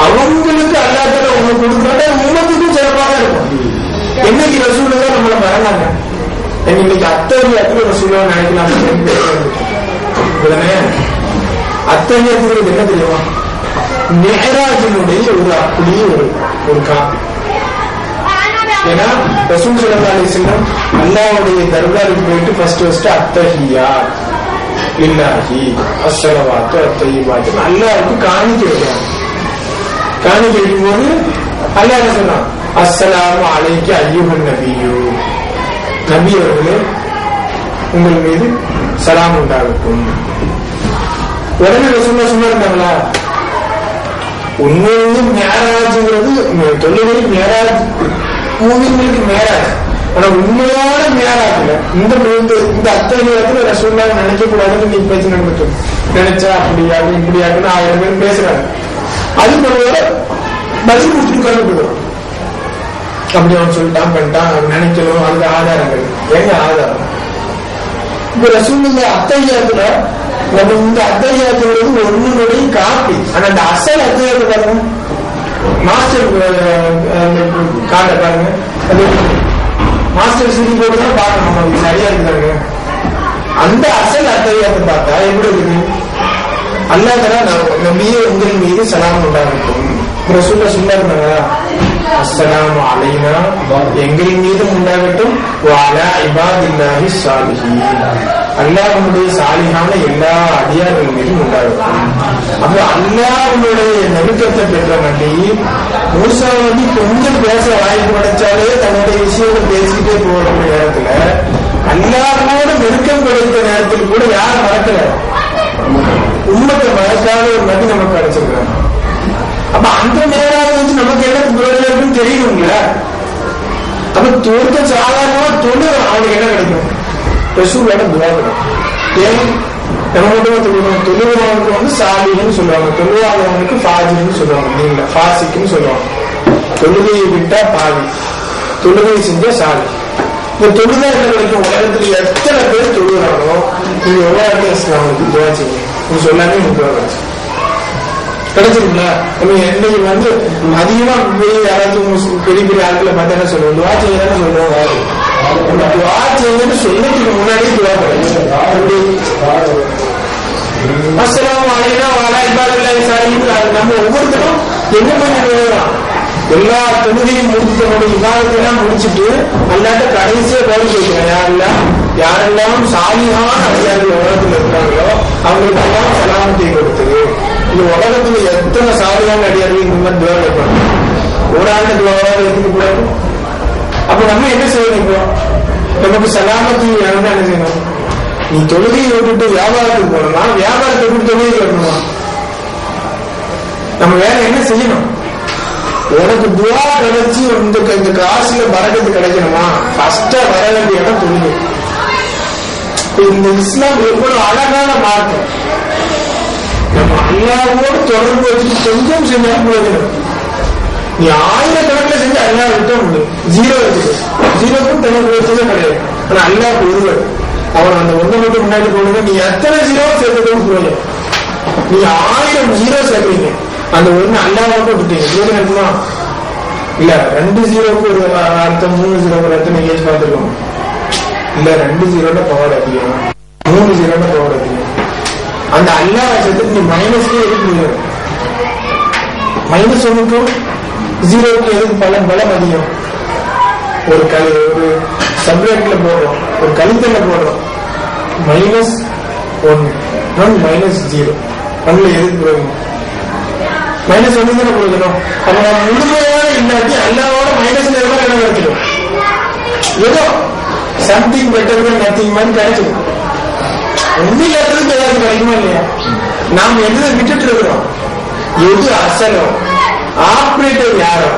அவங்களுக்கு அல்லாஹ் தஆலா உங்க கொடுக்கறத உம்மத்துக்கும் சிறப்பாக இருக்கும். என்னைக்கு ரசூலுல்லாஹ் நம்மள மறந்தாங்க, இன்னைக்கு அத்தகைய ரசூலுல்லாஹ் நினைக்கலாம். அத்தகையத்துக்கு என்ன தெரியுமா, மிஹ்ராஜினுடைய ஒரு அப்படியே ஒரு காப்பி. ஏன்னா ரசூல் ஸல்லல்லாஹு அலைஹி வஸல்லம் அல்லாஹ்வுடைய தர்பாருக்கு போயிட்டு ஃபர்ஸ்ட் அத்தஹியா லில்லாஹி அஸ்ஸலவாத்து அத்தய்யிபாத்து அல்லாஹ்வுக்கு காணிக்கை வைக்கிறாங்க. காணிக்கை வைக்கும்போது அல்லாஹ் என்ன சொன்னான், அஸ்ஸலாமு அலைக்க அய்யுஹன் நபியு, நபி அவர்களே உங்கள் மீது சலாம் உண்டாகட்டும். உடனே ரசூலுல்லாஹ் சொன்னாங்களா, உண்மையிலே மேராஜ்ங்கிறது தொழுகைக்கு மேராஜ், மூமின்களுக்கு மேராஜ். ஆனா உண்மையான மேராஜ்ல இந்த அத்தகையத்துல ரசூலுல்லாஹ் நினைக்க கூடாதுன்னு நீ பேச்சு நடந்துட்டு நினைச்சா அப்படியாது இப்படியாக்குன்னு 1000 பேர் பேசுறாங்க. அது போல பதில் கொடுத்துட்டு கண்டுபிடிக்கிறோம். அப்படி அவன் சொல்லிட்டான் பண்ணிட்டான், அவன் நினைக்கணும், அதுக்கு ஆதாரங்கள் எங்க ஆதாரம். இப்ப ரசூலுல்லாஹ் அத்தகையத்துல நம்ம இந்த அத்தகையத்துங்கிறது ஒன்னுடைய காப்பி. ஆனா அந்த அசல் அத்தகையத்தை பாருங்க, மாஸ்டர் கார்டை பாருங்க, அது மாஸ்டர் சிடி போட்டுதான் பார்க்கணும் சரியா இருக்காங்க. அந்த அசல் அத்தகையத்தை பார்த்தா எப்படி இருக்கு? அல்லாஹ் தஆலா நபியே உங்கள் மீது சலாம் உண்டாகட்டும் ரசூலுல்லாஹ் சொன்னாங்க, அஸ்ஸலாமு அலைனா எங்கள் மீதும் உண்டாகட்டும், வ அலா இபாதில்லாஹி ஸாலிஹீன் அல்லாஹ்வுடைய சாலிஹான எல்லா அடியார்கள் மீதும் உண்டாகட்டும். அப்ப அல்லாஹ்வுடைய நெருக்கத்தை பெற்ற நபி மூசா நபி கொஞ்சம் பேச வாய்ப்பு கிடைச்சாலே தன்னுடைய விஷயத்தை பேசிட்டே போற நேரத்துல அல்லாஹ்வோட நெருக்கம் கிடைத்த நேரத்தில் கூட யார் மறக்கல? உம்மத்தை மறக்காத ஒரு நபி நமக்கு கிடைச்சிருக்காங்க. அப்ப அந்த நேரம் வந்து நமக்கு என்ன பிரயோஜனம் தெரியணும்ல. அப்ப தொழுத்த சாதாரணமா தொழு அவனுக்கு என்ன கிடைக்கும்? ரசூலோட துஆ கிடைக்கும். நம்ம மட்டும் தொழுவோம். தொழுவவனுக்கு வந்து சாலின்னு சொல்லுவாங்க, தொழுவாதவனுக்கு ஃபாஜின்னு சொல்லுவாங்க, நீங்கள ஃபாசிக்குன்னு சொல்லுவாங்க. தொழுகையை விட்டா பாவி, தொழுகையை செஞ்சா சாலி. இந்த தொழுதா என்ன கிடைக்கும்? உலகத்துல எத்தனை பேர் தொழுகிறானோ நீங்க எவ்வளவு அவனுக்கு துஆ செய்யுங்க, நீங்க சொல்லாமே உங்களுக்கு துஆ கிடைச்சு கிடைச்சிருக்குல்ல. நம்ம என்னைக்கு வந்து அதிகமா யாராவது பெரிய பெரிய ஆட்களை பார்த்தா என்ன சொல்லுவோம்? துஆ செய்யணும்னு சொல்லுவோம். துஆ செய்யணும்னு சொல்லதுக்கு முன்னாடியே துஆ கிடைச்சு. அஸ்ஸலாமு அலைனா வ அலா இபாதில்லாஹி ஸாலிஹீன் நம்ம ஒவ்வொருத்தரும் என்ன பண்ணிடுவோம்? எல்லா தொழுகையும் முடித்தவனுடைய விவாதத்தெல்லாம் முடிச்சுட்டு அல்லாட்ட கடைசியா போய் கேட்கிறேன், யாரெல்லாம் சாலிஹான அடியார்கள் உலகத்தில் இருக்கிறாங்களோ அவங்களுக்கு எல்லாம் சலாமத்தை கொடுத்தது. இந்த உலகத்துல எத்தனை சாலிஹான அடியார்கள் இந்த மாதிரி துஆ கேட்பாங்க. ஒரு ஆண்டு துஆவாக எடுத்துக்க கூடாது. அப்ப நம்ம என்ன செய்யணும்? இப்போ நமக்கு சலாமத்தை வேணும்னா என்ன செய்யணும்? நீ தொழுகையை விட்டுட்டு வியாபாரத்துக்கு போனோம்னா வியாபாரத்தை விட்டு தொழுகை வரணுமா? நம்ம வேற என்ன செய்யணும்? உனக்கு துஆ கிடைச்சி இந்த காசுல பரக்கத்து கிடைக்கணுமா? ஃபர்ஸ்டா வர வேண்டிய இடம் தொழுகை. இந்த இஸ்லாம் எவ்வளவு அழகான மார்க்கம். நம்ம அல்லாஹ்வோடு தொடர்பு வச்சுட்டு கொஞ்சம் செஞ்சா போதும். நீ ஆயிரக்கணக்கில் செஞ்சு அல்லாஹ் விட்ட முடியும். ஜீரோ இருக்குது, ஜீரோக்கும் தனக்கு வச்சதே கிடையாது. ஆனா அல்லாஹ் ஒருவர், அவர் அந்த ஒண்ணு மட்டும் முன்னாடி போடுங்க. நீ எத்தனை ஜீரோ சேர்த்துக்கணும் போதும். நீ 1000 ஜீரோ சேர்க்கிறீங்க, அந்த ஒண்ணு அல்லாஹ் விட்டுட்டீங்க. ஜீரோ இருக்குமா? இல்ல 2 ஜீரோக்கு ஒரு அர்த்தம், 3 ஜீரோக்கு ஒரு அர்த்தம் நீங்க பார்த்துருக்கோம். இல்ல 2 ஜீரோட பவர் அதிகம், 3 ஜீரோட பவர் அதிகம். அந்த அல்லாஹ் சேர்த்துக்கு நீ மைனஸ்க்கே எதுக்கு முடியும்? மைனஸ் ஒன்றுக்கும் ஜீரோவுக்கு எதுக்கு பலம் அதிகம்? ஒரு சப்ஜெக்ட்ல போடுறோம், ஒரு கழித்தல போடுறோம், -1 மைனஸ் 0 ஒன்ல எதுக்கு போகணும்? மைனஸ் ஒன்று தானே கொடுக்கணும். அப்ப நம்ம முழுமையான இல்லாட்டி அல்லாவோட மைனஸ் நேரம் இடம் கிடைச்சிடும். ஏதோ சம்திங் பெட்டர் தான் நத்திங் மாதிரி கிடைச்சிடும். ஒன்னும் இல்லாததுக்கு ஏதாவது கிடைக்குமா இல்லையா? நாம் எதை விட்டுட்டு இருக்கிறோம்? எது அசலோ, ஆப்ரேட்டர் யாரோ,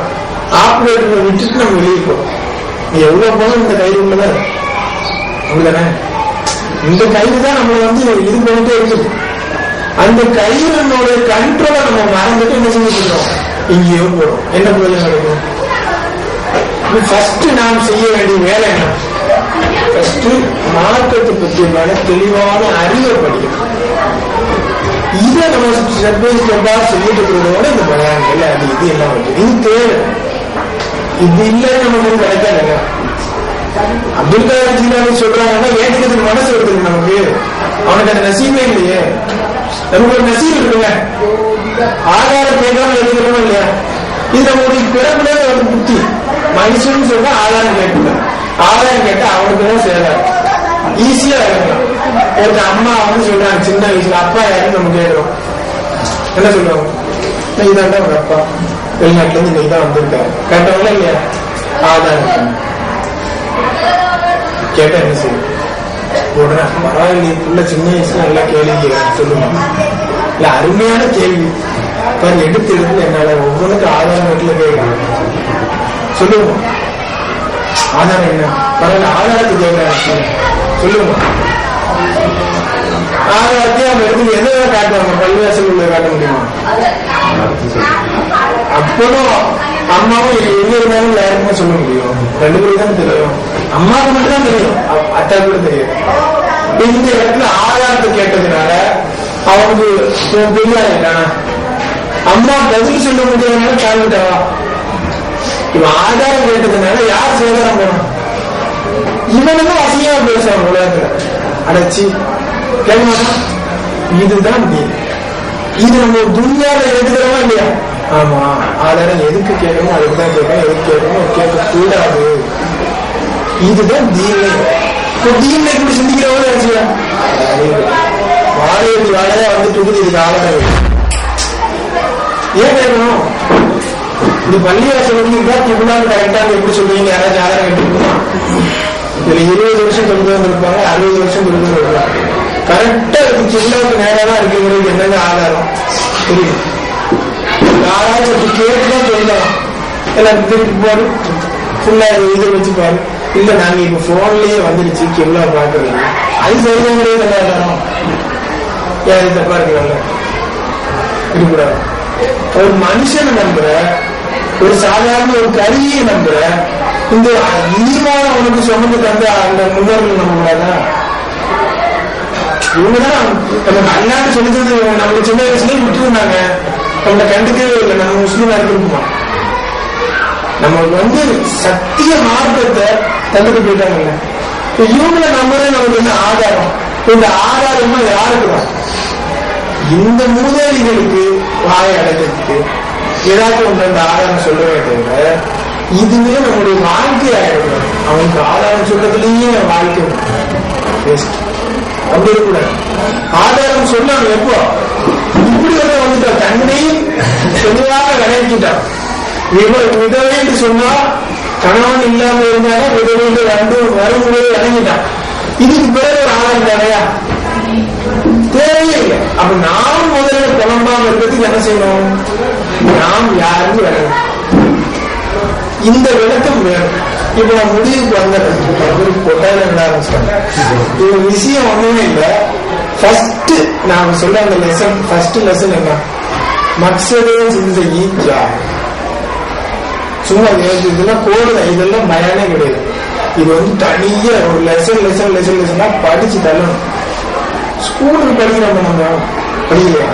ஆப்ரேட்டரை விட்டுட்டு நம்ம வெளியிருக்கோம். எவ்வளவு போதும் இந்த கயிறு உள்ளதான் உள்ளதானே? இந்த கயிறு தான் நம்மளை வந்து இது பண்ணிட்டே இருக்குது. அந்த கயிறுனுடைய கண்ட்ரோலை நம்ம மறந்துட்டு என்ன செஞ்சுக்கிறோம்? இங்கேயோ போறோம். என்ன பிரயோஜனம் கிடைக்கும்? ஃபர்ஸ்ட் நாம் செய்ய வேண்டிய வேலை என்ன? ஃபர்ஸ்ட் மார்க்கத்தை பற்றிய தெளிவான அறிவை படிக்கணும். இதை நம்ம ஸ்டெப் சொல்லிட்டு இருக்கிறதோட இந்த பயான்கள் அது இது எல்லாம் வந்து இது தேவை. இது இல்லை நமக்கு கிடைக்காதுங்க. அப்துல் கலாம் ஜீலானி சொல்றாங்கன்னா ஏற்றுக்கிறதுக்கு மனசு வருது நமக்கு. அவனுக்கு அந்த நசீபே இல்லையே. நமக்கு ஒரு நசீப் இருக்குங்க. ஆதாரம் கேட்காம எடுத்துக்கணும் இல்லையா? இது நம்மளுடைய பிறப்புல ஒரு புத்தி. மனுஷன் சொன்னா ஆதாரம் கேட்கல. ஆதாரம் கேட்டா அவனுக்கு தான் சேராது. ஈஸியா இருக்கலாம். ஒரு அம்மா வந்து சொல்றாங்க சின்ன வயசுல, அப்பா யாருன்னு நம்ம கேட்கிறோம். என்ன சொல்லுவாங்க? இதாண்டா ஒரு அப்பா வெளிநாட்டுல இருந்து இன்னைக்கு தான் வந்திருக்காரு. கேட்டவங்களா இல்லையா? ஆதாரம் கேட்டா என்ன செய்யும்? உடனே பரவாயில்ல புள்ள சின்ன வயசுல நல்லா கேள்வி சொல்லுங்க. இல்ல அருமையான கேள்வி எடுத்து என்னால ஒவ்வொருக்கு ஆதாரம் வீட்டுல கேட்கலாம் சொல்லுவோம். ஆதாரம் என்ன? பரவாயில்ல ஆதாரத்தை கேட்கறாங்க சொல்லுவோம். ஆதாரத்தை அவங்க எடுத்து எதை காட்டுவாங்க? பள்ளிவாசல் உள்ள காட்ட முடியுமா? அப்போதும் அம்மாவும் எங்க இருந்தாலும் யாருக்குமே சொல்ல முடியும். 2 பேரும் தான் தெரியும். அம்மாவுக்கு மட்டும் தான் தெரியும், அத்தா கூட தெரியும். இந்த இடத்துல ஆதாரத்தை கேட்டதுனால அவனுக்கு பெரியார் இருக்கானா? அம்மா பதில் சொல்ல முடியாதனால கால்விட்டாவா? இவன் ஆதாரம் கேட்டதுனால யார் சேதாரம் போனோம்? இவனும் அசிங்கமா பேசுவான் உலகத்துல. அடைச்சி கேட்க மாட்டான். இதுதான் தீன். இது நம்ம துன்யால எடுக்கிறோமா இல்லையா? ஆமா, ஆதாரம் எதுக்கு கேட்கணும் அதுக்குதான் கேட்கணும், எதுக்கு கேட்கணும் கேட்க கூடாது. இதுதான் தீன். இப்போ தீன் எப்படி சிந்திக்கிறவங்க நினைச்சியா வாழையடி வாழையா வந்துட்டு இதுக்கு ஆதாரம் ஏன் கேட்கணும்? இந்த பள்ளிவாசல் இவ்வளவு கரெக்டா எப்படி சொல்றீங்க? யாராச்சும் ஆதாரம் கேட்டுருக்குமா? இதுல 20 வருஷம் கொண்டு வந்திருப்பாங்க, 60 வருஷம் கொண்டு வந்திருப்பாங்க. கரெக்டா இருக்கு சின்னவுக்கு நேரம் இருக்குங்கிறது என்னங்க ஆதாரம் தெரியும்? யாராச்சும் கேட்டுதான் சொல்லலாம். எல்லாரும் திருப்பி போடு ஃபுல்லா இதை வச்சு பாரு. இல்ல நாங்க இப்ப போன்லயே வந்துருச்சு கில்லா பாக்குறீங்க, அது சரிதாங்கிறது நல்லா ஆதாரம். யாரு தப்பா இருக்கிறாங்க இருக்கக்கூடாது. ஒரு மனுஷனை நம்புற, ஒரு சாதாரண ஒரு கருவியை நம்புற, இந்த ஈமான உனக்கு சொன்னது தந்த அந்த முன்னோர்கள் நம்ப கூடாதா? இவங்கதான் நம்ம அண்ணான்னு சொல்லிட்டு நம்ம சின்ன வயசுலயே விட்டுருந்தாங்க. நம்மளை கண்டுக்கவே இல்லை. நம்ம முஸ்லீமா இருக்கணுமா? நமக்கு சத்திய மார்க்கத்தை தந்துட்டு போயிட்டாங்கல்ல. இப்ப இவங்களை நம்புறது நமக்கு என்ன ஆதாரம்? இந்த ஆதாரமா யாருக்குதான்? இந்த மூதேவிகளுக்கு வாயை அடைக்கிறதுக்கு ஏதாச்சும் ஒன்று அந்த ஆதாரம் சொல்றவே தவிர இதுவே நம்முடைய வாழ்க்கை ஆயிடும். அவனுக்கு ஆதாரம் சொல்றதுலயே வாழ்க்கை அப்படி இருக்கக்கூடாது. ஆதாரம் சொன்னாங்க எப்போ இப்படி வந்துட்டா தன்னையும் தெளிவாக விளைவிக்கிட்டான். விதவை என்று சொன்னா கணவன் இல்லாம இருந்தாலும் விதவை ரெண்டும் வரும்போது இறங்கிட்டான். இதுக்கு பிறகு ஒரு ஆதாரம் தேவையா? தேவையே இல்லை. அப்ப நாம் முதல்ல குழம்பாம இருக்கிறதுக்கு என்ன செய்யணும்? நாம் யாருன்னு விளங்கணும். இந்த விளக்கம் வேணும். இப்ப நான் முடிவுக்கு வந்துடுறேன். கொட்டாயில விட ஆரம்பிச்சிட்டாங்க. இது விஷயம் ஒண்ணுமே இல்லை. ஃபர்ஸ்ட் நான் சொல்ல அந்த லெசன், ஃபர்ஸ்ட் லெசன் என்ன? மக்சதே ஜிந்தகி கியா. சும்மா இதெல்லாம் கோடுதான், இதெல்லாம் பயனே கிடையாது. இது தனியா ஒரு லெசனா படிச்சு தரணும். ஸ்கூலுக்கு படிக்கிறோம் நம்ம படிக்கலையா?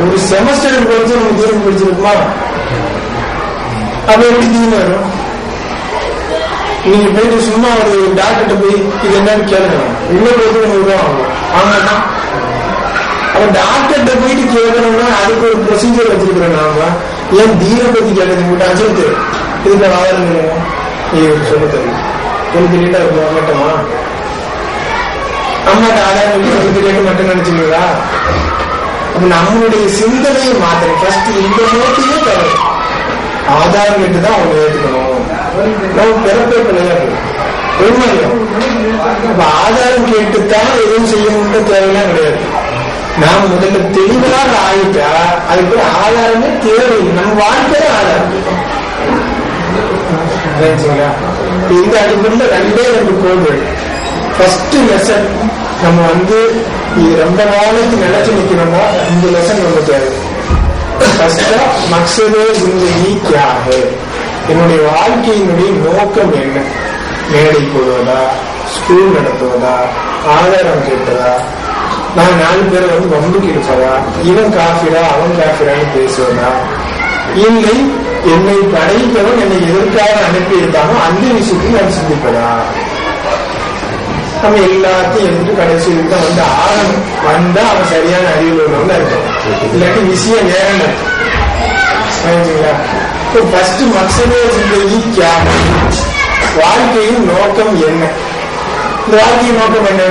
ஒரு செமஸ்டருக்கு படிச்சு நம்ம தீர்வு படிச்சிருக்குமா? அப்ப எப்படி தீர்வு வரும்? நீங்க போயிட்டு சும்மா ஒரு டாக்டர்கிட்ட போய் இது என்னன்னு கேட்கணும். இன்னொரு ரூபா ஆகும்னா அப்ப டாக்டர்கிட்ட போயிட்டு கேட்கணும்னா அதுக்கு ஒரு ப்ரொசீஜர் வச்சிருக்கிறோம். நாம ஏன் தீர பத்தி கேட்டது அஜித்து இதுக்கு ஆதாரம் இல்லையா? சொல்ல தெரியும். எனக்கு லேட்டா இருக்கும் மாட்டோமா? அம்மாட்ட ஆதாரம் கேட்க மட்டும் நினைச்சுங்களா? அப்ப நம்மளுடைய சிந்தனையை மாத்தணும். ஃபர்ஸ்ட் இந்த நோக்கையே தவறு. ஆதாரம் கேட்டுதான் அவங்க ஏற்றுக்கணும். நம்ம பிறப்பே கிடையாது. அப்ப ஆதாரம் கேட்டுத்தான் எதுவும் செய்யணும்ன்ற தேவையெல்லாம் கிடையாது. நாம் முதல்ல தெளிவாக ஆயிட்டா அதுக்கு ஆதாரமே தேவை. நம்ம வாழ்க்கையே ஆதாரம். இந்த அடிப்படையில் 2 கோள்கள். ஃபர்ஸ்ட் லெசன் நம்ம இது ரொம்ப நாளைக்கு நினைச்சு நிக்கணும்னா இந்த லெசன் ரொம்ப தேவை. ஃபர்ஸ்டா மக்சதே ஜிந்தகி கியா ஹை. என்னுடைய வாழ்க்கையினுடைய நோக்கம் என்ன? மேடை போடுவதா, ஸ்கூல் நடத்துவதா, ஆதாரம் கேட்டதா, நான் 4 பேரை வம்புக்கு இருப்பதா, இவன் காஃபிரா அவன் காஃபிரான்னு பேசுவதா, இல்லை என்னை படைத்தவன் என்னை எதற்காக அனுப்பி இருக்கானோ அந்த விஷயத்தில் நான் சிந்திப்பதா? நம்ம எல்லாத்தையும் எடுத்துட்டு கடைசியில் தான் ஆரம்பம் வந்தா அவன் சரியான அறிவில் உள்ளவங்க இருக்கும். இல்லாட்டி விஷயம் நேரம் ஃபர்ஸ்ட் மக்சதே ஜிந்தகி கியா ஹை. வாழ்க்கையின் நோக்கம் என்ன? இந்த வாழ்க்கையின் நோக்கம் என்ன?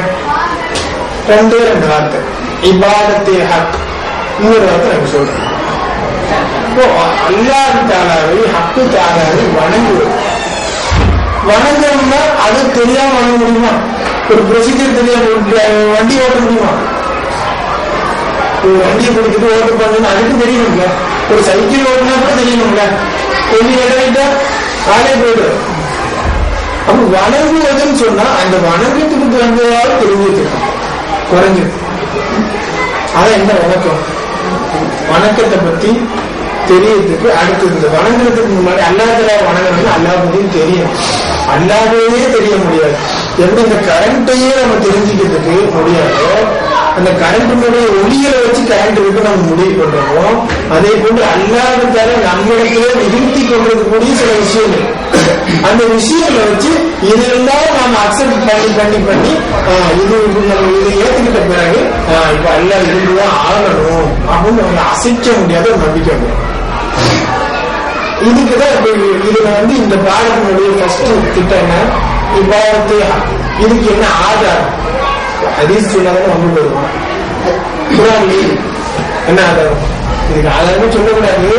2 வார்த்தை. இபாதத்தே ஹக். இன்னொரு வார்த்தை எனக்கு சொல்றேன். அல்லாஹ் தஆலாவை ஹக்கு தஆலாவை வணங்குவது. வணங்கணும்னா அது தெரியாம வணங்க முடியுமா? ஒரு ப்ரொசீஜர் தெரியாம வண்டி ஓட்ட முடியுமா? ஒரு வண்டியை கொடுத்துட்டு ஓட்ட பண்ணணும் அதுக்கு தெரியணும்ல. ஒரு சைக்கிள் ஓட்டினா கூட தெரியணும்ல. கொஞ்சம் இடையிட்டா காலே போயிடு. அப்ப வணங்குவதுன்னு சொன்னா அந்த வணக்கத்துக்கு வந்ததால தெரிஞ்சுட்டு குறைஞ்சிருக்கு. அதான் என்ன வணக்கம்? வணக்கத்தை பத்தி தெரியறதுக்கு அடுத்தது இந்த வணங்குறதுக்கு முன்னாடி அல்லாஹ்வை வணங்கணும்னு அல்லாஹ் பத்தியும் தெரியும். அல்லாஹ்வையே தெரிய முடியாது. எப்படி இந்த கரண்ட்டையே நம்ம தெரிஞ்சுக்கிறதுக்கு முடியாதோ அந்த கரண்டினுடைய ஒளிகளை வச்சு கரண்ட் விட்டு நம்ம முடிவு பண்றோமோ அதே போன்று அல்லாஹ்வுக்காக நம்மிடத்திலே நிகழ்த்தி கொண்டிருக்கக்கூடிய சில விஷயங்கள் அந்த விஷயங்களை வச்சு இது இருந்தாலும் நாம அக்செப்ட் பண்ணி இது நம்ம இதை ஏத்துக்கிட்ட பிறகு இப்ப எல்லாம் இருந்துதான் ஆகணும் அப்படின்னு அவங்க அசைக்க முடியாத ஒரு நம்பிக்கை வரும். இதுக்குதான் இதுல இந்த பாடத்தினுடைய ஃபர்ஸ்ட் திட்டம் என்ன, இபாதத்து. இதுக்கு என்ன ஆதாரம்? ஹதீஸ் சொல்லாதான் வந்து வருவோம். குர்ஆன்ல என்ன ஆதாரம்? இதுக்கு ஆதாரமே சொல்லக்கூடாது.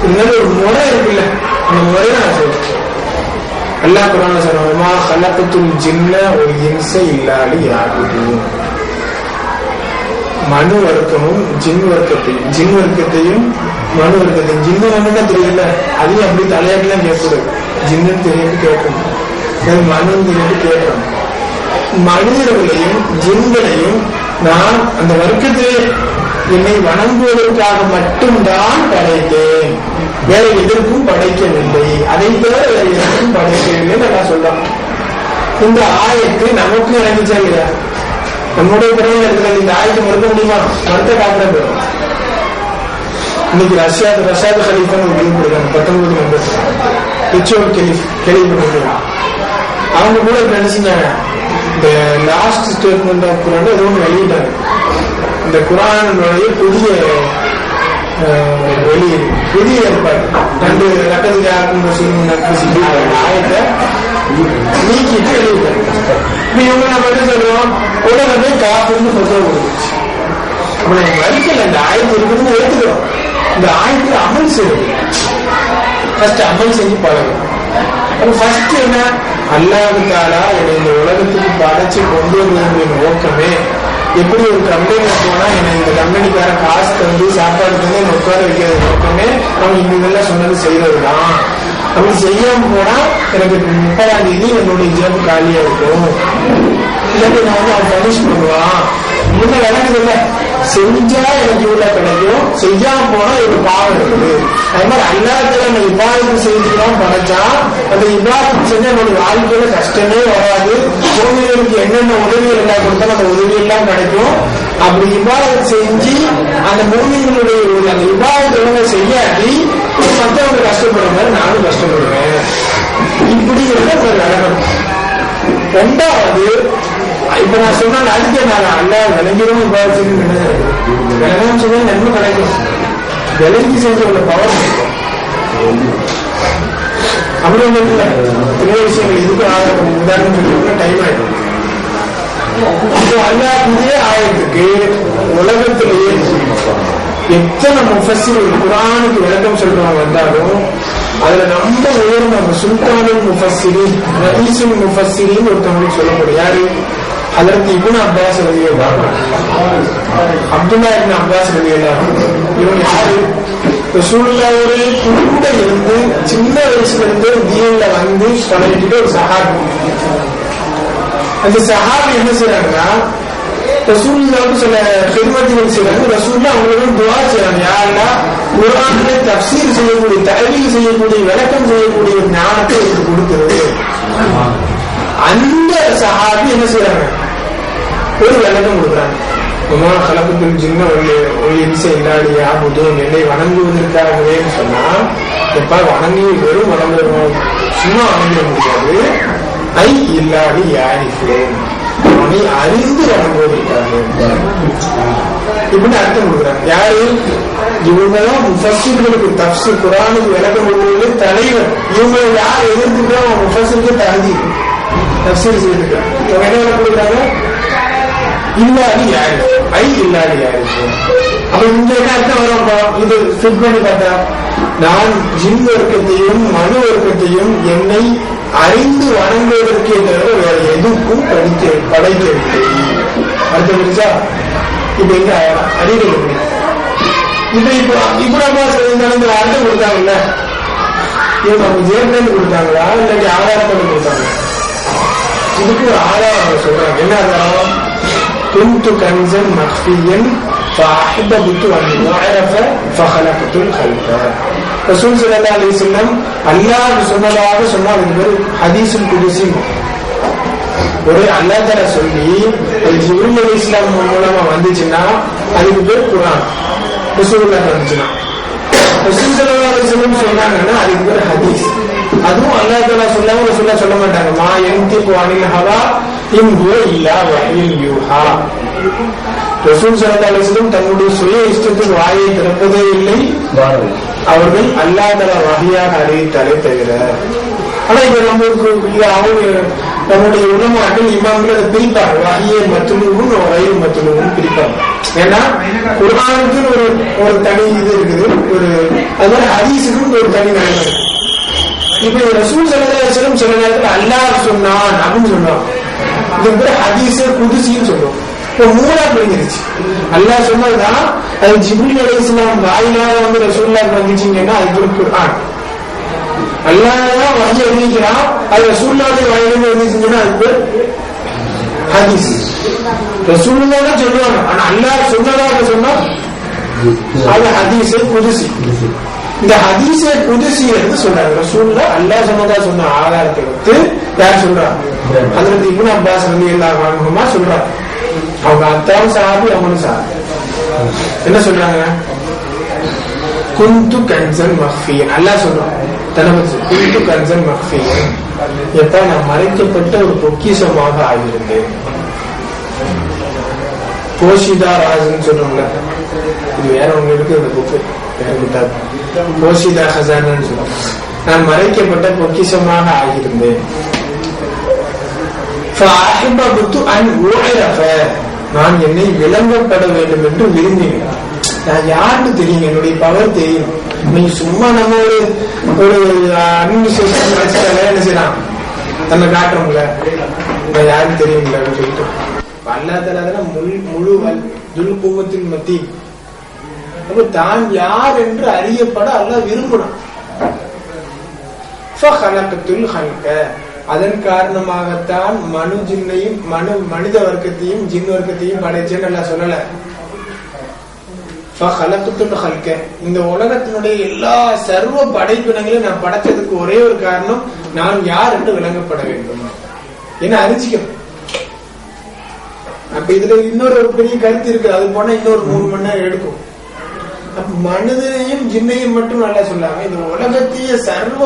இருந்தாலும் ஒரு முறை இருக்குல்ல, அந்த முறையை நான் சொல்றேன். அல்லாஹ் குர்ஆன்ல சொல்றோமா, ஹலகத்துல் ஜின்ன வல் இன்ஸ இல்லா லியஅபுதூன். மனு வர்க்கமும் ஜின் வர்க்கத்தையும் மனு வர்க்கத்தையும் ஜின்னு மனுன்னா தெரியல, அதையும் அப்படி தலையாட்டுலாம் கேட்கக்கூடாது. ஜின்னு தெரியாது கேட்கணும், மனுன்னு தெரியாது கேட்கணும். மனிதர்களையும் ஜின்களையும் நான் அந்த வர்க்கத்திலே என்னை வணங்குவதற்காக மட்டும்தான் படைத்தேன், வேற எதற்கும் படைக்கவில்லை, அதை தவிர வேற எதற்கும் படைக்கவில்லை நான் சொல்றேன். இந்த ஆயத்து நமக்கு இறங்கிச்சா இல்லையா? நம்முடைய பிறகு இருக்கிற இந்த ஆயத்தை மறுக்க முடியுமா? மறுத்த காட்டுறது. இன்னைக்கு ரஷாத் கலீஃபான்னு ஒரு கேள்வி கொடுக்காங்க, 19 மெம்பர்ஸ் ரிச்சுவல் கேள்விப்பட்டிருக்காங்க. அவங்க கூட என்ன செஞ்சாங்க, இந்த லாஸ்ட் ஸ்டேட்மெண்ட் ஆஃப் குரான் ஏதோ ஒன்று வெளியிட்டாங்க. இந்த குரானுடைய புதிய ஏற்பாடு 2 லட்சத்துக்கு ஆயத்தை நீக்கிட்டு வெளியிட்டாங்க. இப்ப இவங்க நம்ம என்ன சொல்றோம், உலகமே காப்புன்னு சொல்ல கொடுத்துச்சு. அப்ப நம்ம வரிக்கல இந்த ஆயத்து இருக்குன்னு எடுத்துக்கிறோம். இந்த ஆயத்துல அமல் செய்யுது, ஃபர்ஸ்ட் அமல் செஞ்சு பழகும். அப்ப ஃபர்ஸ்ட் என்ன, அல்லாஹ் தஆலா என்னை இந்த உலகத்துக்கு படைச்சு கொண்டு வந்ததுடைய நோக்கமே, எப்படி ஒரு கம்பெனியில போனா என்னை இந்த கம்பெனிக்கார காசு தந்து சாப்பாடு தந்து என்ன உட்கார வைக்கிறது நோக்கமே அவங்க இதெல்லாம் சொன்னது செய்யறதுதான். அப்படி செய்யாம போனா எனக்கு 30ஆம் தேதி என்னுடைய ஜாப் காலியா இருக்கும், இல்லாட்டி நான் அவன் பனிஷ் பண்ணுவான். முன்ன விளக்குது இல்ல, செஞ்சா எனக்கு இவ்வளவு கிடைக்கும், செய்யாம போனா ஒரு பாவம் இருக்குது. அது மாதிரி அல்லாஹ்வுக்கு நம்ம இபாதத்து செஞ்சுக்கலாம் படைச்சா, அந்த இபாதத்து செஞ்சா நம்மளுடைய வாழ்க்கையில கஷ்டமே வராது. பூமிகளுக்கு என்னென்ன உதவிகள் எல்லாம் கொடுத்தா அந்த உதவி எல்லாம் கிடைக்கும். அப்படி இபாதத்து செஞ்சு அந்த பூமிகளுடைய அந்த இபாதத்தை செய்யாட்டி மற்றவங்க கஷ்டப்படுங்க, நானும் கஷ்டப்படுவேன். இப்படி ஒரு நடக்கணும். ரெண்டாவது, இப்ப நான் சொன்ன அடுத்த நாள் அல்ல விளங்கிடும் விளங்காம சொன்னா நன்மை கிடைக்கும். விளங்கி செஞ்ச உள்ள பவர் அப்படி ஒண்ணு இல்ல. நிறைய விஷயங்கள் இதுக்கும் ஆகும். உதாரணம் டைம் ஆயிடும். இப்போ அல்லாஹ்வுடைய ஆயத்துக்கு உலகத்திலேயே எத்தனை முஃபஸ்ஸிரீன் குர்ஆனுக்கு விளக்கம் சொல்றவங்க வந்தாலும் அதுல நம்ம உயர்ந்த சுல்தானுல் முஃபஸ்ஸிரீன், ரஈசுல் முஃபஸ்ஸிரீன் ஒருத்தவங்களுக்கு சொல்ல முடியும். யாரு? ஹஜ்ரத் இப்னு அப்பாஸ் ரலியல்லாஹு அன்ஹு, அப்துல்லா இப்னு அப்பாஸ் ரலியல்லாஹு அன்ஹு. இவங்க யாரு? ரசூலுல்லாஹ்வோட கூட இருந்து சின்ன வயசுல இருந்து தீன்ல வந்து பழகிட்டு ஒரு சஹாபி. அந்த சஹாபி என்ன செய்யறாங்கன்னா, ரசூலுல்லாஹ்வுக்கு சில ஹிதமத்துகள் செய்யறாங்க. ரசூலுல்லாஹ் அவங்களுக்கு துஆ செய்யறாங்க. யாருன்னா, குர்ஆனை தஃப்சீர் செய்யக்கூடிய, தஅவீல் செய்யக்கூடிய, விளக்கம் செய்யக்கூடிய ஞானத்தை கொடுக்கிறது. அந்த சஹாபி என்ன செய்யறாங்க, ஒரு விளக்கம் கொடுக்குறாங்க. கலப்பத்தில் சின்ன ஒரு இன்சை இல்லாடி ஆபுதும் என்னை வணங்குவதற்காகவே சொன்னா, எப்ப வணங்கி வெறும் வணங்குவோம், சும்மா வணங்கிட முடியாது. ஐ இல்லாடி யாரிஃபேன், அவனை அறிந்து வணங்குவதற்காக இப்படின்னு அர்த்தம் கொடுக்குறாங்க. யாரு? இவங்கதான் முஃபஸ்ஸிர்களுக்கு தஃப்ஸீர் குர்ஆனுக்கு விளக்கம் கொடுக்கிறது தலைவர். இவங்க யார் எதிர்த்துட்டா முஃபஸ்ஸிருக்கு தகுதி தஃப்ஸீர் செய்திருக்காங்க. இவங்க என்ன விளக்கம் கொடுக்குறாங்க? இல்லாடி யாரு, ஐ இல்லாடி யாரு. அப்ப இந்த அர்த்தம் வரும். இது ஃபிட் பண்ணி பார்த்தா, நான் ஜின் வர்க்கத்தையும் மனு வர்க்கத்தையும் என்னை அறிந்து வணங்குவதற்கே தவிர வேற எதுக்கும் படைக்கவில்லை. அர்த்தம் புரிஞ்சா? இப்ப எங்க அறிவு இப்ப இப்ப நம்ம அர்த்தம் கொடுத்தாங்கல்ல, இவங்க அவங்க ஜேர்னல் கொடுத்தாங்களா இல்லாட்டி ஆதாரத்தோடு கொடுத்தாங்க? இதுக்கு ஒரு ஆதாரம் சொல்றாங்க. என்ன ஆதாரம்? كنت كنزا مخفيا فأحببت أن أعرف فخلقت الخلق. رسول ஸல்லல்லாஹு அலைஹி வஸல்லம் அல்லாஹ் சொன்னதாக சொன்னால் இது பேர் ஹதீஸுல் குதுஸி. ஒரு அல்லாஹ் தஆலா சொல்லி ஜிப்ரீல் அலைஹிஸ்ஸலாம் மூலமா வந்துச்சுன்னா அதுக்கு பேர் குர்ஆன். ரசூலுல்லாஹ் வந்துச்சுன்னா ரசூல் ஸல்லல்லாஹு அலைஹி வஸல்லம் சொன்னாங்கன்னா அதுக்கு பேர் ஹதீஸ். அதுவும் அல்லாஹ் தஆலா ரசூலுல்லாஹ் சொல்ல மாட்டாங்க, மா யன்திகு அனில் ஹவா இன் ஹுவ இல்லா வஹ்யுன் யூஹா. ரசூல் ஸல்லல்லாஹு அலைஹி வஸல்லம் தன்னுடைய சுய இஷ்டத்துக்கு வாயை திறப்பதே இல்லை, அவர்கள் அல்லாஹ் தஆலா வஹியாக அறிவித்தாலே தவிர. ஆனா இப்ப நம்மளுக்கு அவங்க நம்முடைய உலமாக்கள் இமாம்கள் அதை பிரிப்பாங்க, வஹியை மத்லூபும் வஹி மத்லூபும் பிரிப்பாங்க. ஏன்னா குர்ஆனுக்கு ஒரு தனி இது இருக்குது, ஒரு அது மாதிரி ஹதீஸுக்கும் ஒரு தனி நிலைமை இருக்கு. இப்ப ரசூல் ஸல்லல்லாஹு அலைஹி வஸல்லம் சில நேரத்தில் அல்லாஹ் சொன்னான் அப்படின்னு சொல்லுவாங்க, இதுக்கு பேர் ஹதீஸே குதுசின்னு சொல்லுவோம். இப்போ மூணா பிரிஞ்சிருச்சு. அல்லாஹ் சொன்னதுதான் அது ஜிப்ரீல் அலைஹிஸ்ஸலாம் வாயிலாக வந்து ரசூலுல்லாஹ்க்கு வந்துச்சுங்கன்னா அது பேர் குர்ஆன். அல்லாஹ் தான் வஹி அறிவிக்கிறான், அது ரசூலுல்லாஹ்வுடைய வாயிலிருந்து வந்துச்சுன்னா அது பேர் ஹதீஸ். ரசூலுல்லாஹ் தான் சொல்லுவாங்க, ஆனா அல்லாஹ் சொன்னதாக சொன்னா அது ஹதீஸே குதுசி. இந்த ஹதீஸே குதுசி என்று சொல்றாங்க. ரசூலுல்லாஹ் அல்லாஹ் சொன்னதா சொன்ன ஆதாரத்தை எடுத்து யார் சொல்றாங்க? ஹஜ்ரத் இப்னு அப்பாஸ் ரலியல்லாஹு அன்ஹுமா சொல்றாங்க. அவங்க அத்தாவும் சஹாபி, அவங்களும் சஹாபி. என்ன சொல்றாங்க? குந்து கன்சன் மக்ஃபியன். அல்லாஹ் சொல்றான் தனது குந்து கன்சன் மக்ஃபியன், எப்ப நான் மறைக்கப்பட்ட ஒரு பொக்கிஷமாக ஆகியிருந்தேன். போஷிதா ராஜன் சொல்றோம்ல, இது வேற ஒண்ணு இருக்கு அந்த புக்கு, போஷிதா ஹசானான்னு சொல்றோம். நான் மறைக்கப்பட்ட பொக்கிஷமாக ஆகியிருந்தேன். நான் என்னை விளங்கப்பட வேண்டும் என்று விரும்பினேன். நான் யாருக்கு தெரியும், என்னுடைய பவர் தெரியும். நீங்க சும்மா நம்ம ஒரு அட்மினிஸ்ட்ரேஷன் வச்சுட்டாலே என்ன செய்யலாம், தன்னை காட்டுறோம்ல, நான் யாருக்கு தெரியுங்களா அப்படின்னு சொல்லிட்டு. அல்லாஹ் தஆலா முழு துல்குவத்தின் மத்தி, அப்ப தான் யார் என்று அறியப்பட அல்லாஹ் விரும்பினான். அதன் காரணமாகத்தான் மனித வர்க்கத்தையும் ஜின் வர்க்கத்தையும் படைச்சேன்னு அல்லாஹ் சொல்லல. இந்த உலகத்தினுடைய எல்லா சர்வ படைப்பினங்களையும் நான் படைச்சதுக்கு ஒரே ஒரு காரணம், நான் யார் என்று விளங்கப்பட வேண்டும், என்ன அறிஞ்சிக்கணும். அப்ப இதுல இன்னொரு பெரிய கருத்து இருக்கு, அது போனா இன்னொரு 3 மணி நேரம் எடுக்கும். மனிதனையும் ஜின்னையும் மட்டும் நல்லா சொல்லாம இந்த உலகத்தைய சர்வ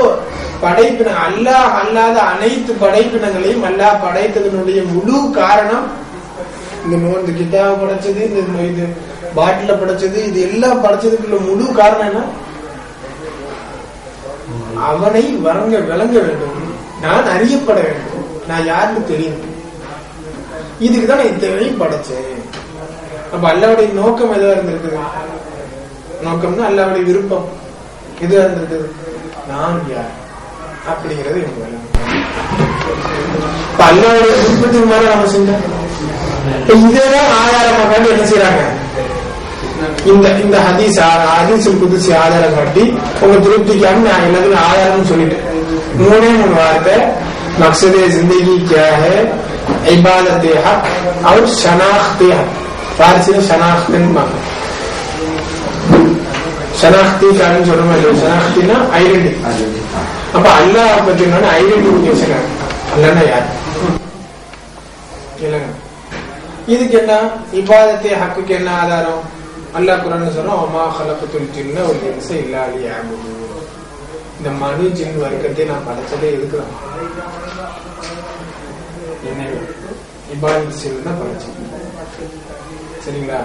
படைப்பின அல்லாஹ் அல்லாத அனைத்து படைப்பினங்களையும் அல்லாஹ் படைத்ததனுடைய முழு காரணம், இந்த கிதாப படைச்சது, இது பாட்டில படைச்சது, இது எல்லாம் படைச்சதுக்குள்ள முழு காரணம் என்ன? அவனை விளங்க வேண்டும், நான் அறியப்பட வேண்டும், நான் யாருக்கு தெரியும். இதுக்குதான் நான் இத்தனையும் படைச்சேன். அப்ப அல்லாவுடைய நோக்கம் எதுவா இருந்திருக்குது? நோக்கம்னா அல்லாவுடைய விருப்பம் எதுவா இருந்திருக்குது? நான் யார் அப்படிங்கிறது எனக்கு வேலை. அல்லாவுடைய விருப்பத்துக்கு மேல நம்ம செஞ்சோம். இதேதான் ஆதாரமா காட்டி என்ன செய்யறாங்க, இந்த ஹதீஸ் குதுசி ஆதாரம் காட்டி உங்க திருப்திக்காக நான் எல்லாத்துக்கும் ஆதாரம் சொல்லிட்டேன். 3 வார்த்தை, மக்சதே ஜிந்தகி क्या है, इबादत हक और शनाख्त हक. फारसी में शनाख्त शनाख्ती कारण சொல்றோம் இல்ல, शनाख्तीனா ஐடென்டிட்டி. அப்ப அல்லாஹ் பத்தி ஐடென்டிஃபிகேஷன், அல்லாஹ்னா யார் இல்லங்க. இதுக்கு என்ன இபாதத்தே ஹக்குக்கு என்ன ஆதாரம்? அல்லாஹ் குர்ஆன்ல சொல்றான், வமா ஹலகத்துல் ஜின்ன வல் இன்ஸ இல்லா லியஅபுதூன். இந்த மனு ஜின் வர்க்கத்தை நான் படைச்சதே எதுக்குறான்? என்ன இபாதத் செய்யணும்னா படைச்சேன். சரிங்களா?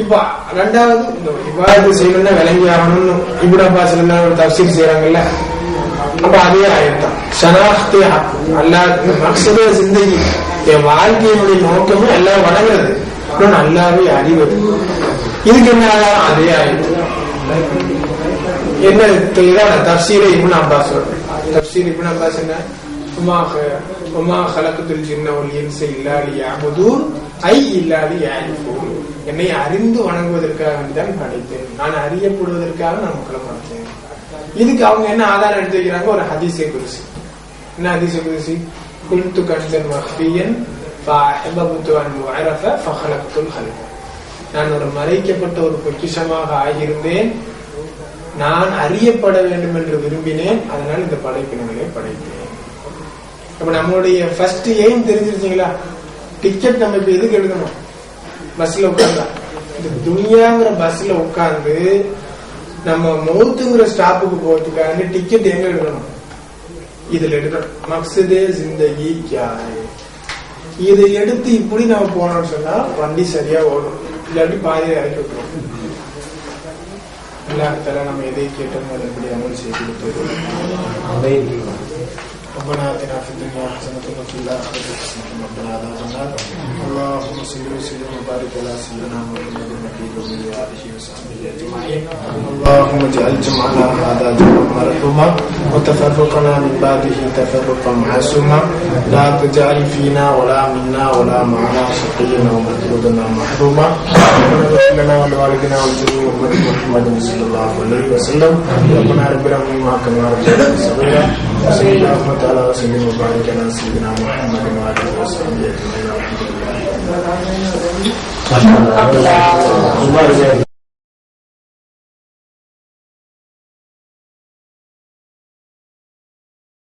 இப்ப ரெண்டாவது இந்த இபாதத் செய்யணும்னா விளங்கி ஆகணும்னு இப்னு அப்பாஸ் ஒரு தஃசீர் செய்யறாங்கல்ல, அப்ப அதே ஆயத்தான் ஷனாஹ்தே ஹக். அல்லாஹ் மக்சதே ஜிந்தகி, என் வாழ்க்கையினுடைய நோக்கமே அல்லாஹ் வணங்குறது, அல்லாஹ்வை அறிவது. இதுக்கு என்ன ஆதாரம்? அதே ஆயத்து. என்ன தஃசீரை இப்னு அப்பாஸ் சொல்றேன். தஃசீர் இப்னு அப்பாஸ் என்ன? وما خلقت الجن والانس الا ليعبدون اي الا ليعرفون. என்னை அறிந்து வணங்குவதற்காக தான் படைத்தேன், நான் அறியப்படுவதற்காக நான் மக்களை படைத்தேன். இதுக்கு அவங்க என்ன ஆதாரம் எடுத்து வைக்கிறாங்க? ஒரு ஹதீஸே குதுசி. என்ன ஹதீஸே குதுசி? குல்து கன்சன் மக்ஃபியன் ஃபஅஹபப்து அன் உஅரஃப ஃபഖலக்துல் ஹல்க. நான் ஒரு மறைக்கப்பட்ட ஒரு பொக்கிஷமாக ஆகியிருந்தேன், நான் அறியப்பட வேண்டும் என்று விரும்பினேன், அதனால் இந்த படைப்பினங்களை படைத்தேன். அப்ப நம்மளுடைய ஃபர்ஸ்ட் எய்ம் தெரிஞ்சிருச்சீங்களா? டிக்கெட் நம்ம இப்ப எதுக்கு எடுக்கணும்? பஸ்ல உட்கார்ந்தா, இந்த துனியாங்கிற பஸ்ல உட்கார்ந்து நம்ம மௌத்துங்கிற ஸ்டாப்புக்கு போறதுக்காக டிக்கெட் எங்க எடுக்கணும்? இதுல எடுக்கணும். மக்சதே ஜிந்தகி கியா ஹை, இதை எடுத்து இப்படி நம்ம போனோம்னு சொன்னா வண்டி சரியா ஓடும், இல்லாட்டி பாதியை இறக்கி விட்டுரும். எல்லாத்தால நம்ம எதை கேட்டோம் அதை எப்படி அமல் செய்து கொடுத்தது. ربنا آتنا في الدنيا حسنة وفي الآخرة حسنة وقنا عذاب النار. اللهم صل وسلم وبارك على سيدنا محمد النبي وعلى آله وصحبه أجمعين. اللهم اجعل جمعنا هذا جمعا مرحوما وتفرقنا من بعده تفرقا معصوما. لا تجعل فينا ولا منا ولا معنا شقيا ومطرودا محروما. ربنا اغفر لنا ولوالدينا ولجميع أمة محمد صلى الله عليه وسلم. ربنا رب ارحمهما كما ربياني صغيرا. وصلى الله تعالى وسلم وبارك على سيدنا محمد وعلى آله وصحبه أجمعين.